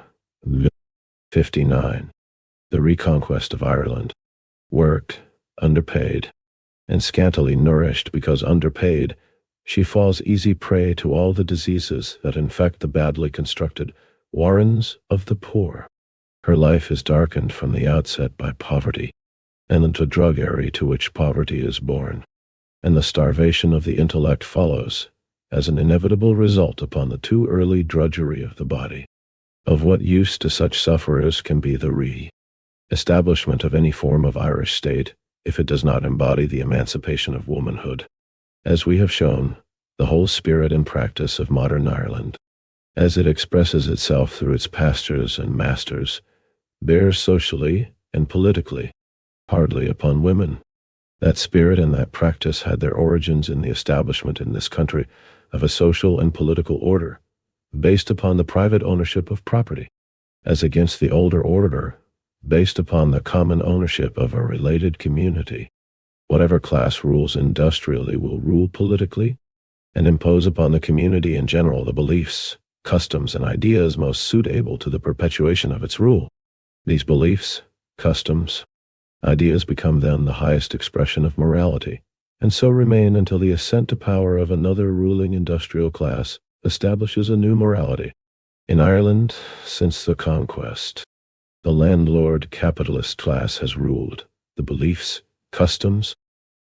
59. The Re-Conquest of Ireland. Worked, underpaid, and scantily nourished because underpaid, she falls easy prey to all the diseases that infect the badly constructed warrens of the poor. Her life is darkened from the outset by poverty, and the druggery to which poverty is born, and the starvation of the intellect follows as an inevitable result upon the too early drudgery of the body. Of what use to such sufferers can be the re-establishment of any form of Irish state if it does not embody the emancipation of womanhood? As we have shown, the whole spirit and practice of modern Ireland, as it expresses itself through its pastors and masters, bears socially and politically hardly upon women. That spirit and that practice had their origins in the establishment in this country of a social and political order based upon the private ownership of property, as against the older order based upon the common ownership of a related community. Whatever class rules industrially will rule politically and impose upon the community in general the beliefs, customs, and ideas most suitable to the perpetuation of its rule. These beliefs, customs, ideas become then the highest expression of morality, and so remain until the ascent to power of another ruling industrial class establishes a new morality. In Ireland, since the conquest, the landlord capitalist class has ruled. The beliefs, customs,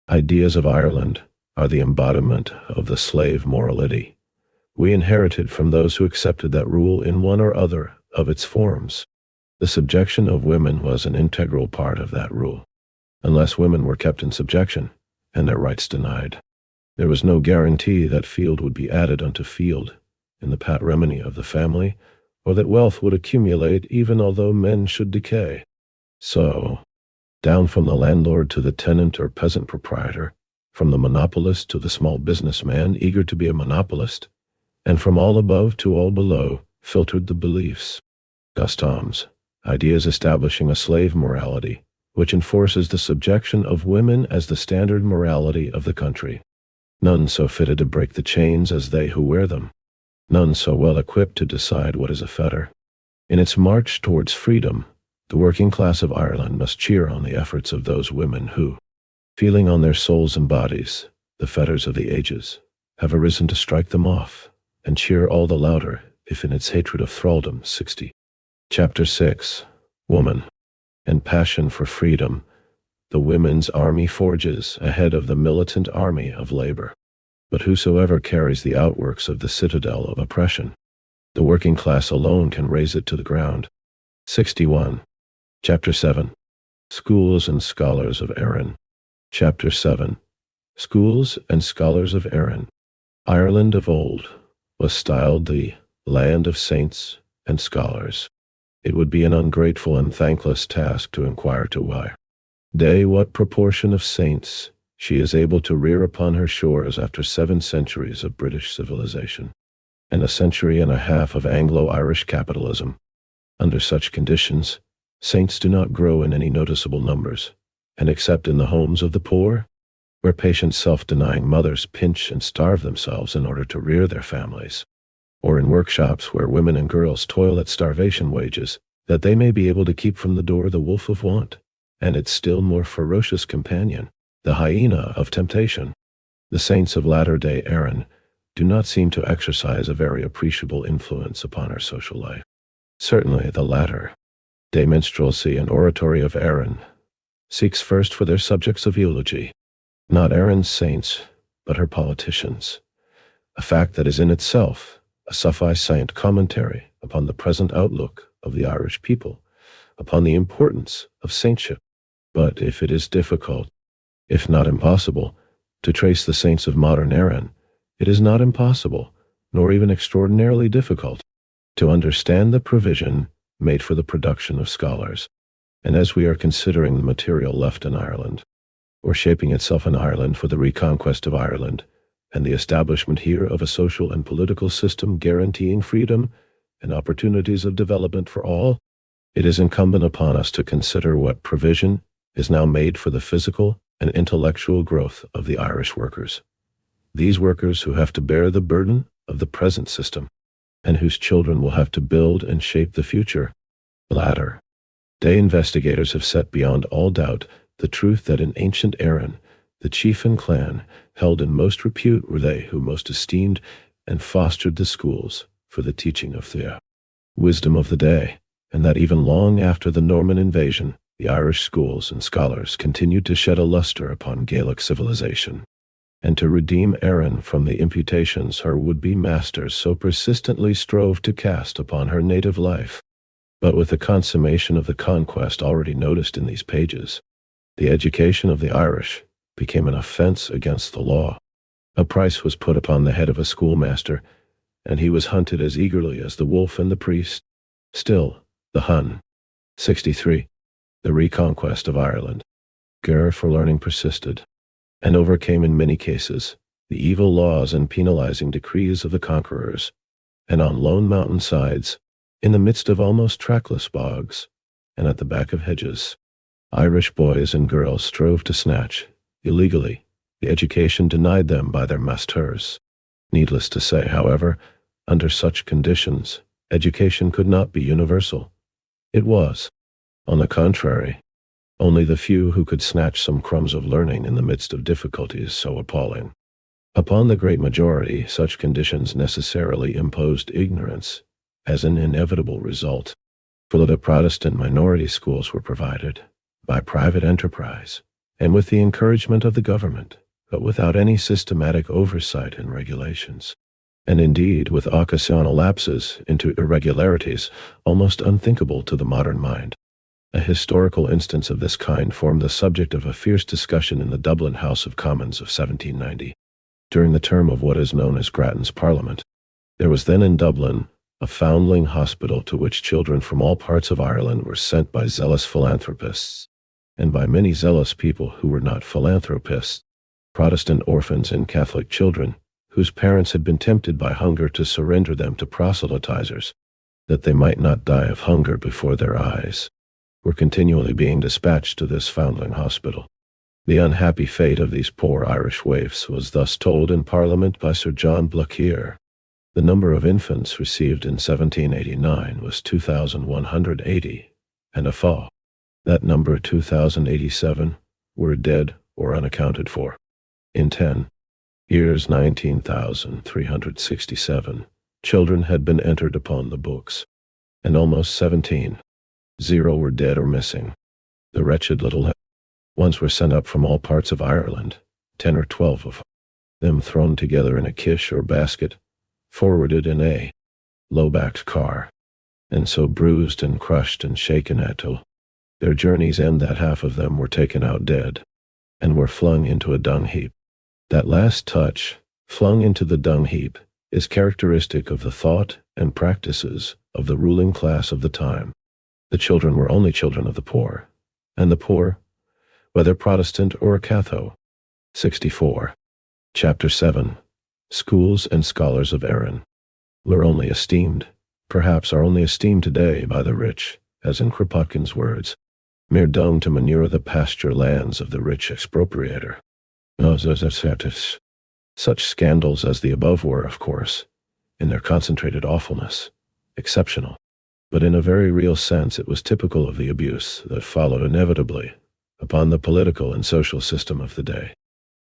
ideas of Ireland are the embodiment of the slave morality we inherited from those who accepted that rule in one or other of its forms. The subjection of women was an integral part of that rule. Unless women were kept in subjection and their rights denied, there was no guarantee that field would be added unto field in the patrimony of the family, or that wealth would accumulate even although men should decay. So, down from the landlord to the tenant or peasant proprietor, from the monopolist to the small businessman eager to be a monopolist, and from all above to all below, filtered the beliefs, customs, ideas establishing a slave morality, which enforces the subjection of women as the standard morality of the country. None so fitted to break the chains as they who wear them. None so well equipped to decide what is a fetter. In its march towards freedom, The working class of Ireland must cheer on the efforts of those women who, feeling on their souls and bodies the fetters of the ages, have arisen to strike them off, and cheer all the louder if in its hatred of thraldom. 60. Chapter 6. Woman and Passion for Freedom. The women's army forges ahead of the militant army of labor. But whosoever carries the outworks of the citadel of oppression, the working class alone can raze it to the ground. 61. Chapter 7. Schools and Scholars of Erin. Chapter 7. Schools and Scholars of Erin. Ireland of old was styled the land of saints and scholars. It would be an ungrateful and thankless task to inquire to why. Day, what proportion of saints she is able to rear upon her shores after 7 centuries of British civilization, and a century and a half of Anglo-Irish capitalism. Under such conditions, saints do not grow in any noticeable numbers, and except in the homes of the poor, where patient self-denying mothers pinch and starve themselves in order to rear their families, or in workshops where women and girls toil at starvation wages, that they may be able to keep from the door the wolf of want, and its still more ferocious companion, the hyena of temptation. The saints of latter-day Erin do not seem to exercise a very appreciable influence upon our social life. Certainly the latter-day minstrelsy and oratory of Erin seeks first for their subjects of eulogy, not Erin's saints, but her politicians, a fact that is in itself a sufficient commentary upon the present outlook of the Irish people, upon the importance of saintship. But if it is difficult, if not impossible, to trace the saints of modern Erin, it is not impossible, nor even extraordinarily difficult, to understand the provision made for the production of scholars. And as we are considering the material left in Ireland, or shaping itself in Ireland for the reconquest of Ireland, and the establishment here of a social and political system guaranteeing freedom and opportunities of development for all, it is incumbent upon us to consider what provision is now made for the physical and intellectual growth of the Irish workers. These workers who have to bear the burden of the present system, and whose children will have to build and shape the future. Latter-day investigators have set beyond all doubt the truth that in ancient Erin, the chief and clan held in most repute were they who most esteemed and fostered the schools for the teaching of the wisdom of the day, and that even long after the Norman invasion, the Irish schools and scholars continued to shed a luster upon Gaelic civilization, and to redeem Erin from the imputations her would-be masters so persistently strove to cast upon her native life. But with the consummation of the conquest already noticed in these pages, the education of the Irish became an offense against the law. A price was put upon the head of a schoolmaster, and he was hunted as eagerly as the wolf and the priest. Still, the Hun. 63. The Reconquest of Ireland. Ger for learning persisted, and overcame in many cases the evil laws and penalizing decrees of the conquerors, and on lone mountain sides, in the midst of almost trackless bogs, and at the back of hedges, Irish boys and girls strove to snatch, illegally, the education denied them by their masters. Needless to say, however, under such conditions, education could not be universal. It was, on the contrary, only the few who could snatch some crumbs of learning in the midst of difficulties so appalling. Upon the great majority, such conditions necessarily imposed ignorance as an inevitable result, for the Protestant minority schools were provided by private enterprise and with the encouragement of the government, but without any systematic oversight and regulations, and indeed with occasional lapses into irregularities almost unthinkable to the modern mind. A historical instance of this kind formed the subject of a fierce discussion in the Dublin House of Commons of 1790. During the term of what is known as Grattan's Parliament, there was then in Dublin a foundling hospital to which children from all parts of Ireland were sent by zealous philanthropists, and by many zealous people who were not philanthropists, Protestant orphans and Catholic children, whose parents had been tempted by hunger to surrender them to proselytizers, that they might not die of hunger before their eyes, were continually being dispatched to this foundling hospital. The unhappy fate of these poor Irish waifs was thus told in Parliament by Sir John Blackheer. The number of infants received in 1789 was 2,180, and a fall. That number 2,087 were dead or unaccounted for. In 10 years, 19,367 children had been entered upon the books, and almost 17,000 were dead or missing. The wretched little ones were sent up from all parts of Ireland, 10 or 12 of them thrown together in a kish or basket, forwarded in a low-backed car, and so bruised and crushed and shaken at till their journey's end that half of them were taken out dead, and were flung into a dung heap. That last touch, flung into the dung heap, is characteristic of the thought and practices of the ruling class of the time. The children were only children of the poor, and the poor, whether Protestant or Catholic. 64. Chapter 7. Schools and Scholars of Erin were only esteemed, perhaps are only esteemed today by the rich, as in Kropotkin's words, mere dung to manure the pasture lands of the rich expropriator. Such scandals as the above were, of course, in their concentrated awfulness, exceptional, but in a very real sense it was typical of the abuse that followed inevitably upon the political and social system of the day.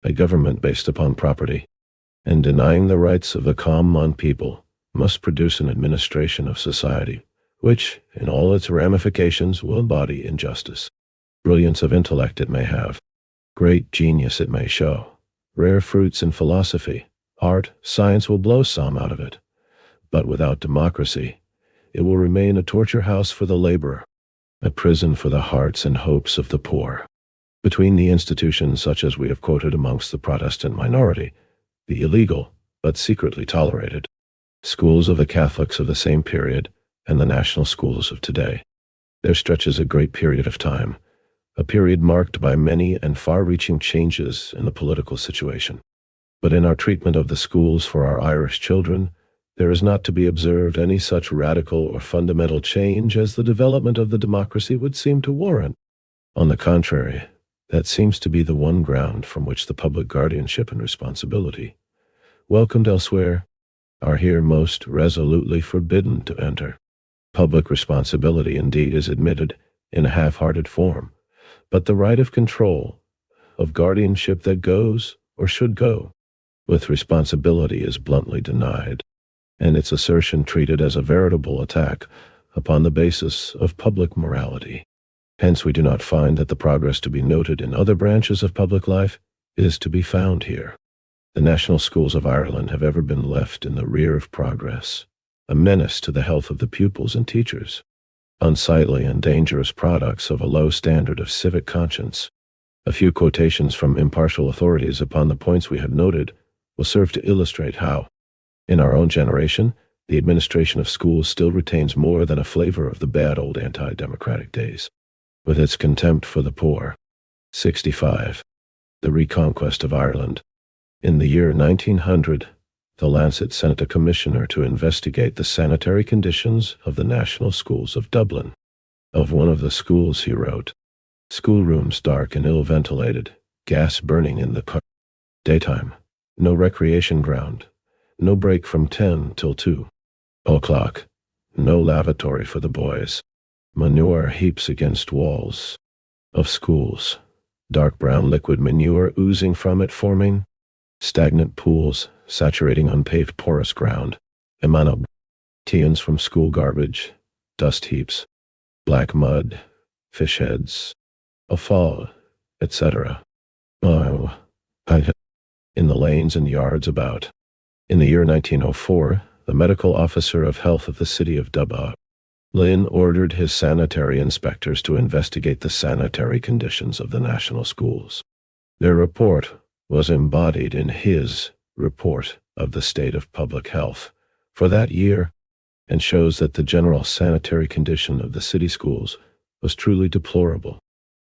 A government based upon property, and denying the rights of the common people, must produce an administration of society, which, in all its ramifications, will embody injustice. Brilliance of intellect it may have, great genius it may show, rare fruits in philosophy, art, science will blow some out of it, but without democracy, it will remain a torture house for the laborer, a prison for the hearts and hopes of the poor. Between the institutions such as we have quoted amongst the Protestant minority, the illegal, but secretly tolerated, schools of the Catholics of the same period, and the national schools of today, there stretches a great period of time, a period marked by many and far-reaching changes in the political situation. But in our treatment of the schools for our Irish children, there is not to be observed any such radical or fundamental change as the development of the democracy would seem to warrant. On the contrary, that seems to be the one ground from which the public guardianship and responsibility, welcomed elsewhere, are here most resolutely forbidden to enter. Public responsibility indeed is admitted in a half-hearted form, but the right of control, of guardianship that goes, or should go, with responsibility is bluntly denied, and its assertion treated as a veritable attack upon the basis of public morality. Hence we do not find that the progress to be noted in other branches of public life is to be found here. The national schools of Ireland have ever been left in the rear of progress, a menace to the health of the pupils and teachers, unsightly and dangerous products of a low standard of civic conscience. A few quotations from impartial authorities upon the points we have noted will serve to illustrate how, in our own generation, the administration of schools still retains more than a flavor of the bad old anti-democratic days, with its contempt for the poor. 65. The Re-Conquest of Ireland. In the year 1900, the Lancet sent a commissioner to investigate the sanitary conditions of the national schools of Dublin. Of one of the schools he wrote, "Schoolrooms dark and ill-ventilated, gas burning in the daytime, no recreation ground, no break from 10 till 2 o'clock, no lavatory for the boys, manure heaps against walls of schools, dark brown liquid manure oozing from it forming stagnant pools saturating unpaved porous ground, emanations from school garbage, dust heaps, black mud, fish heads, offal, etc. In the lanes and yards about." In the year 1904, the medical officer of health of the city of Dublin ordered his sanitary inspectors to investigate the sanitary conditions of the national schools. Their report was embodied in his report of the state of public health for that year, and shows that the general sanitary condition of the city schools was truly deplorable,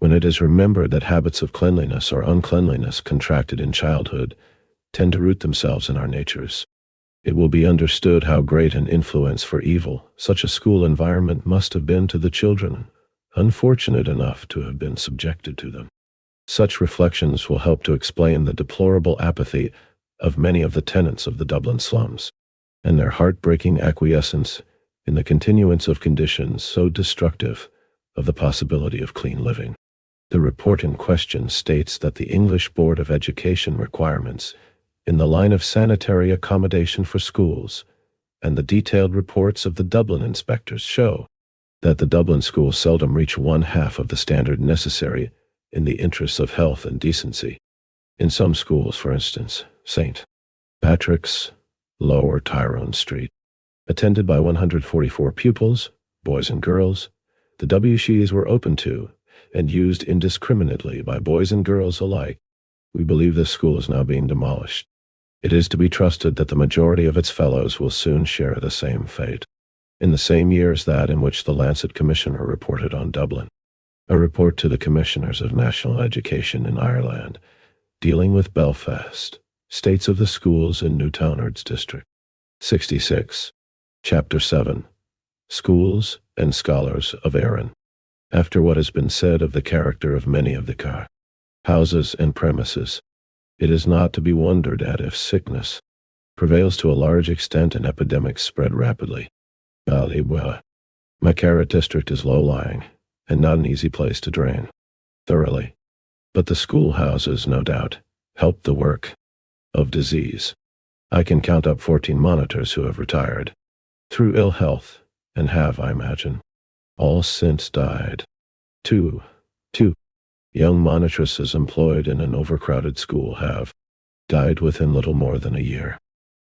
when it is remembered that habits of cleanliness or uncleanliness contracted in childhood tend to root themselves in our natures. It will be understood how great an influence for evil such a school environment must have been to the children unfortunate enough to have been subjected to them. Such reflections will help to explain the deplorable apathy of many of the tenants of the Dublin slums, and their heartbreaking acquiescence in the continuance of conditions so destructive of the possibility of clean living. The report in question states that the English Board of Education requirements in the line of sanitary accommodation for schools and the detailed reports of the Dublin inspectors show that the Dublin schools seldom reach one half of the standard necessary in the interests of health and decency. In some schools, for instance, St. Patrick's, Lower Tyrone Street, attended by 144 pupils, boys and girls, the WCs were open to and used indiscriminately by boys and girls alike. We believe this school is now being demolished. It is to be trusted that the majority of its fellows will soon share the same fate. In the same year as that in which the Lancet Commissioner reported on Dublin, a report to the Commissioners of National Education in Ireland, dealing with Belfast, states of the schools in Newtownards District. 66. Chapter 7. Schools and Scholars of Erin. After what has been said of the character of many of the houses and premises, it is not to be wondered at if sickness prevails to a large extent and epidemics spread rapidly. Macarra district is low-lying and not an easy place to drain thoroughly. But the schoolhouses, no doubt, help the work of disease. I can count up 14 monitors who have retired through ill health and have, I imagine, all since died. Two young monitresses employed in an overcrowded school have died within little more than a year.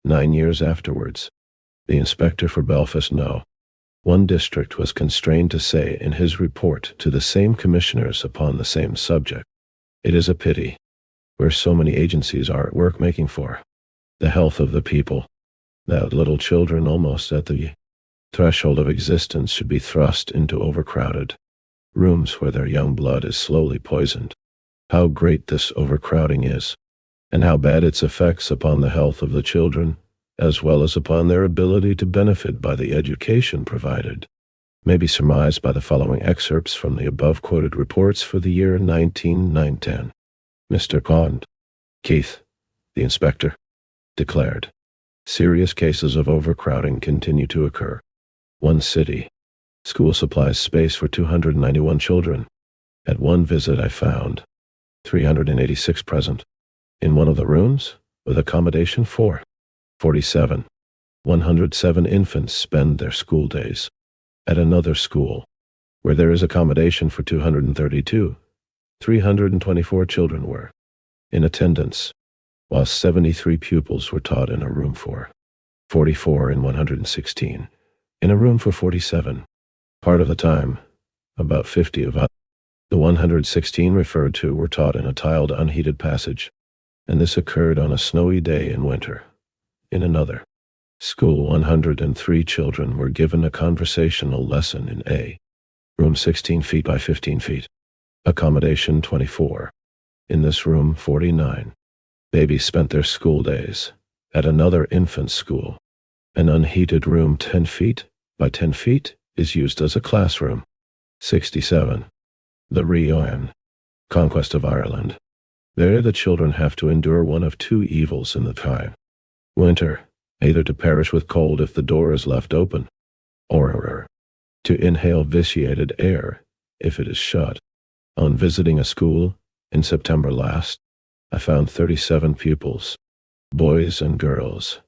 9 years afterwards, the inspector for Belfast one district was constrained to say in his report to the same commissioners upon the same subject, "It is a pity, where so many agencies are at work making for the health of the people, that little children almost at the threshold of existence should be thrust into overcrowded rooms where their young blood is slowly poisoned. How great this overcrowding is, and how bad its effects upon the health of the children, as well as upon their ability to benefit by the education provided, may be surmised by the following excerpts from the above-quoted reports for the year 1910. Mr. Keith, the inspector, declared, serious cases of overcrowding continue to occur. One city. School supplies space for 291 children. At one visit I found 386 present. In one of the rooms, with accommodation for 47. 107 infants spend their school days. At another school, where there is accommodation for 232, 324 children were in attendance, while 73 pupils were taught in a room for 44 in 116, in a room for 47. Part of the time, about 50 of the 116 referred to were taught in a tiled, unheated passage, and this occurred on a snowy day in winter. In another school, 103 children were given a conversational lesson in a room 16 feet by 15 feet. Accommodation 24. In this room, 49 babies spent their school days. At another infant school, an unheated room 10 feet by 10 feet is used as a classroom. 67. The Re-Conquest of Ireland. There the children have to endure one of two evils in the winter, either to perish with cold if the door is left open, or to inhale vitiated air if it is shut. On visiting a school in September last, I found 37 pupils, boys and girls,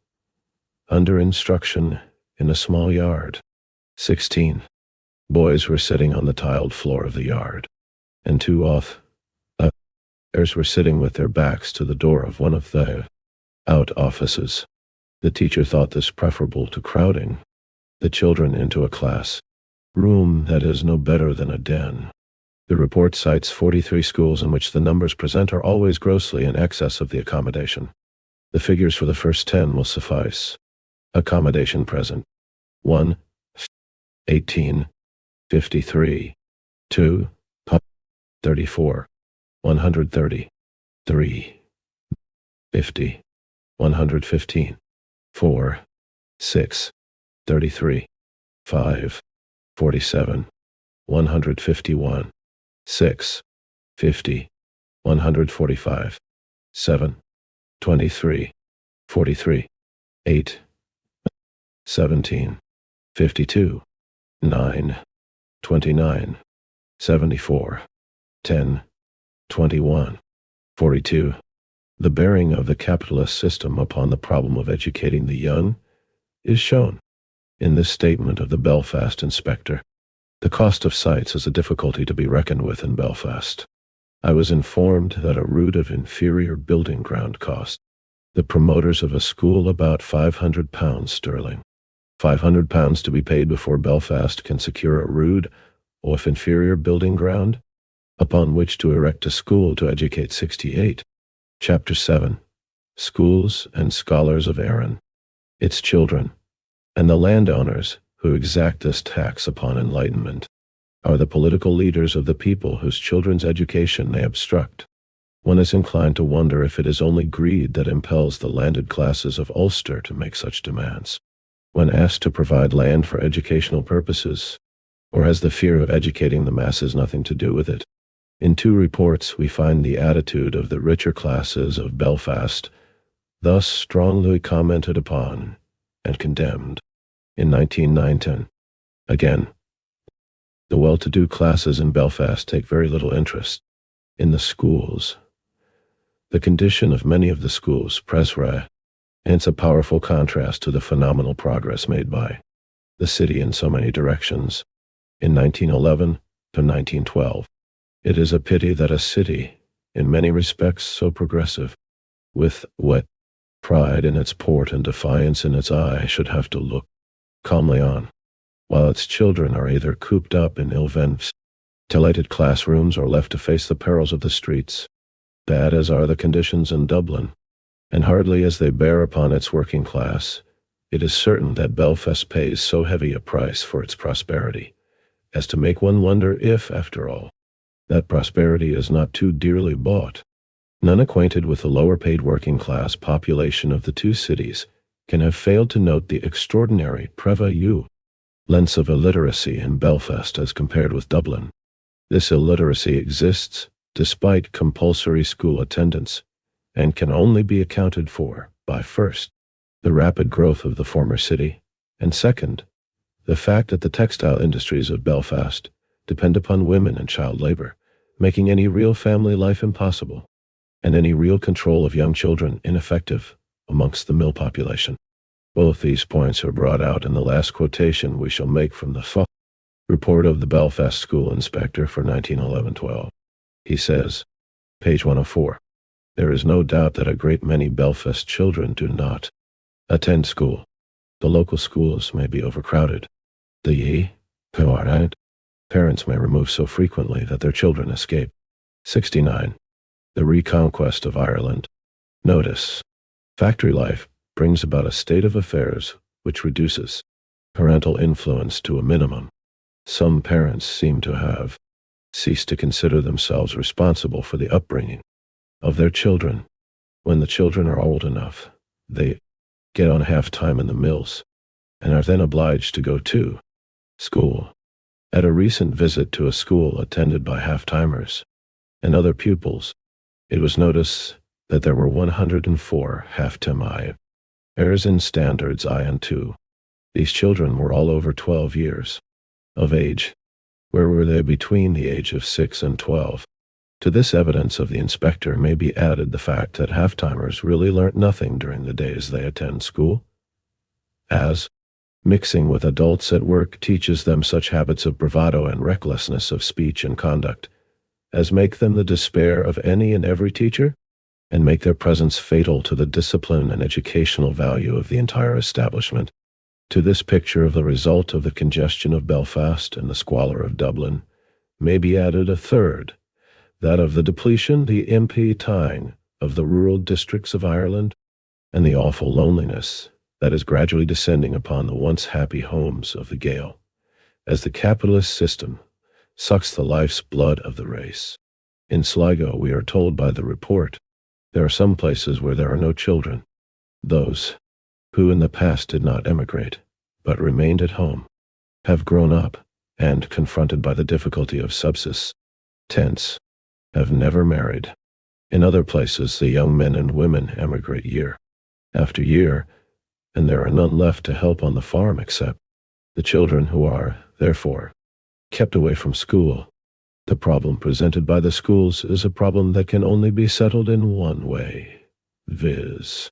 under instruction in a small yard. 16 boys were sitting on the tiled floor of the yard, and 2 others were sitting with their backs to the door of one of the out offices. The teacher thought this preferable to crowding the children into a class room that is no better than a den. The report cites 43 schools in which the numbers present are always grossly in excess of the accommodation. The figures for the first 10 will suffice. Accommodation present: 1, 18, 53, 2, 34, 130, 3, 50, 115, 4, 6, 33, 5, 47, 151, 6, 50, 145, 7, 23, 43, 8, 17, 52, 9, 29, 74, 10, 21, 42. The bearing of the capitalist system upon the problem of educating the young is shown in this statement of the Belfast inspector. The cost of sites is a difficulty to be reckoned with in Belfast. I was informed that a rood of inferior building ground cost the promoters of a school about £500 sterling. £500 to be paid before Belfast can secure a rood of inferior building ground upon which to erect a school to educate 68. Chapter 7. Schools and Scholars of Erin, its children, and the landowners who exact this tax upon enlightenment are the political leaders of the people whose children's education they obstruct. One is inclined to wonder if it is only greed that impels the landed classes of Ulster to make such demands, when asked to provide land for educational purposes, or has the fear of educating the masses nothing to do with it? In two reports we find the attitude of the richer classes of Belfast thus strongly commented upon and condemned. In 1919, again, the well-to-do classes in Belfast take very little interest in the schools. The condition of many of the schools presents a powerful contrast to the phenomenal progress made by the city in so many directions. In 1911 to 1912, it is a pity that a city, in many respects so progressive, with what pride in its port and defiance in its eye, should have to look calmly on, while its children are either cooped up in ill-ventilated classrooms or left to face the perils of the streets. Bad as are the conditions in Dublin, and hardly as they bear upon its working class, it is certain that Belfast pays so heavy a price for its prosperity as to make one wonder if, after all, that prosperity is not too dearly bought. None acquainted with the lower-paid working-class population of the two cities can have failed to note the extraordinary prevalence of illiteracy in Belfast as compared with Dublin. This illiteracy exists despite compulsory school attendance, and can only be accounted for by, first, the rapid growth of the former city, and second, the fact that the textile industries of Belfast depend upon women and child labor, making any real family life impossible, and any real control of young children ineffective amongst the mill population. Both these points are brought out in the last quotation we shall make from the report of the Belfast School Inspector for 1911-12. He says, page 104, there is no doubt that a great many Belfast children do not attend school. The local schools may be overcrowded. The parents may remove so frequently that their children escape. 69. The Re-Conquest of Ireland. Notice. Factory life brings about a state of affairs which reduces parental influence to a minimum. Some parents seem to have ceased to consider themselves responsible for the upbringing of their children. When the children are old enough, they get on half-time in the mills, and are then obliged to go to school. At a recent visit to a school attended by half-timers and other pupils, it was noticed that there were 104 half-time heirs in standards I and II. These children were all over 12 years of age. Where were they between the age of 6 and 12? To this evidence of the inspector may be added the fact that half-timers really learnt nothing during the days they attend school, as mixing with adults at work teaches them such habits of bravado and recklessness of speech and conduct as make them the despair of any and every teacher, and make their presence fatal to the discipline and educational value of the entire establishment. To this picture of the result of the congestion of Belfast and the squalor of Dublin may be added a third, that of the depletion, the emptying of the rural districts of Ireland, and the awful loneliness that is gradually descending upon the once happy homes of the Gael, as the capitalist system sucks the life's blood of the race. In Sligo, we are told by the report, there are some places where there are no children. Those who in the past did not emigrate, but remained at home, have grown up, and, confronted by the difficulty of subsistence, have never married. In other places, the young men and women emigrate year after year, and there are none left to help on the farm except the children who are, therefore, kept away from school. The problem presented by the schools is a problem that can only be settled in one way, viz.,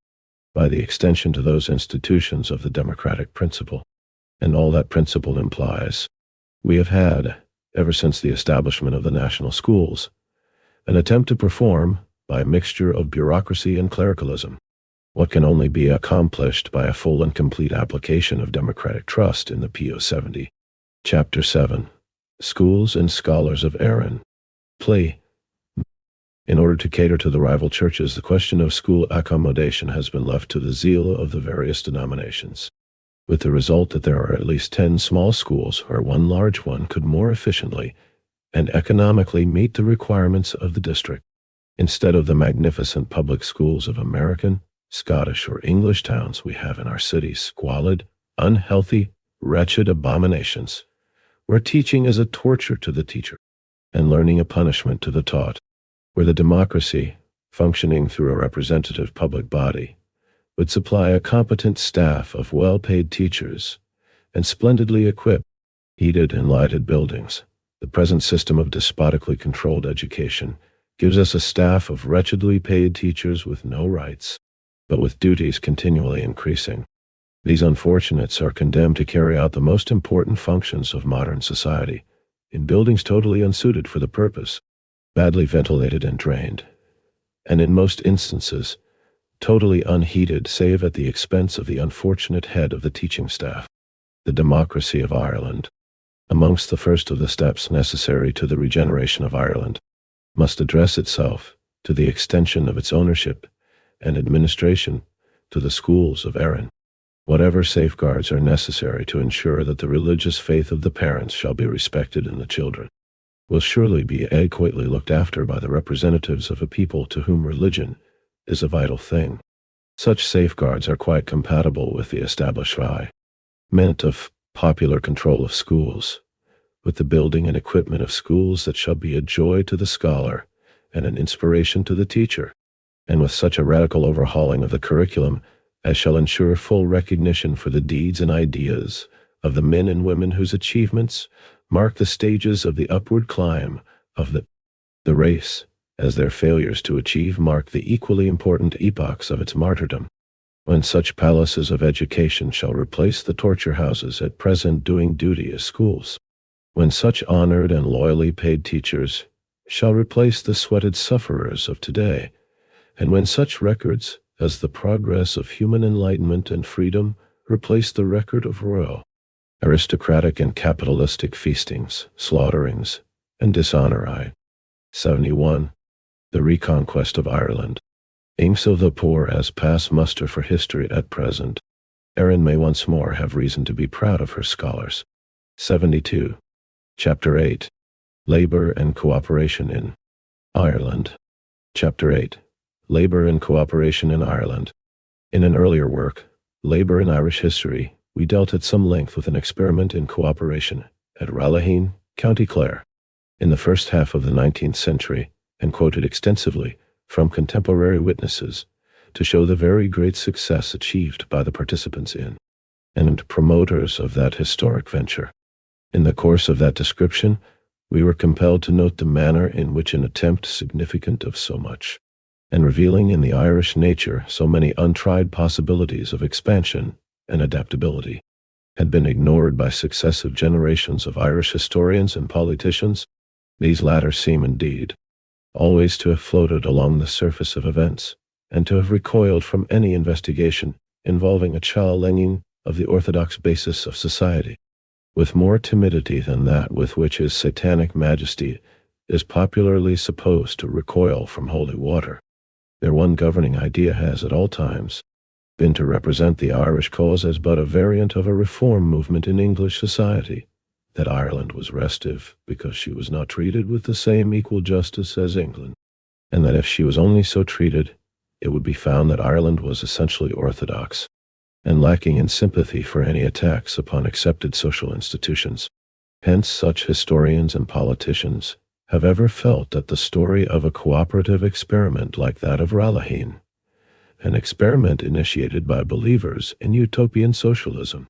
by the extension to those institutions of the democratic principle, and all that principle implies. We have had, ever since the establishment of the national schools, an attempt to perform, by a mixture of bureaucracy and clericalism, what can only be accomplished by a full and complete application of democratic trust in the PO 70. Chapter 7. Schools and Scholars of Erin. Plea. In order to cater to the rival churches, the question of school accommodation has been left to the zeal of the various denominations, with the result that there are at least 10 small schools where one large one could more efficiently and economically meet the requirements of the district, instead of the magnificent public schools of American, Scottish, or English towns we have in our cities, squalid, unhealthy, wretched abominations, where teaching is a torture to the teacher, and learning a punishment to the taught, where the democracy, functioning through a representative public body, would supply a competent staff of well-paid teachers and splendidly equipped, heated and lighted buildings. The present system of despotically controlled education gives us a staff of wretchedly paid teachers with no rights, but with duties continually increasing. These unfortunates are condemned to carry out the most important functions of modern society in buildings totally unsuited for the purpose, badly ventilated and drained, and in most instances, totally unheated save at the expense of the unfortunate head of the teaching staff. The democracy of Ireland, amongst the first of the steps necessary to the regeneration of Ireland, must address itself to the extension of its ownership and administration to the schools of Erin. Whatever safeguards are necessary to ensure that the religious faith of the parents shall be respected in the children will surely be adequately looked after by the representatives of a people to whom religion is a vital thing. Such safeguards are quite compatible with the establishment of popular control of schools, with the building and equipment of schools that shall be a joy to the scholar and an inspiration to the teacher, and with such a radical overhauling of the curriculum as shall ensure full recognition for the deeds and ideas of the men and women whose achievements mark the stages of the upward climb of the race, as their failures to achieve mark the equally important epochs of its martyrdom, when such palaces of education shall replace the torture houses at present doing duty as schools, when such honored and loyally paid teachers shall replace the sweated sufferers of today, and when such records as the progress of human enlightenment and freedom replace the record of royal, aristocratic and capitalistic feastings, slaughterings, and dishonor. 71. The Re-Conquest of Ireland. Inks of the poor as pass muster for history at present. Erin may once more have reason to be proud of her scholars. 72. Chapter 8. Labor and Cooperation in Ireland. Chapter 8. Labor and Cooperation in Ireland. In an earlier work, Labor in Irish History, we dealt at some length with an experiment in cooperation at Ralaheen, County Clare, in the first half of the 19th century, and quoted extensively from contemporary witnesses to show the very great success achieved by the participants in and promoters of that historic venture. In the course of that description, we were compelled to note the manner in which an attempt significant of so much, and revealing in the Irish nature so many untried possibilities of expansion and adaptability, had been ignored by successive generations of Irish historians and politicians. These latter seem, indeed, always to have floated along the surface of events, and to have recoiled from any investigation involving a challenging of the orthodox basis of society, with more timidity than that with which His Satanic Majesty is popularly supposed to recoil from holy water. Their one governing idea has, at all times, been to represent the Irish cause as but a variant of a reform movement in English society, that Ireland was restive because she was not treated with the same equal justice as England, and that if she was only so treated, it would be found that Ireland was essentially orthodox, and lacking in sympathy for any attacks upon accepted social institutions. Hence such historians and politicians have ever felt that the story of a cooperative experiment like that of Ralaheen, an experiment initiated by believers in utopian socialism,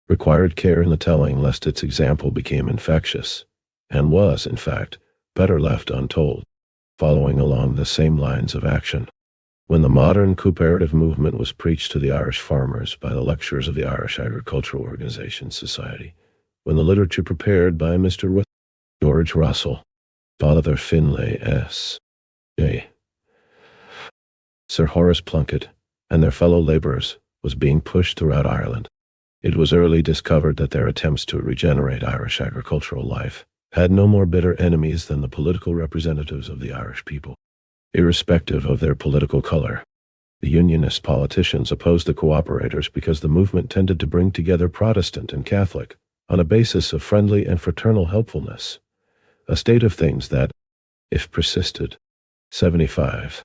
required care in the telling lest its example became infectious, and was, in fact, better left untold, following along the same lines of action. When the modern cooperative movement was preached to the Irish farmers by the lecturers of the Irish Agricultural Organization Society, when the literature prepared by Mr. George Russell, Father Finlay S. J. Sir Horace Plunkett, and their fellow labourers was being pushed throughout Ireland, it was early discovered that their attempts to regenerate Irish agricultural life had no more bitter enemies than the political representatives of the Irish people. Irrespective of their political color, the Unionist politicians opposed the cooperators because the movement tended to bring together Protestant and Catholic on a basis of friendly and fraternal helpfulness, a state of things that, if persisted, 75,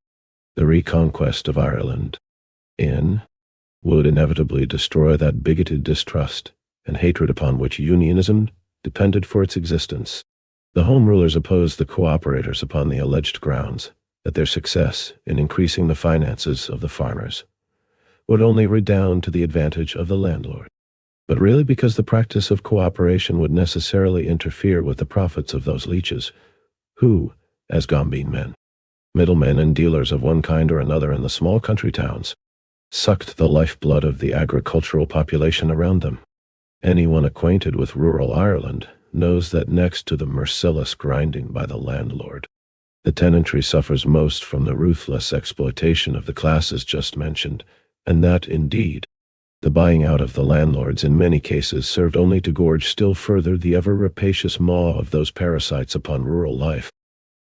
the Re-Conquest of Ireland, would inevitably destroy that bigoted distrust and hatred upon which unionism depended for its existence. The Home Rulers opposed the cooperators upon the alleged grounds that their success in increasing the finances of the farmers would only redound to the advantage of the landlord, but really because the practice of cooperation would necessarily interfere with the profits of those leeches who, as gombeen men, middlemen and dealers of one kind or another in the small country towns, sucked the lifeblood of the agricultural population around them. Anyone acquainted with rural Ireland knows that next to the merciless grinding by the landlord, the tenantry suffers most from the ruthless exploitation of the classes just mentioned, and that, indeed, the buying out of the landlords in many cases served only to gorge still further the ever-rapacious maw of those parasites upon rural life.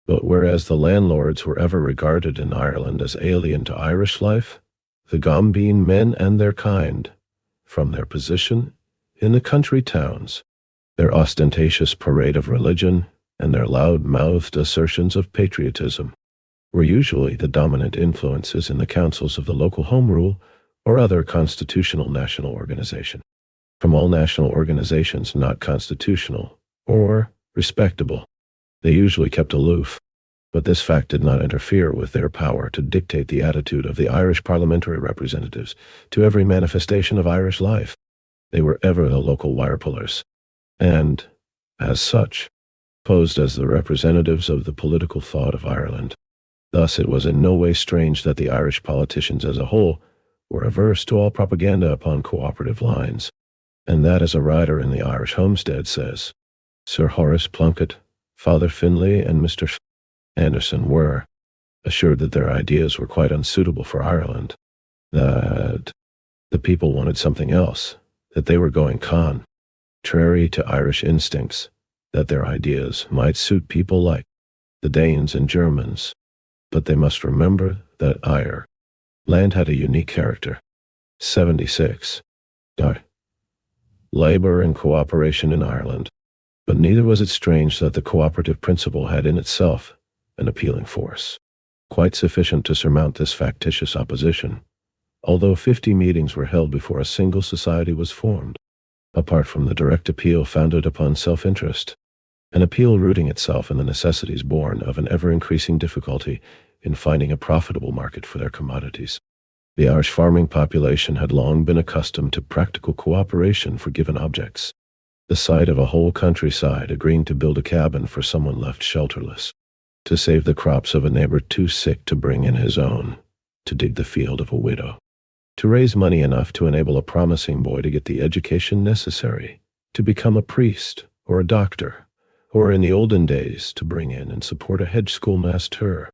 But whereas the landlords were ever regarded in Ireland as alien to Irish life, the gombeen men and their kind, from their position in the country towns, their ostentatious parade of religion, and their loud-mouthed assertions of patriotism, were usually the dominant influences in the councils of the local Home Rule or other constitutional national organization. From all national organizations not constitutional or respectable, they usually kept aloof, but this fact did not interfere with their power to dictate the attitude of the Irish parliamentary representatives to every manifestation of Irish life. They were ever the local wire-pullers, and, as such, posed as the representatives of the political thought of Ireland. Thus it was in no way strange that the Irish politicians as a whole were averse to all propaganda upon cooperative lines, and that, as a writer in the Irish Homestead says, Sir Horace Plunkett, Father Finlay, and Mr. Anderson were assured that their ideas were quite unsuitable for Ireland, that the people wanted something else, that they were going contrary to Irish instincts, that their ideas might suit people like the Danes and Germans, but they must remember that Ireland had a unique character. 76. Labor and cooperation in Ireland. But neither was it strange that the cooperative principle had in itself an appealing force, quite sufficient to surmount this factitious opposition, although 50 meetings were held before a single society was formed. Apart from the direct appeal founded upon self-interest, an appeal rooting itself in the necessities born of an ever-increasing difficulty in finding a profitable market for their commodities. The Irish farming population had long been accustomed to practical cooperation for given objects. The sight of a whole countryside agreeing to build a cabin for someone left shelterless, to save the crops of a neighbor too sick to bring in his own, to dig the field of a widow, to raise money enough to enable a promising boy to get the education necessary, to become a priest or a doctor, or in the olden days to bring in and support a head schoolmaster,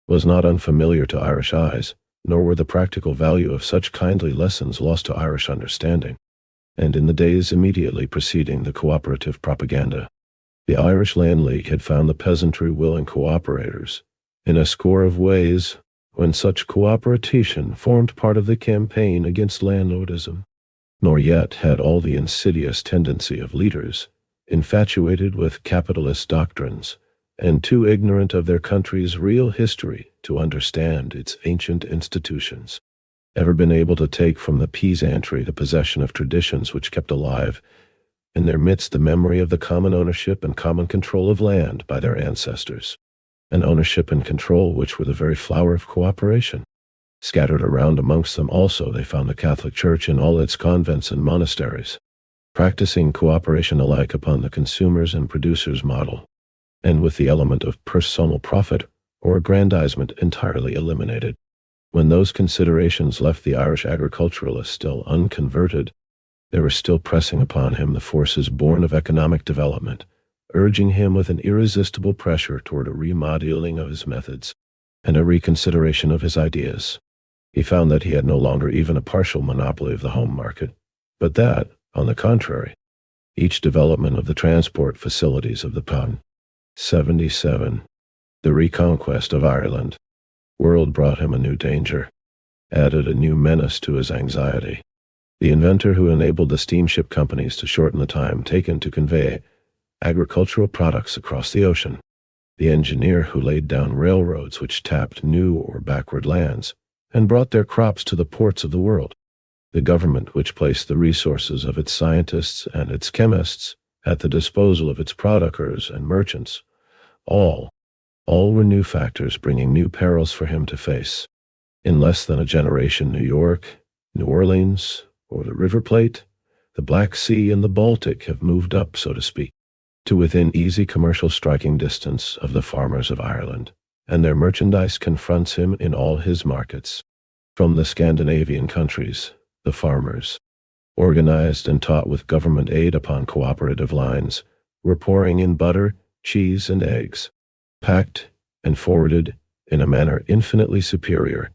was not unfamiliar to Irish eyes, nor were the practical value of such kindly lessons lost to Irish understanding. And in the days immediately preceding the cooperative propaganda, the Irish Land League had found the peasantry willing cooperators in a score of ways when such cooperation formed part of the campaign against landlordism, nor yet had all the insidious tendency of leaders, infatuated with capitalist doctrines, and too ignorant of their country's real history to understand its ancient institutions, ever been able to take from the peasantry the possession of traditions which kept alive in their midst the memory of the common ownership and common control of land by their ancestors, an ownership and control which were the very flower of cooperation. Scattered around amongst them also they found the Catholic Church in all its convents and monasteries, practicing cooperation alike upon the consumers and producers model, and with the element of personal profit or aggrandizement entirely eliminated. When those considerations left the Irish agriculturalist still unconverted, they were still pressing upon him the forces born of economic development, urging him with an irresistible pressure toward a remodeling of his methods and a reconsideration of his ideas. He found that he had no longer even a partial monopoly of the home market, but that, on the contrary, each development of the transport facilities of the PON 77, the Re-Conquest of Ireland, world brought him a new danger, added a new menace to his anxiety. The inventor who enabled the steamship companies to shorten the time taken to convey agricultural products across the ocean, the engineer who laid down railroads which tapped new or backward lands and brought their crops to the ports of the world, the government which placed the resources of its scientists and its chemists at the disposal of its producers and merchants, all were new factors bringing new perils for him to face. In less than a generation, New York, New Orleans, or the River Plate, the Black Sea and the Baltic have moved up, so to speak, to within easy commercial striking distance of the farmers of Ireland, and their merchandise confronts him in all his markets. From the Scandinavian countries, the farmers, organized and taught with government aid upon cooperative lines, were pouring in butter, cheese, and eggs, packed and forwarded in a manner infinitely superior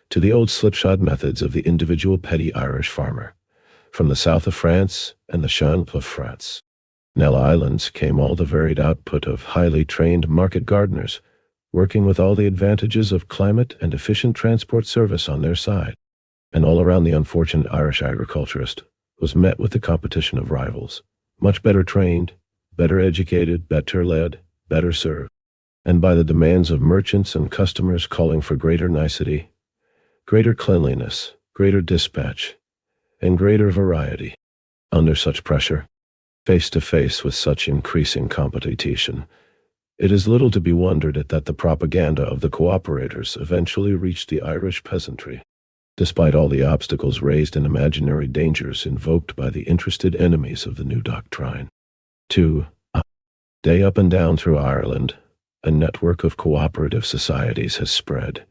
to the old slipshod methods of the individual petty Irish farmer. From the south of France and the Champs of France, Nell Islands, came all the varied output of highly trained market gardeners, working with all the advantages of climate and efficient transport service on their side. And all around the unfortunate Irish agriculturist was met with the competition of rivals, much better trained, better educated, better led, better served, and by the demands of merchants and customers calling for greater nicety, greater cleanliness, greater dispatch, and greater variety. Under such pressure, face to face with such increasing competition, it is little to be wondered at that the propaganda of the cooperators eventually reached the Irish peasantry, despite all the obstacles raised and imaginary dangers invoked by the interested enemies of the new doctrine. 2. Day up and down through Ireland, a network of cooperative societies has spread,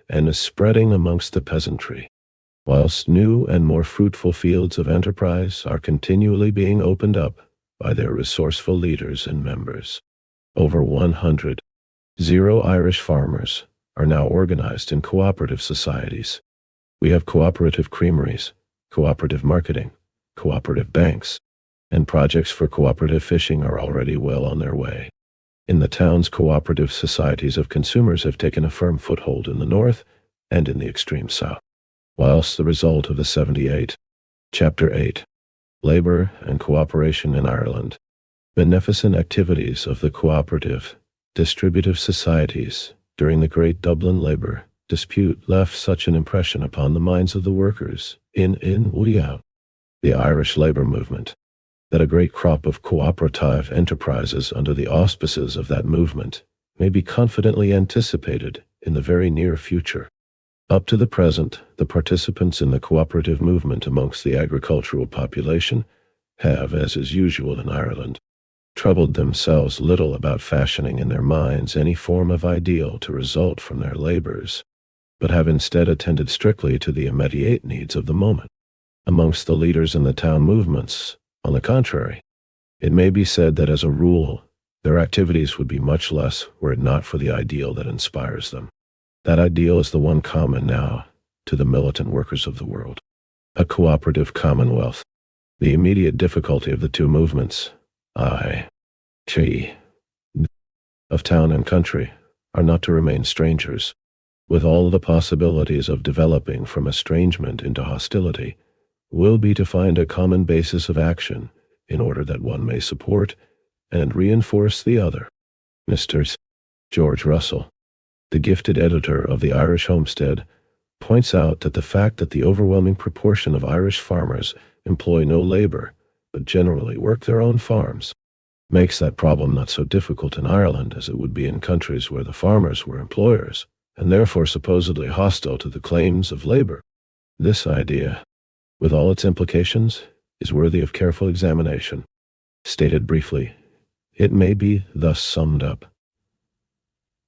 and is spreading amongst the peasantry, whilst new and more fruitful fields of enterprise are continually being opened up by their resourceful leaders and members. Over 100 Irish farmers are now organized in cooperative societies. We have cooperative creameries, cooperative marketing, cooperative banks, and projects for cooperative fishing are already well on their way. In the towns, cooperative societies of consumers have taken a firm foothold in the north and in the extreme south. Whilst the result of the 78, Chapter 8, Labour and Cooperation in Ireland, beneficent activities of the cooperative, distributive societies during the Great Dublin Labour dispute left such an impression upon the minds of the workers in without the Irish labour movement, that a great crop of cooperative enterprises under the auspices of that movement may be confidently anticipated in the very near future. Up to the present, the participants in the cooperative movement amongst the agricultural population have, as is usual in Ireland, troubled themselves little about fashioning in their minds any form of ideal to result from their labors, but have instead attended strictly to the immediate needs of the moment. Amongst the leaders in the town movements, on the contrary, it may be said that as a rule, their activities would be much less were it not for the ideal that inspires them. That ideal is the one common now to the militant workers of the world, a cooperative commonwealth. The immediate difficulty of the two movements, of town and country, are not to remain strangers, with all the possibilities of developing from estrangement into hostility, will be to find a common basis of action in order that one may support and reinforce the other. Mr. George Russell, the gifted editor of the Irish Homestead, points out that the fact that the overwhelming proportion of Irish farmers employ no labor, but generally work their own farms, makes that problem not so difficult in Ireland as it would be in countries where the farmers were employers, and therefore supposedly hostile to the claims of labor. This idea, with all its implications, is worthy of careful examination. Stated briefly, It may be thus summed up.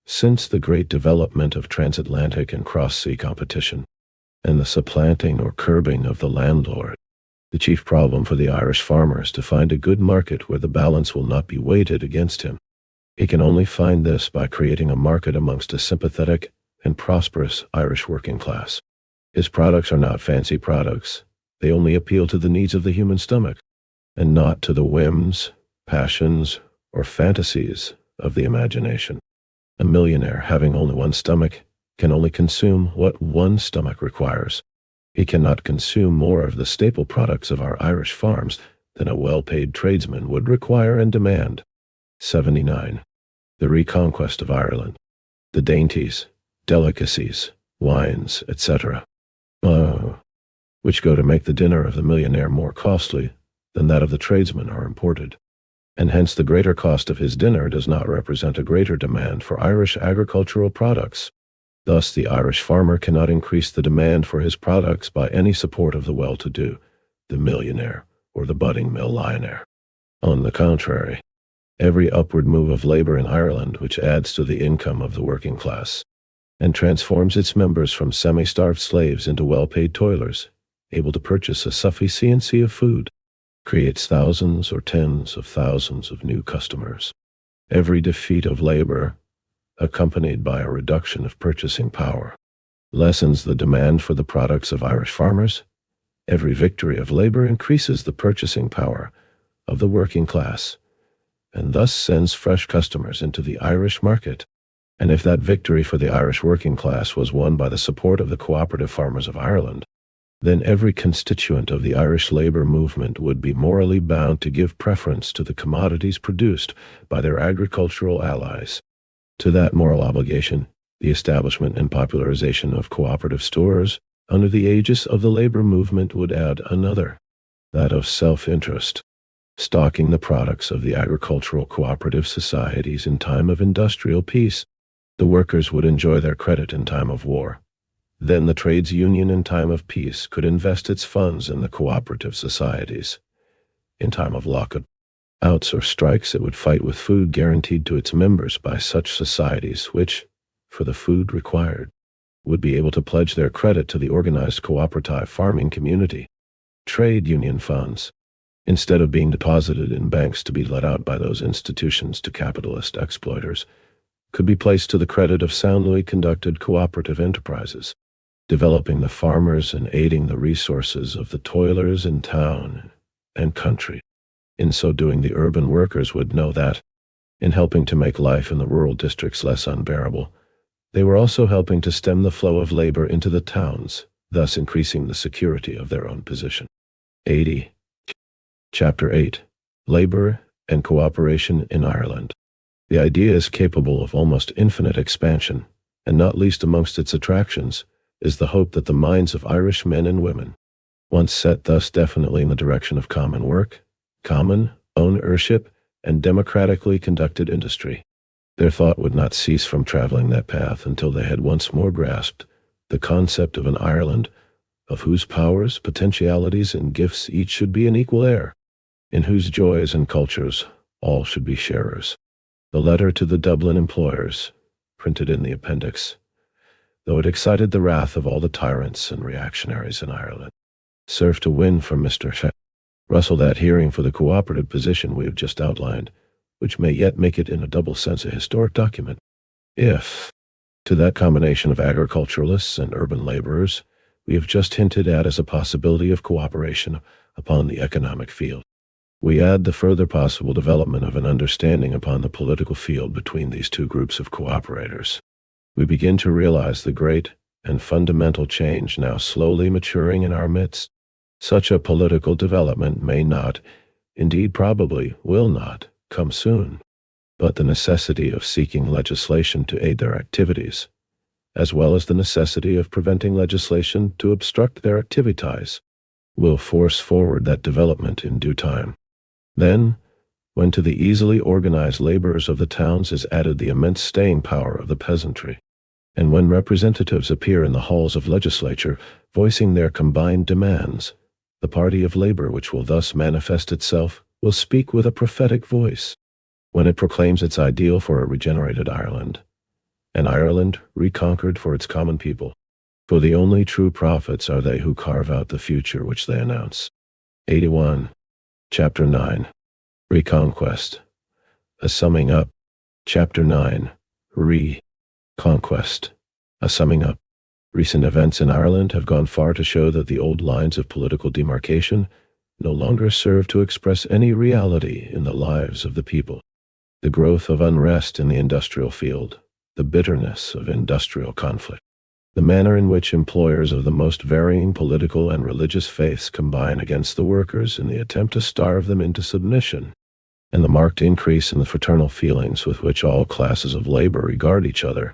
Since the great development of transatlantic and cross-sea competition, and the supplanting or curbing of the landlord, the chief problem for the Irish farmer is to find a good market where the balance will not be weighted against him. He can only find this by creating a market amongst a sympathetic and prosperous Irish working class. His products are not fancy products. They only appeal to the needs of the human stomach, and not to the whims, passions, or fantasies of the imagination. A millionaire having only one stomach can only consume what one stomach requires. He cannot consume more of the staple products of our Irish farms than a well-paid tradesman would require and demand. 79. The Re-Conquest of Ireland. The dainties, delicacies, wines, etc., which go to make the dinner of the millionaire more costly than that of the tradesman, are imported, and hence the greater cost of his dinner does not represent a greater demand for Irish agricultural products. Thus, the Irish farmer cannot increase the demand for his products by any support of the well-to-do, the millionaire, or the budding millionaire. On the contrary, every upward move of labor in Ireland which adds to the income of the working class, and transforms its members from semi-starved slaves into well-paid toilers, able to purchase a sufficiency of food, creates thousands or tens of thousands of new customers. Every defeat of labor, accompanied by a reduction of purchasing power, lessens the demand for the products of Irish farmers. Every victory of labor increases the purchasing power of the working class, and thus sends fresh customers into the Irish market. And if that victory for the Irish working class was won by the support of the cooperative farmers of Ireland, then every constituent of the Irish labor movement would be morally bound to give preference to the commodities produced by their agricultural allies. To that moral obligation, the establishment and popularization of cooperative stores under the aegis of the labor movement would add another, that of self-interest. Stocking the products of the agricultural cooperative societies in time of industrial peace, the workers would enjoy their credit in time of war. Then the trades union in time of peace could invest its funds in the cooperative societies. In time of lockouts or strikes, it would fight with food guaranteed to its members by such societies which, for the food required, would be able to pledge their credit to the organized cooperative farming community. Trade union funds, instead of being deposited in banks to be let out by those institutions to capitalist exploiters, could be placed to the credit of soundly conducted cooperative enterprises, developing the farmers and aiding the resources of the toilers in town and country. In so doing, the urban workers would know that, in helping to make life in the rural districts less unbearable, they were also helping to stem the flow of labor into the towns, thus increasing the security of their own position. 80. Chapter 8. Labor and Cooperation in Ireland. The idea is capable of almost infinite expansion, and not least amongst its attractions is the hope that the minds of Irish men and women, once set thus definitely in the direction of common work, common ownership, and democratically conducted industry, their thought would not cease from traveling that path until they had once more grasped the concept of an Ireland of whose powers, potentialities, and gifts each should be an equal heir, in whose joys and cultures all should be sharers. The letter to the Dublin employers, printed in the appendix, though it excited the wrath of all the tyrants and reactionaries in Ireland, served to win from Mr. Russell that hearing for the cooperative position we have just outlined, which may yet make it in a double sense a historic document. If, to that combination of agriculturalists and urban laborers, we have just hinted at as a possibility of cooperation upon the economic field, we add the further possible development of an understanding upon the political field between these two groups of cooperators, we begin to realize the great and fundamental change now slowly maturing in our midst. Such a political development may not, indeed probably will not, come soon, but the necessity of seeking legislation to aid their activities, as well as the necessity of preventing legislation to obstruct their activities, will force forward that development in due time. Then, when to the easily organized laborers of the towns is added the immense staying power of the peasantry, and when representatives appear in the halls of legislature voicing their combined demands, the party of labor which will thus manifest itself will speak with a prophetic voice. when it proclaims its ideal for a regenerated Ireland, an Ireland reconquered for its common people. For the only true prophets are they who carve out the future which they announce. 81. Chapter 9. Reconquest. A summing up. Chapter 9. Re-Conquest. A summing up. Recent events in Ireland have gone far to show that the old lines of political demarcation no longer serve to express any reality in the lives of the people. The growth of unrest in the industrial field, the bitterness of industrial conflict, the manner in which employers of the most varying political and religious faiths combine against the workers in the attempt to starve them into submission, and the marked increase in the fraternal feelings with which all classes of labor regard each other,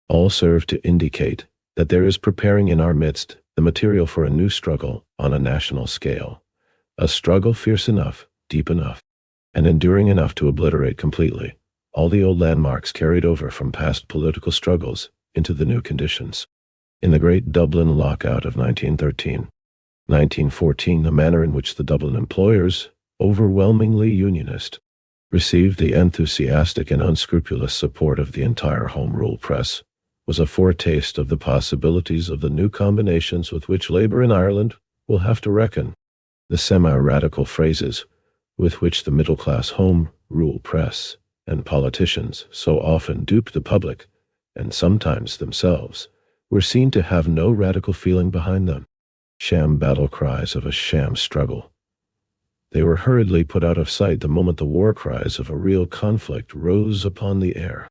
all serve to indicate that there is preparing in our midst the material for a new struggle on a national scale, a struggle fierce enough, deep enough, and enduring enough to obliterate completely all the old landmarks carried over from past political struggles into the new conditions. In the great Dublin lockout of 1913-1914, the manner in which the Dublin employers, overwhelmingly unionist, received the enthusiastic and unscrupulous support of the entire Home Rule press was a foretaste of the possibilities of the new combinations with which labor in Ireland will have to reckon. The semi-radical phrases with which the middle-class Home Rule press and politicians so often duped the public, and sometimes themselves, were seen to have no radical feeling behind them. Sham battle cries of a sham struggle. They were hurriedly put out of sight the moment the war cries of a real conflict rose upon the air.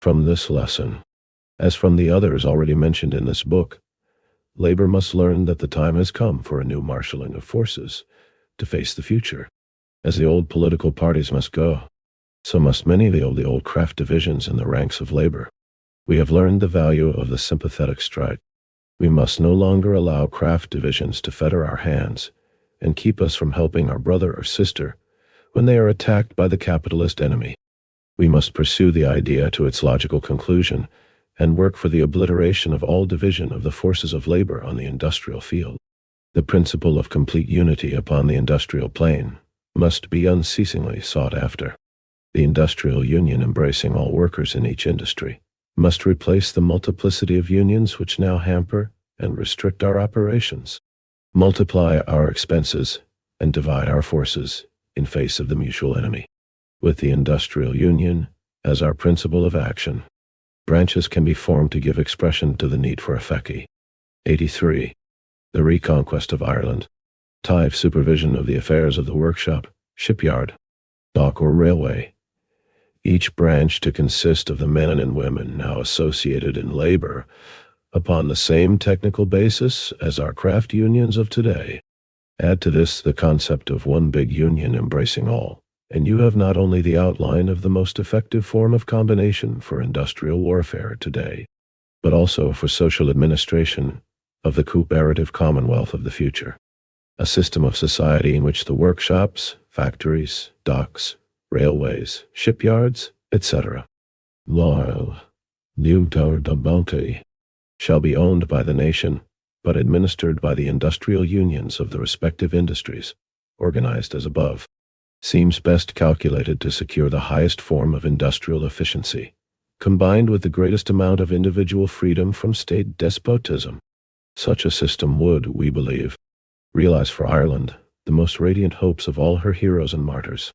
From this lesson, as from the others already mentioned in this book, labor must learn that the time has come for a new marshalling of forces to face the future. As the old political parties must go, so must many of the old craft divisions in the ranks of labor. We have learned the value of the sympathetic strike. We must no longer allow craft divisions to fetter our hands and keep us from helping our brother or sister when they are attacked by the capitalist enemy. We must pursue the idea to its logical conclusion and work for the obliteration of all division of the forces of labor on the industrial field. The principle of complete unity upon the industrial plane must be unceasingly sought after. The industrial union embracing all workers in each industry must replace the multiplicity of unions which now hamper and restrict our operations, multiply our expenses, and divide our forces in face of the mutual enemy. With the industrial union as our principle of action, branches can be formed to give expression to the need for a FECI. 83. The Reconquest of Ireland. TIVE supervision of the affairs of the workshop, shipyard, dock or railway. Each branch to consist of the men and women now associated in labor upon the same technical basis as our craft unions of today. Add to this the concept of one big union embracing all, and you have not only the outline of the most effective form of combination for industrial warfare today, but also for social administration of the cooperative commonwealth of the future. A system of society in which the workshops, factories, docks, railways, shipyards, etc. Loyal, new de bounty, shall be owned by the nation, but administered by the industrial unions of the respective industries, organized as above, seems best calculated to secure the highest form of industrial efficiency, combined with the greatest amount of individual freedom from state despotism. Such a system would, we believe, realize for Ireland the most radiant hopes of all her heroes and martyrs.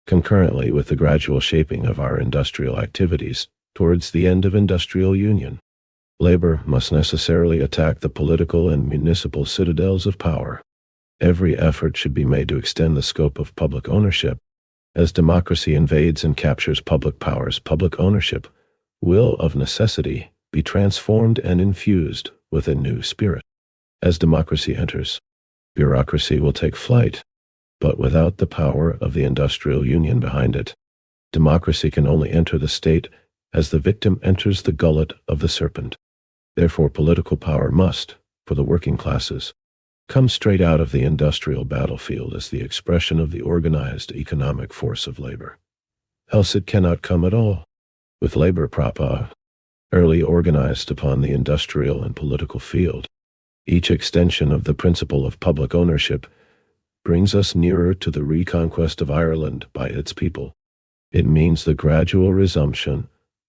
Concurrently with the gradual shaping of our industrial activities towards the end of industrial union, labor must necessarily attack the political and municipal citadels of power. Every effort should be made to extend the scope of public ownership. As democracy invades and captures public powers, public ownership will, of necessity, be transformed and infused with a new spirit. As democracy enters, bureaucracy will take flight, but without the power of the industrial union behind it, democracy can only enter the state as the victim enters the gullet of the serpent. Therefore, political power must, for the working classes, come straight out of the industrial battlefield as the expression of the organized economic force of labor. Else it cannot come at all. With labor proper, early organized upon the industrial and political field, each extension of the principle of public ownership brings us nearer to the reconquest of Ireland by its people. It means the gradual resumption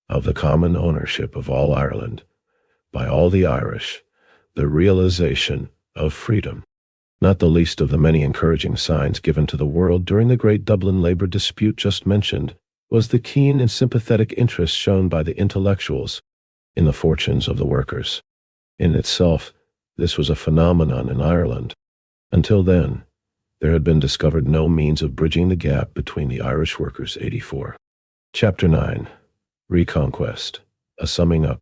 of the common ownership of all Ireland by all the Irish, the realization of freedom. Not the least of the many encouraging signs given to the world during the great Dublin labor dispute just mentioned was the keen and sympathetic interest shown by the intellectuals in the fortunes of the workers. In itself, this was a phenomenon in Ireland. Until then, there had been discovered no means of bridging the gap between the Irish workers. 84. Chapter 9. Re-Conquest. A summing up.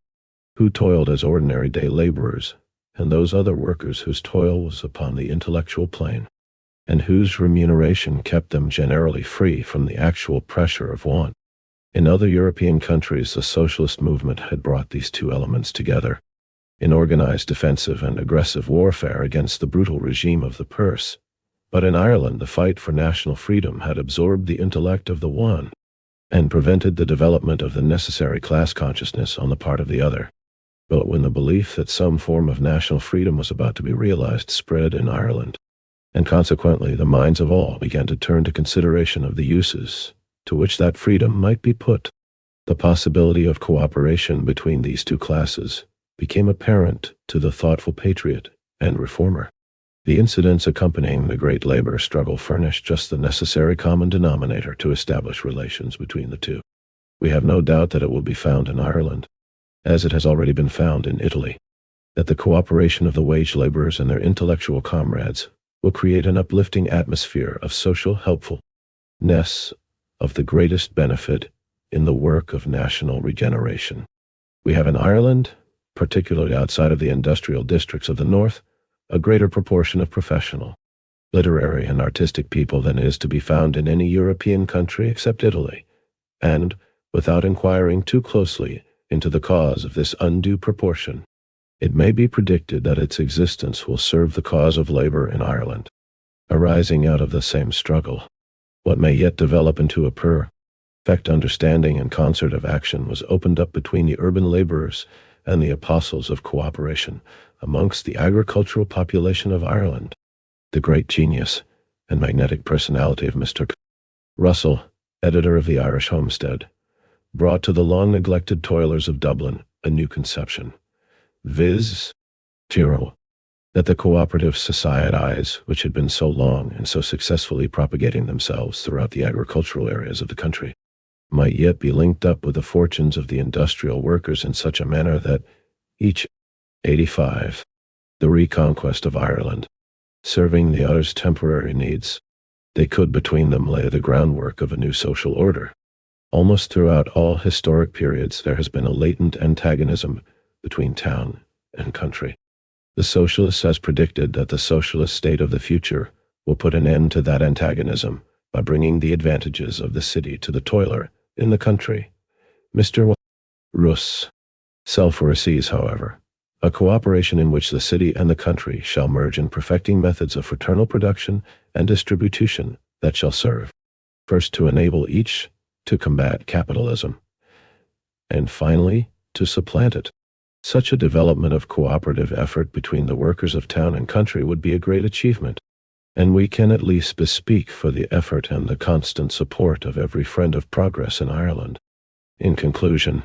Who toiled as ordinary day laborers, and those other workers whose toil was upon the intellectual plane, and whose remuneration kept them generally free from the actual pressure of want. In other European countries, the socialist movement had brought these two elements together in organized defensive and aggressive warfare against the brutal regime of the purse. But in Ireland, the fight for national freedom had absorbed the intellect of the one and prevented the development of the necessary class consciousness on the part of the other. But when the belief that some form of national freedom was about to be realized spread in Ireland, and consequently the minds of all began to turn to consideration of the uses to which that freedom might be put, the possibility of cooperation between these two classes became apparent to the thoughtful patriot and reformer. The incidents accompanying the great labor struggle furnished just the necessary common denominator to establish relations between the two. We have no doubt that it will be found in Ireland, as it has already been found in Italy, that the cooperation of the wage laborers and their intellectual comrades will create an uplifting atmosphere of social helpfulness of the greatest benefit in the work of national regeneration. We have in Ireland, particularly outside of the industrial districts of the north, a greater proportion of professional, literary, and artistic people than is to be found in any European country except Italy, and, without inquiring too closely into the cause of this undue proportion, it may be predicted that its existence will serve the cause of labor in Ireland. Arising out of the same struggle, what may yet develop into a perfect understanding and concert of action was opened up between the urban laborers and the apostles of cooperation amongst the agricultural population of Ireland. The great genius and magnetic personality of Mr. Russell, editor of the Irish Homestead, brought to the long-neglected toilers of Dublin a new conception, viz. That the cooperative societies, which had been so long and so successfully propagating themselves throughout the agricultural areas of the country, might yet be linked up with the fortunes of the industrial workers in such a manner that each 85. The Re-Conquest of Ireland, serving the other's temporary needs, they could between them lay the groundwork of a new social order. Almost throughout all historic periods there has been a latent antagonism between town and country. The socialist has predicted that the socialist state of the future will put an end to that antagonism by bringing the advantages of the city to the toiler in the country. Mr. Russ foresees, however, a cooperation in which the city and the country shall merge in perfecting methods of fraternal production and distribution that shall serve, first to enable each to combat capitalism, and finally to supplant it. Such a development of cooperative effort between the workers of town and country would be a great achievement, and we can at least bespeak for the effort and the constant support of every friend of progress in Ireland. In conclusion,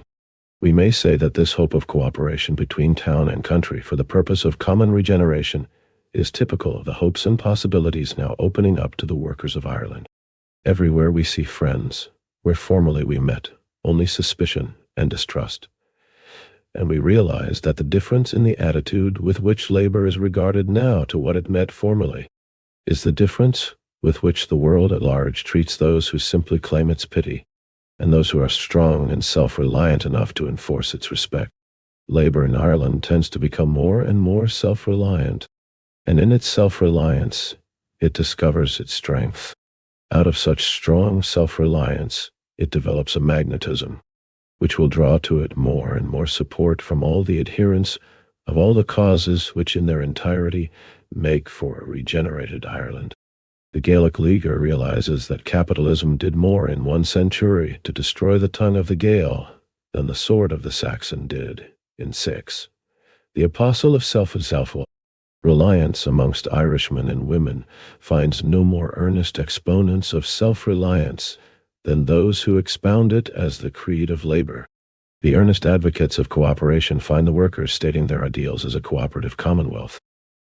we may say that this hope of cooperation between town and country for the purpose of common regeneration is typical of the hopes and possibilities now opening up to the workers of Ireland. Everywhere we see friends, where formerly we met only suspicion and distrust, and we realize that the difference in the attitude with which labor is regarded now to what it met formerly is the difference with which the world at large treats those who simply claim its pity and those who are strong and self-reliant enough to enforce its respect. Labor in Ireland tends to become more and more self-reliant, and in its self-reliance, it discovers its strength. Out of such strong self-reliance, it develops a magnetism, which will draw to it more and more support from all the adherents of all the causes which in their entirety make for a regenerated Ireland. The Gaelic Leaguer realizes that capitalism did more in 1 century to destroy the tongue of the Gael than the sword of the Saxon did in 6. The apostle of self-reliance amongst Irishmen and women finds no more earnest exponents of self-reliance than those who expound it as the creed of labor. The earnest advocates of cooperation find the workers stating their ideals as a cooperative commonwealth.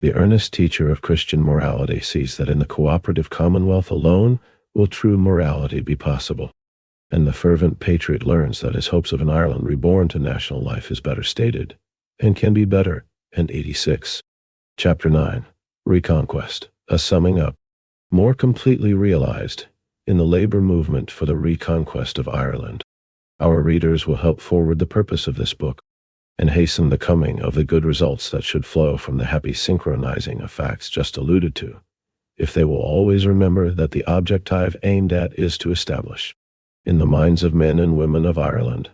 The earnest teacher of Christian morality sees that in the cooperative commonwealth alone will true morality be possible. And the fervent patriot learns that his hopes of an Ireland reborn to national life is better stated, and can be better, and 86. Chapter 9. Reconquest, a summing up, more completely realized, in the labor movement for the reconquest of Ireland. Our readers will help forward the purpose of this book, and hasten the coming of the good results that should flow from the happy synchronizing of facts just alluded to, if they will always remember that the objective aimed at is to establish, in the minds of men and women of Ireland,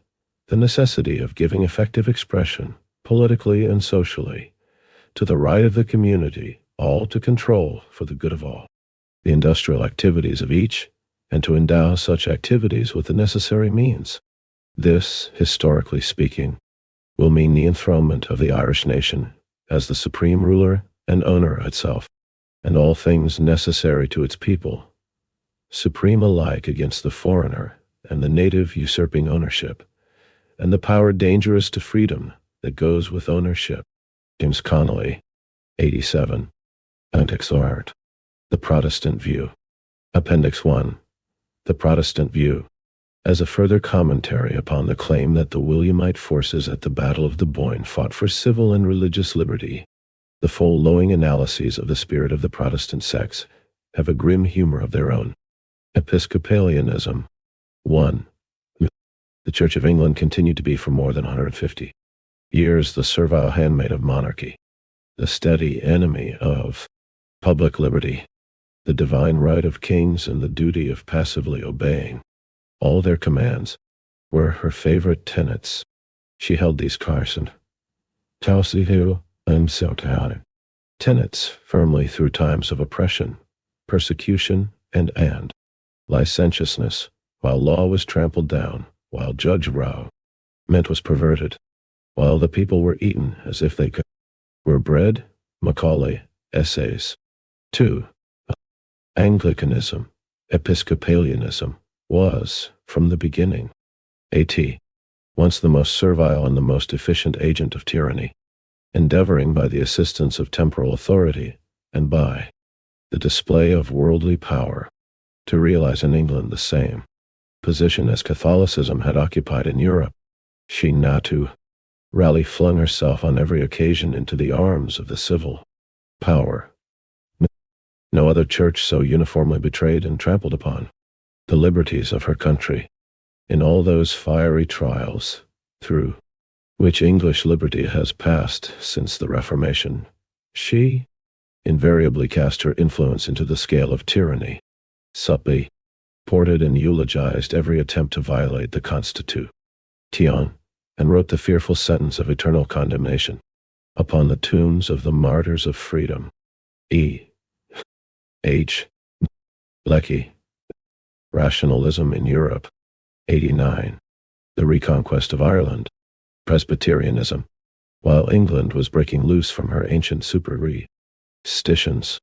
the necessity of giving effective expression, politically and socially, to the right of the community, all to control for the good of all, the industrial activities of each, and to endow such activities with the necessary means. This, historically speaking, will mean the enthronement of the Irish nation as the supreme ruler and owner itself, and all things necessary to its people, supreme alike against the foreigner and the native usurping ownership, and the power dangerous to freedom that goes with ownership. James Connolly, 87. Appendix Art. The Protestant View. Appendix 1. The Protestant View. As a further commentary upon the claim that the Williamite forces at the Battle of the Boyne fought for civil and religious liberty, the full-lowing analyses of the spirit of the Protestant sects have a grim humor of their own. Episcopalianism. 1. The Church of England continued to be for more than 150 years the servile handmaid of monarchy, the steady enemy of public liberty, the divine right of kings and the duty of passively obeying. All their commands were her favorite tenets. She held these carson tenets firmly through times of oppression, persecution, and licentiousness, while law was trampled down, while Judge Rowe meant was perverted, while the people were eaten as if they were bread. Macaulay, Essays. 2. Anglicanism, Episcopalianism, was, from the beginning, once the most servile and the most efficient agent of tyranny, endeavoring by the assistance of temporal authority, and by the display of worldly power, to realize in England the same position as Catholicism had occupied in Europe. She natu rally flung herself on every occasion into the arms of the civil power. No other church so uniformly betrayed and trampled upon the liberties of her country, in all those fiery trials, through which English liberty has passed since the Reformation. She invariably cast her influence into the scale of tyranny, supported and eulogized every attempt to violate the Constitution, and wrote the fearful sentence of eternal condemnation upon the tombs of the martyrs of freedom. E. H. Lecky. Rationalism in Europe. 89. The Reconquest of Ireland. Presbyterianism. While England was breaking loose from her ancient superstitions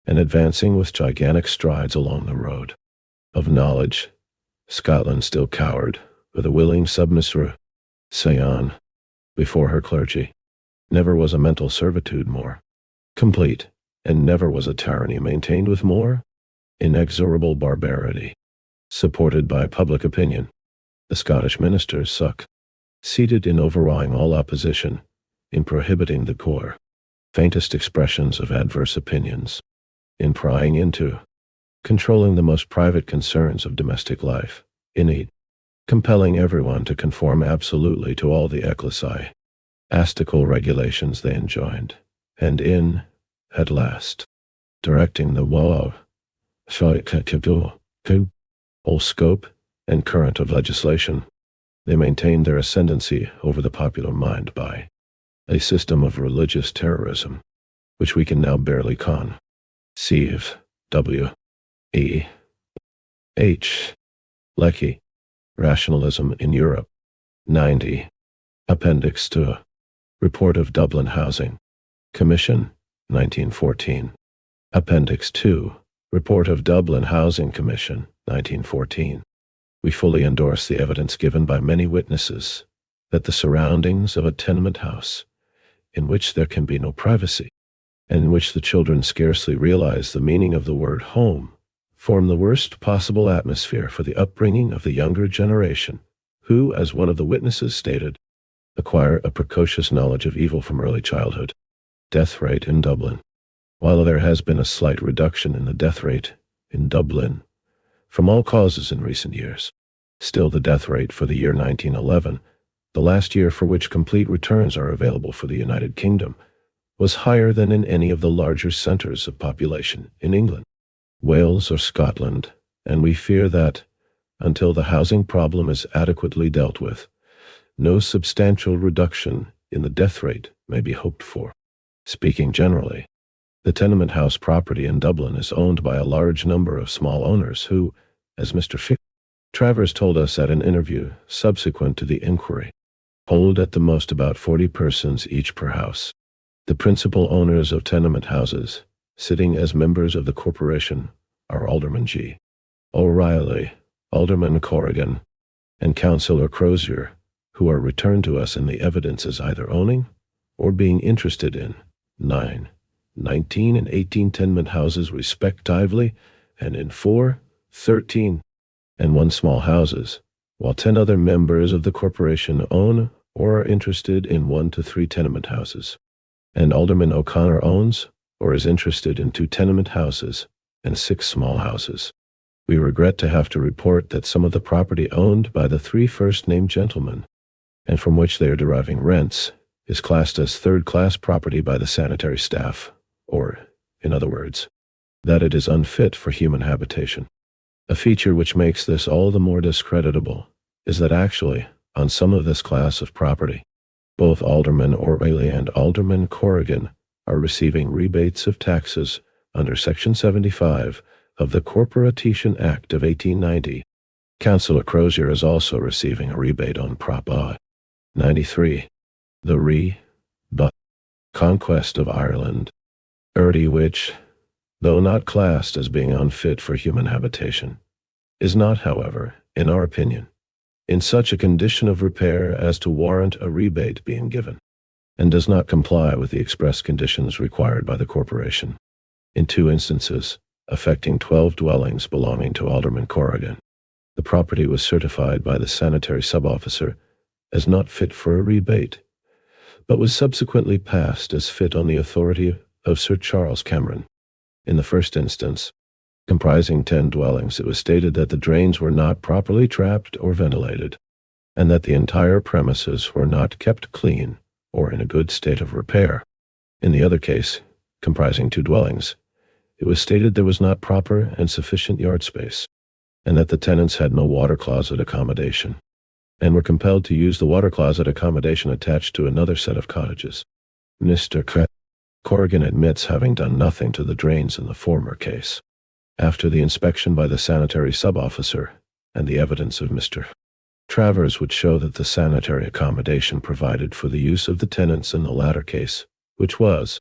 and advancing with gigantic strides along the road of knowledge, Scotland still cowered with a willing submissive before her clergy. Never was a mental servitude more complete, and never was a tyranny maintained with more inexorable barbarity. Supported by public opinion, the Scottish ministers succeeded in overawing all opposition, in prohibiting the faintest expressions of adverse opinions, in prying into, controlling the most private concerns of domestic life, in compelling everyone to conform absolutely to all the ecclesiastical regulations they enjoined, and in, at last, directing the whole scope and current of legislation. They maintained their ascendancy over the popular mind by a system of religious terrorism, which we can now barely conceive. W. E. H. Lecky. Rationalism in Europe. 90. Appendix 2. Report of Dublin Housing Commission, 1914. Appendix 2. Report of Dublin Housing Commission, 1914. We fully endorse the evidence given by many witnesses that the surroundings of a tenement house, in which there can be no privacy, and in which the children scarcely realize the meaning of the word home, form the worst possible atmosphere for the upbringing of the younger generation, who, as one of the witnesses stated, acquire a precocious knowledge of evil from early childhood. Death rate in Dublin. While there has been a slight reduction in the death rate in Dublin from all causes in recent years, still the death rate for the year 1911, the last year for which complete returns are available for the United Kingdom, was higher than in any of the larger centres of population in England, Wales, or Scotland, and we fear that, until the housing problem is adequately dealt with, no substantial reduction in the death rate may be hoped for. Speaking generally, the tenement house property in Dublin is owned by a large number of small owners who, as Mr. Travers told us at an interview subsequent to the inquiry, hold at the most about 40 persons each per house. The principal owners of tenement houses, sitting as members of the corporation, are Alderman G. O'Reilly, Alderman Corrigan, and Councillor Crozier, who are returned to us in the evidence as either owning or being interested in 9, 19, and 18 tenement houses respectively, and in 4, 13, and 1 small houses, while 10 other members of the corporation own or are interested in 1 to 3 tenement houses. And Alderman O'Connor owns or is interested in 2 tenement houses and 6 small houses. We regret to have to report that some of the property owned by the 3 first-named gentlemen, and from which they are deriving rents, is classed as third-class property by the sanitary staff, or, in other words, that it is unfit for human habitation. A feature which makes this all the more discreditable is that actually, on some of this class of property, both Alderman O'Reilly and Alderman Corrigan are receiving rebates of taxes under Section 75 of the Corporation Act of 1890. Councillor Crozier is also receiving a rebate on Prop I. 93, the Re-Conquest of Ireland, which, though not classed as being unfit for human habitation, is not, however, in our opinion, in such a condition of repair as to warrant a rebate being given, and does not comply with the express conditions required by the corporation. In 2 instances, affecting 12 dwellings belonging to Alderman Corrigan, the property was certified by the sanitary sub-officer as not fit for a rebate, but was subsequently passed as fit on the authority of Sir Charles Cameron. In the first instance, comprising 10 dwellings, it was stated that the drains were not properly trapped or ventilated, and that the entire premises were not kept clean or in a good state of repair. In the other case, comprising 2 dwellings, it was stated there was not proper and sufficient yard space, and that the tenants had no water closet accommodation, and were compelled to use the water closet accommodation attached to another set of cottages. Mr. Corrigan admits having done nothing to the drains in the former case. After the inspection by the sanitary sub-officer, and the evidence of Mr. Travers would show that the sanitary accommodation provided for the use of the tenants in the latter case, which was,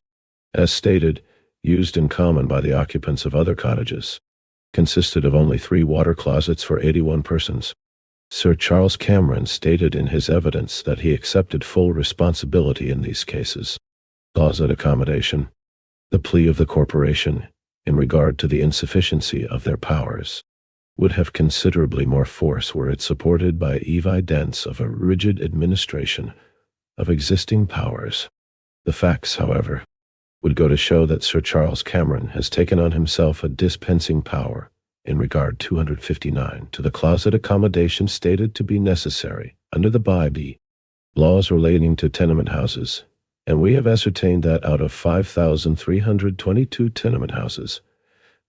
as stated, used in common by the occupants of other cottages, consisted of only 3 water closets for 81 persons. Sir Charles Cameron stated in his evidence that he accepted full responsibility in these cases. Closet accommodation. The plea of the corporation, in regard to the insufficiency of their powers, would have considerably more force were it supported by evidence of a rigid administration of existing powers. The facts, however, would go to show that Sir Charles Cameron has taken on himself a dispensing power in regard 259 to the closet accommodation stated to be necessary under the by-B laws relating to tenement houses, and we have ascertained that out of 5,322 tenement houses,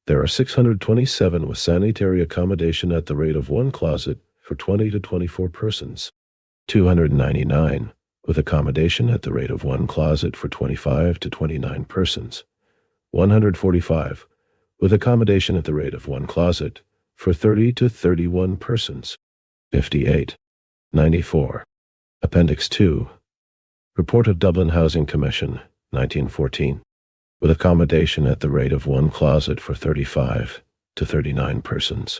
there are 627 with sanitary accommodation at the rate of 1 closet for 20 to 24 persons, 299 with accommodation at the rate of 1 closet for 25 to 29 persons, 145 with accommodation at the rate of 1 closet for 30 to 31 persons, 58, 94. Appendix 2. Report of Dublin Housing Commission, 1914, with accommodation at the rate of 1 closet for 35 to 39 persons.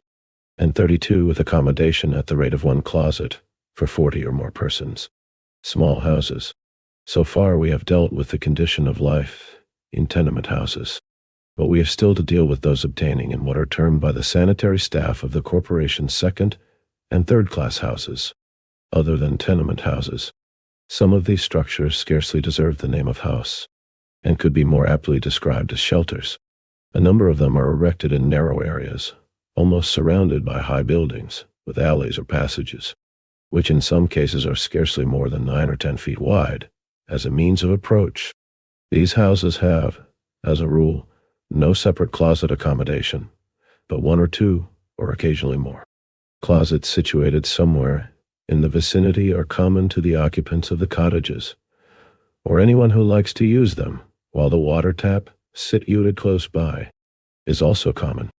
and 32 with accommodation at the rate of 1 closet for 40 or more persons. Small houses. So far we have dealt with the condition of life in tenement houses, but we have still to deal with those obtaining in what are termed by the sanitary staff of the corporation's second and third-class houses, other than tenement houses. Some of these structures scarcely deserve the name of house, and could be more aptly described as shelters. A number of them are erected in narrow areas, almost surrounded by high buildings, with alleys or passages, which in some cases are scarcely more than 9 or 10 feet wide, as a means of approach. These houses have, as a rule, no separate closet accommodation, but 1 or 2, or occasionally more. Closets situated somewhere in the vicinity are common to the occupants of the cottages, or anyone who likes to use them, while the water tap, situated close by, is also common.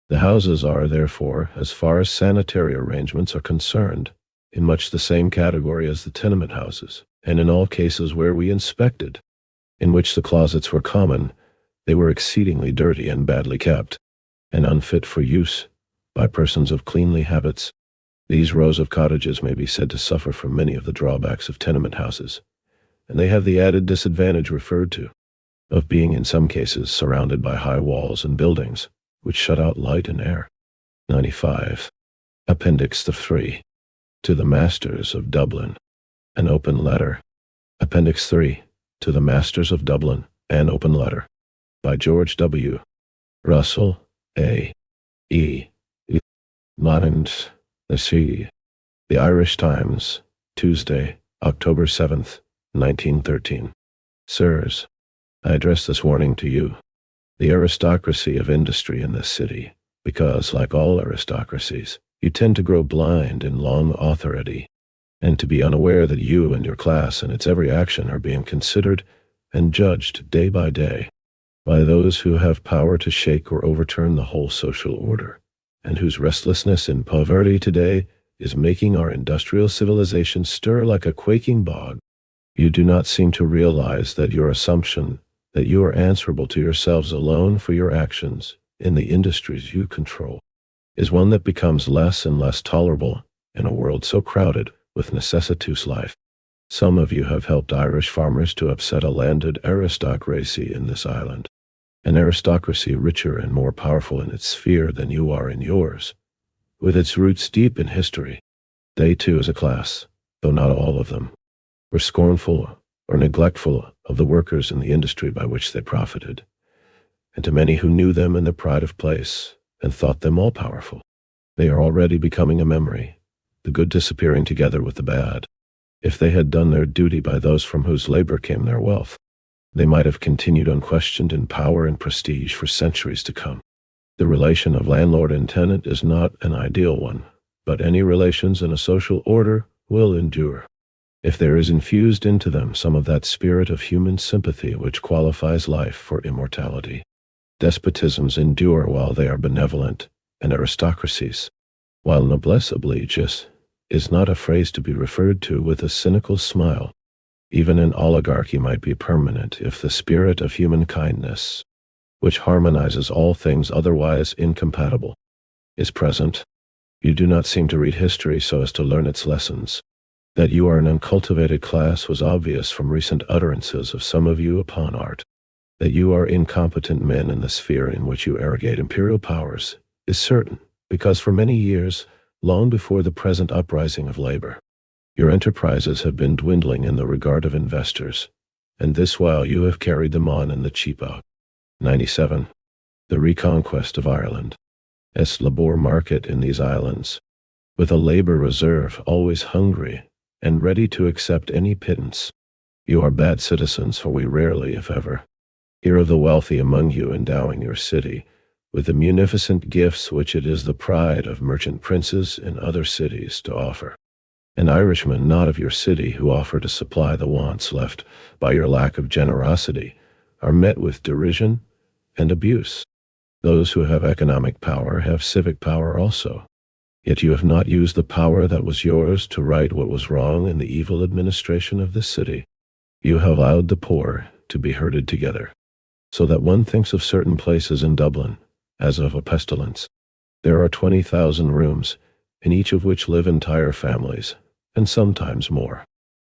The houses are, therefore, as far as sanitary arrangements are concerned, in much the same category as the tenement houses, and in all cases where we inspected, in which the closets were common, they were exceedingly dirty and badly kept, and unfit for use by persons of cleanly habits. These rows of cottages may be said to suffer from many of the drawbacks of tenement houses, and they have the added disadvantage referred to, of being in some cases surrounded by high walls and buildings, which shut out light and air. 95. Appendix 3. To the Masters of Dublin. An open letter. Appendix 3. To the Masters of Dublin. An open letter. By George W. Russell, A. E. Moderned. The Irish Times, Tuesday, October 7th, 1913. Sirs, I address this warning to you, the aristocracy of industry in this city, because, like all aristocracies, you tend to grow blind in long authority, and to be unaware that you and your class and its every action are being considered and judged day by day by those who have power to shake or overturn the whole social order, and whose restlessness in poverty today is making our industrial civilization stir like a quaking bog. You do not seem to realize that your assumption that you are answerable to yourselves alone for your actions in the industries you control is one that becomes less and less tolerable in a world so crowded with necessitous life. Some of you have helped Irish farmers to upset a landed aristocracy in this island, an aristocracy richer and more powerful in its sphere than you are in yours, with its roots deep in history. They too, as a class, though not all of them, were scornful or neglectful of the workers in the industry by which they profited, and to many who knew them in their pride of place and thought them all-powerful, they are already becoming a memory, the good disappearing together with the bad. If they had done their duty by those from whose labor came their wealth, they might have continued unquestioned in power and prestige for centuries to come. The relation of landlord and tenant is not an ideal one, but any relations in a social order will endure, if there is infused into them some of that spirit of human sympathy which qualifies life for immortality. Despotisms endure while they are benevolent, and aristocracies, while noblesse obliges, is not a phrase to be referred to with a cynical smile. Even an oligarchy might be permanent if the spirit of human kindness, which harmonizes all things otherwise incompatible, is present. You do not seem to read history so as to learn its lessons. That you are an uncultivated class was obvious from recent utterances of some of you upon art. That you are incompetent men in the sphere in which you arrogate imperial powers is certain, because for many years, long before the present uprising of labor, your enterprises have been dwindling in the regard of investors, and this while you have carried them on in the cheap out. 97. The Re-Conquest of Ireland. As labor market in these islands, with a labor reserve always hungry and ready to accept any pittance. You are bad citizens, for we rarely, if ever, hear of the wealthy among you endowing your city with the munificent gifts which it is the pride of merchant princes in other cities to offer. And Irishmen not of your city who offer to supply the wants left by your lack of generosity are met with derision and abuse. Those who have economic power have civic power also. Yet you have not used the power that was yours to right what was wrong in the evil administration of this city. You have allowed the poor to be herded together, so that one thinks of certain places in Dublin as of a pestilence. There are 20,000 rooms, in each of which live entire families, and sometimes more,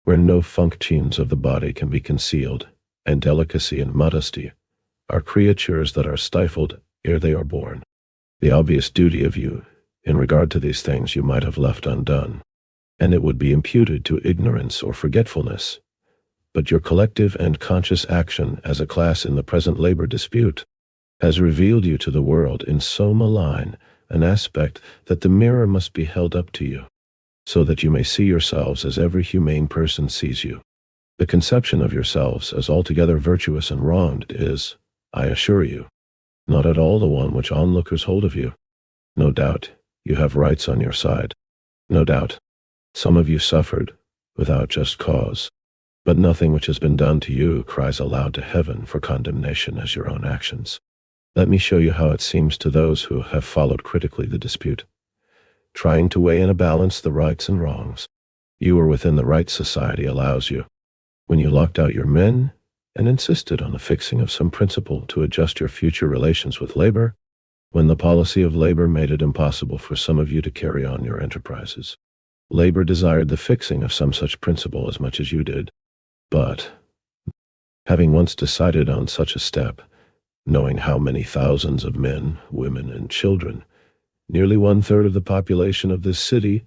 where no functions of the body can be concealed, and delicacy and modesty are creatures that are stifled ere they are born. The obvious duty of you in regard to these things you might have left undone, and it would be imputed to ignorance or forgetfulness. But your collective and conscious action as a class in the present labor dispute has revealed you to the world in so malign an aspect that the mirror must be held up to you, so that you may see yourselves as every humane person sees you. The conception of yourselves as altogether virtuous and wronged is, I assure you, not at all the one which onlookers hold of you. No doubt you have rights on your side. No doubt some of you suffered without just cause, but nothing which has been done to you cries aloud to heaven for condemnation as your own actions. Let me show you how it seems to those who have followed critically the dispute, trying to weigh in a balance the rights and wrongs. You were within the rights society allows you, when you locked out your men and insisted on the fixing of some principle to adjust your future relations with labor, when the policy of labor made it impossible for some of you to carry on your enterprises. Labor desired the fixing of some such principle as much as you did, but, having once decided on such a step, knowing how many thousands of men, women, and children, nearly 1/3 of the population of this city,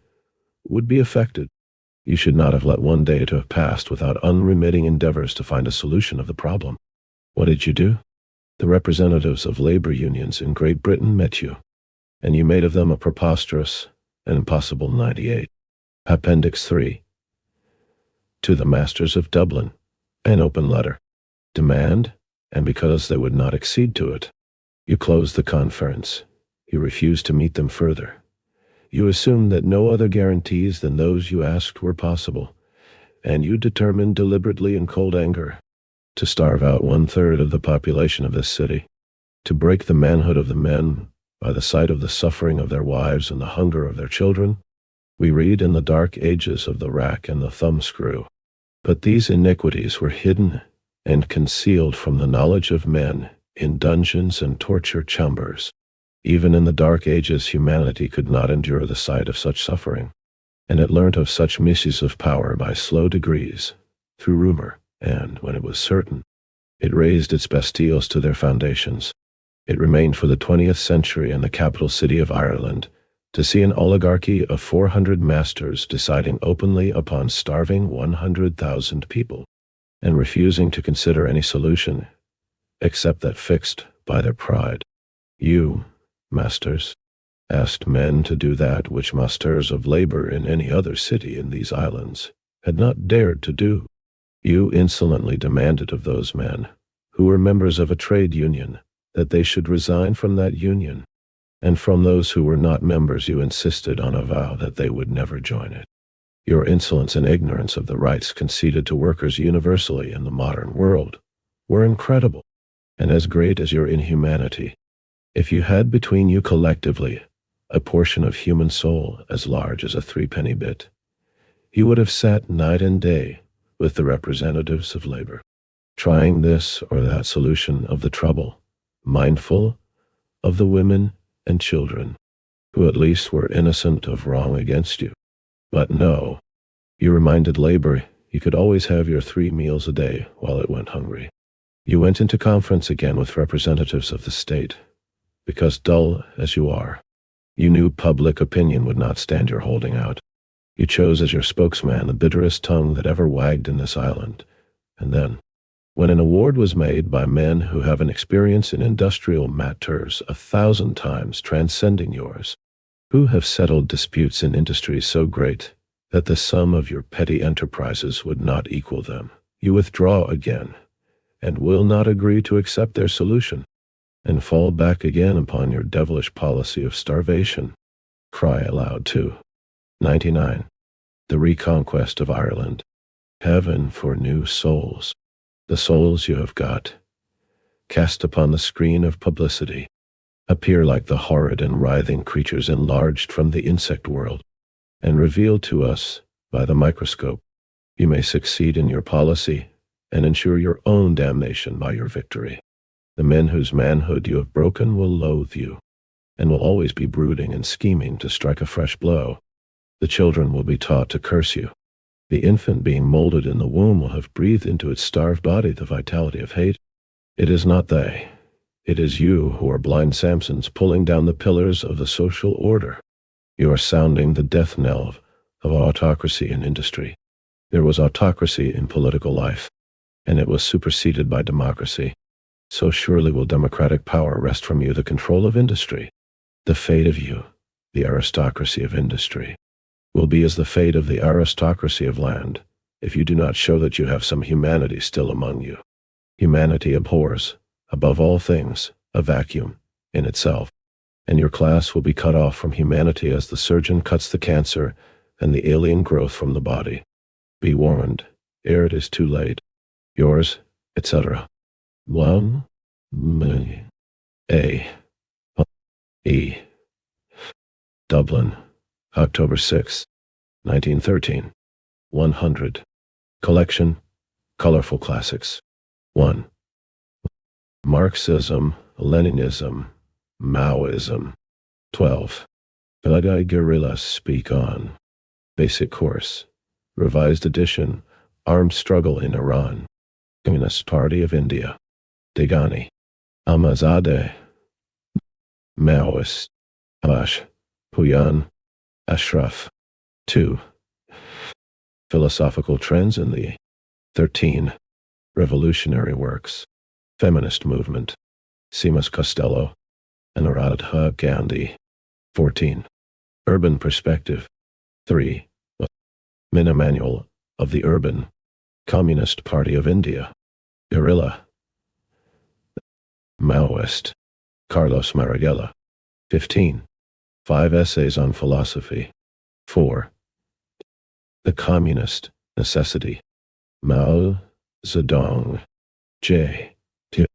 would be affected, you should not have let one day to have passed without unremitting endeavors to find a solution of the problem. What did you do? The representatives of labor unions in Great Britain met you, and you made of them a preposterous and impossible 98. Appendix 3. To the masters of Dublin, an open letter. Demand, and because they would not accede to it, you closed the conference. You refused to meet them further. You assumed that no other guarantees than those you asked were possible, and you determined deliberately in cold anger to starve out 1/3 of the population of this city, to break the manhood of the men by the sight of the suffering of their wives and the hunger of their children. We read in the dark ages of the rack and the thumbscrew. But these iniquities were hidden and concealed from the knowledge of men in dungeons and torture chambers. Even in the dark ages humanity could not endure the sight of such suffering, and it learnt of such misuse of power by slow degrees, through rumor, and, when it was certain, it raised its bastilles to their foundations. It remained for the 20th century in the capital city of Ireland to see an oligarchy of 400 masters deciding openly upon starving 100,000 people, and refusing to consider any solution except that fixed by their pride. You, masters, asked men to do that which masters of labor in any other city in these islands had not dared to do. You insolently demanded of those men, who were members of a trade union, that they should resign from that union, and from those who were not members you insisted on a vow that they would never join it. Your insolence and ignorance of the rights conceded to workers universally in the modern world were incredible, and as great as your inhumanity. If you had between you collectively a portion of human soul as large as a threepenny bit, you would have sat night and day with the representatives of labor, trying this or that solution of the trouble, mindful of the women and children, who at least were innocent of wrong against you. But no, you reminded labor you could always have your 3 meals a day while it went hungry. You went into conference again with representatives of the state, because dull as you are, you knew public opinion would not stand your holding out. You chose as your spokesman the bitterest tongue that ever wagged in this island, and then, when an award was made by men who have an experience in industrial matters 1,000 times transcending yours, who have settled disputes in industries so great that the sum of your petty enterprises would not equal them, you withdraw again, and will not agree to accept their solution, and fall back again upon your devilish policy of starvation. Cry aloud too. 99. The Re-Conquest of Ireland. Heaven for new souls. The souls you have got, cast upon the screen of publicity, appear like the horrid and writhing creatures enlarged from the insect world, and revealed to us by the microscope. You may succeed in your policy, and ensure your own damnation by your victory. The men whose manhood you have broken will loathe you, and will always be brooding and scheming to strike a fresh blow. The children will be taught to curse you. The infant being molded in the womb will have breathed into its starved body the vitality of hate. It is not they. It is you who are blind Samsons pulling down the pillars of the social order. You are sounding the death knell of autocracy in industry. There was autocracy in political life, and it was superseded by democracy. So surely will democratic power wrest from you the control of industry. The fate of you, the aristocracy of industry, will be as the fate of the aristocracy of land, if you do not show that you have some humanity still among you. Humanity abhors, above all things, a vacuum in itself, and your class will be cut off from humanity as the surgeon cuts the cancer and the alien growth from the body. Be warned, ere it is too late. Yours, etc. 1. A. E. Dublin, October 6, 1913. 100. Collection, Colorful Classics. 1. Marxism, Leninism, Maoism. 12. Belgai Guerrillas Speak On. Basic Course. Revised Edition, Armed Struggle in Iran. Communist Party of India. Degani. Ahmadzadeh. Maoist. Abash. Puyan. Ashraf. 2. Philosophical Trends in the 13. Revolutionary Works. Feminist Movement. Seamus Costello. Anuradha Gandhi. 14. Urban Perspective. 3. Mina Manual of the Urban Communist Party of India. Guerrilla. Maoist. Carlos Marighella. 15. 5 Essays on Philosophy. 4. The Communist Necessity. Mao Zedong. J. T.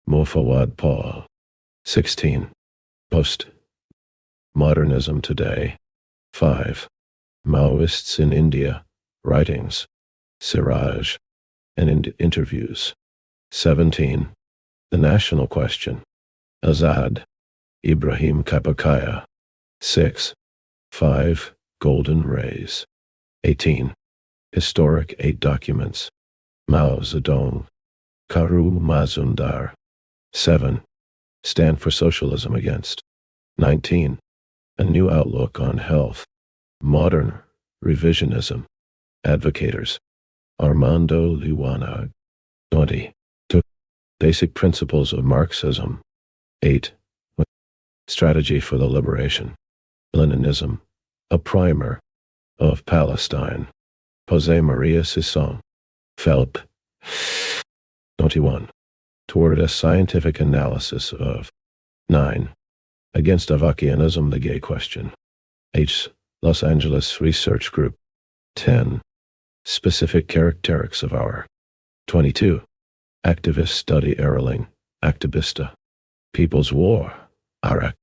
Mofawad Paul. 16. Post-Modernism Today. 5. Maoists in India. Writings. Siraj. And Interviews. 17. The National Question. Azad. Ibrahim Kapakaya. 6. 5. Golden Rays. 18. Historic 8 Documents. Mao Zedong. Karu Mazumdar. 7. Stand for Socialism Against. 19. A New Outlook on Health. Modern Revisionism. Advocators. Armando Liwanag. 20. Basic Principles of Marxism. 8. Strategy for the Liberation. Leninism. A Primer. Of Palestine. Jose Maria Sison. Phelp. 21. Toward a Scientific Analysis of. 9. Against Avakianism, the Gay Question. H. Los Angeles Research Group. 10. Specific Characteristics of our. 22. Activist Study Erling. Activista. People's War. Arak.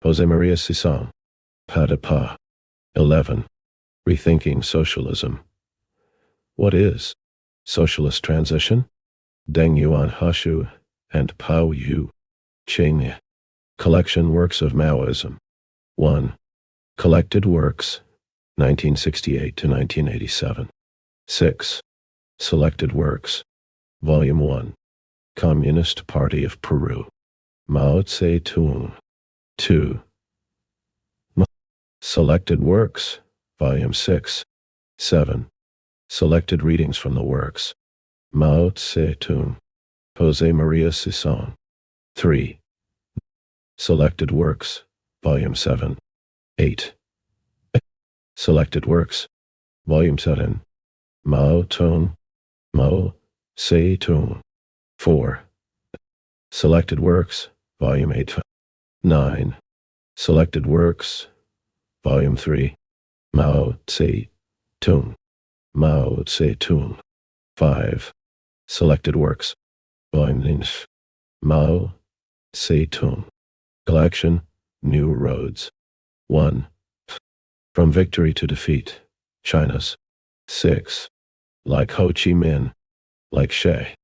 Jose Maria Sison. Padapa. 11. Rethinking Socialism. What is socialist transition? Deng Yuan Hashu and Pao Yu. Ching. Collection Works of Maoism. 1. Collected Works, 1968 to 1987. 6. Selected Works, Volume 1. Communist Party of Peru. Mao Zedong. 2. Selected Works, Volume 6. 7. Selected Readings from the Works. Mao Zedong. Jose Maria Sison. 3. Selected Works, Volume 7. 8. Selected Works, Volume 7. Mao Zedong. 4. Selected Works, Volume 8. 9. Selected Works, Volume 3. Mao Zedong. 5. Selected Works, Volume 9. Mao Zedong. Collection, New Roads. 1. From Victory to Defeat, China's. 6. Like Ho Chi Minh. Like Che.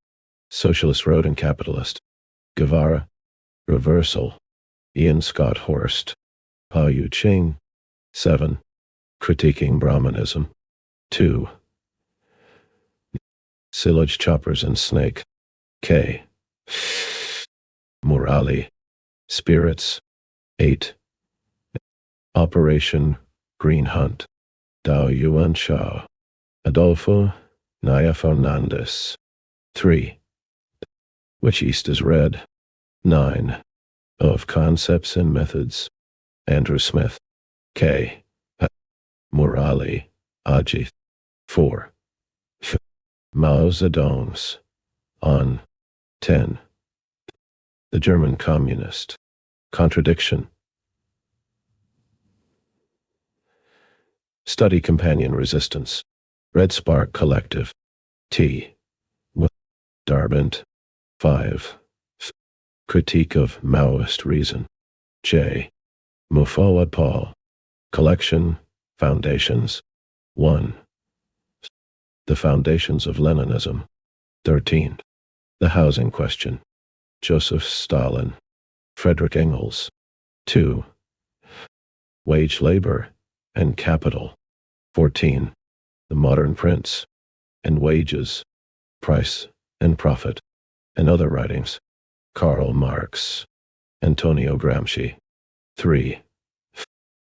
Socialist Road and Capitalist. Guevara. Reversal. Ian Scott Horst, Pao Yu Ching. 7. Critiquing Brahmanism. 2. Silage Choppers and Snake. K. Murali. Spirits. 8. Operation Green Hunt. Dao Yuan Shao. Adolfo Naya Fernandez. 3. Which East is Red. 9. Of Concepts and Methods. Andrew Smith. K. Murali. Ajit. 4. Mao Zedong's. On. 10. The German Communist. Contradiction. Study Companion Resistance. Red Spark Collective. T. Darbent. 5. Critique of Maoist Reason. J. Mufawad Paul. Collection. Foundations. 1. The Foundations of Leninism. 13. The Housing Question. Joseph Stalin. Frederick Engels. 2. Wage Labor and Capital. 14. The Modern Prince and Wages, Price and Profit, and Other Writings. Karl Marx. Antonio Gramsci. 3.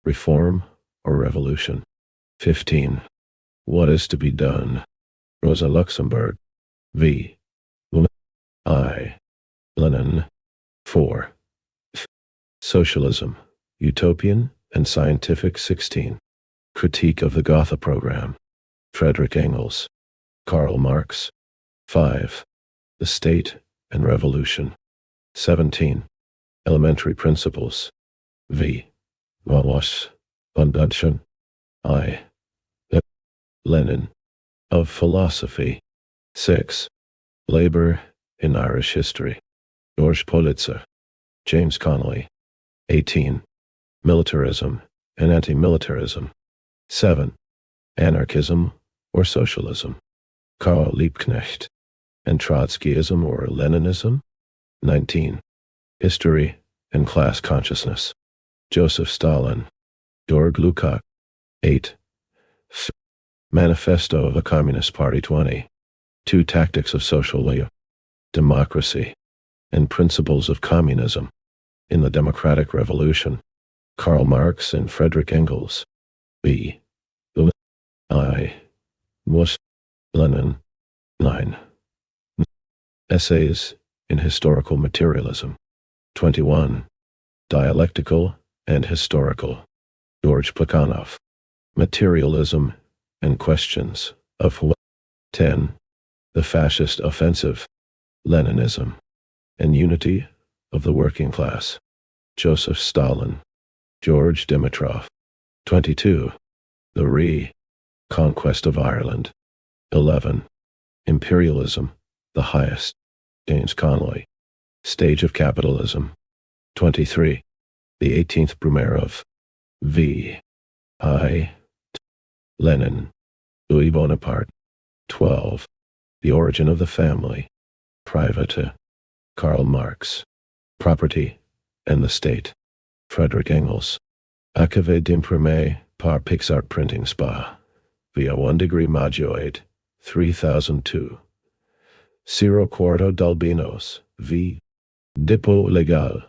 Reform or Revolution. 15. What is to be done? Rosa Luxemburg. V. I. Lenin. 4. Socialism, Utopian and Scientific. 16. Critique of the Gotha Program. Frederick Engels. Karl Marx. 5. The State and Revolution. 17. Elementary Principles. V. Wallace. Bunduction. I. Lenin. Of Philosophy. 6. Labor in Irish History. George Politzer. James Connolly. 18. Militarism and Anti-Militarism. 7. Anarchism or Socialism. Karl Liebknecht. And Trotskyism or Leninism. 19. History and Class Consciousness. Joseph Stalin. Georg Lukács. 8. Manifesto of the Communist Party. 20. 2 Tactics of Social Democracy and Principles of Communism in the Democratic Revolution. Karl Marx and Frederick Engels. B. I. Lenin. 9. Essays in Historical Materialism. 21. Dialectical and Historical. George Plekhanov. Materialism and Questions of 10. The Fascist Offensive. Leninism and Unity of the Working Class. Joseph Stalin. George Dimitrov. 22. The Re-Conquest of Ireland. 11. Imperialism, the Highest. James Connolly. Stage of Capitalism. 23. The 18th Brumaire of V. I. Lenin. Louis Bonaparte. 12. The Origin of the Family. Private. Karl Marx. Property and the State. Frederick Engels. Acave d'imprimer par Pixart Printing Spa. Via 1 degree Maggio 8, 3002. Ciro Quarto d'Albinos, v. Dépôt Légal.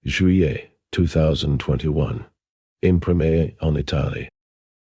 Juillet 2021. Imprimé en Italie.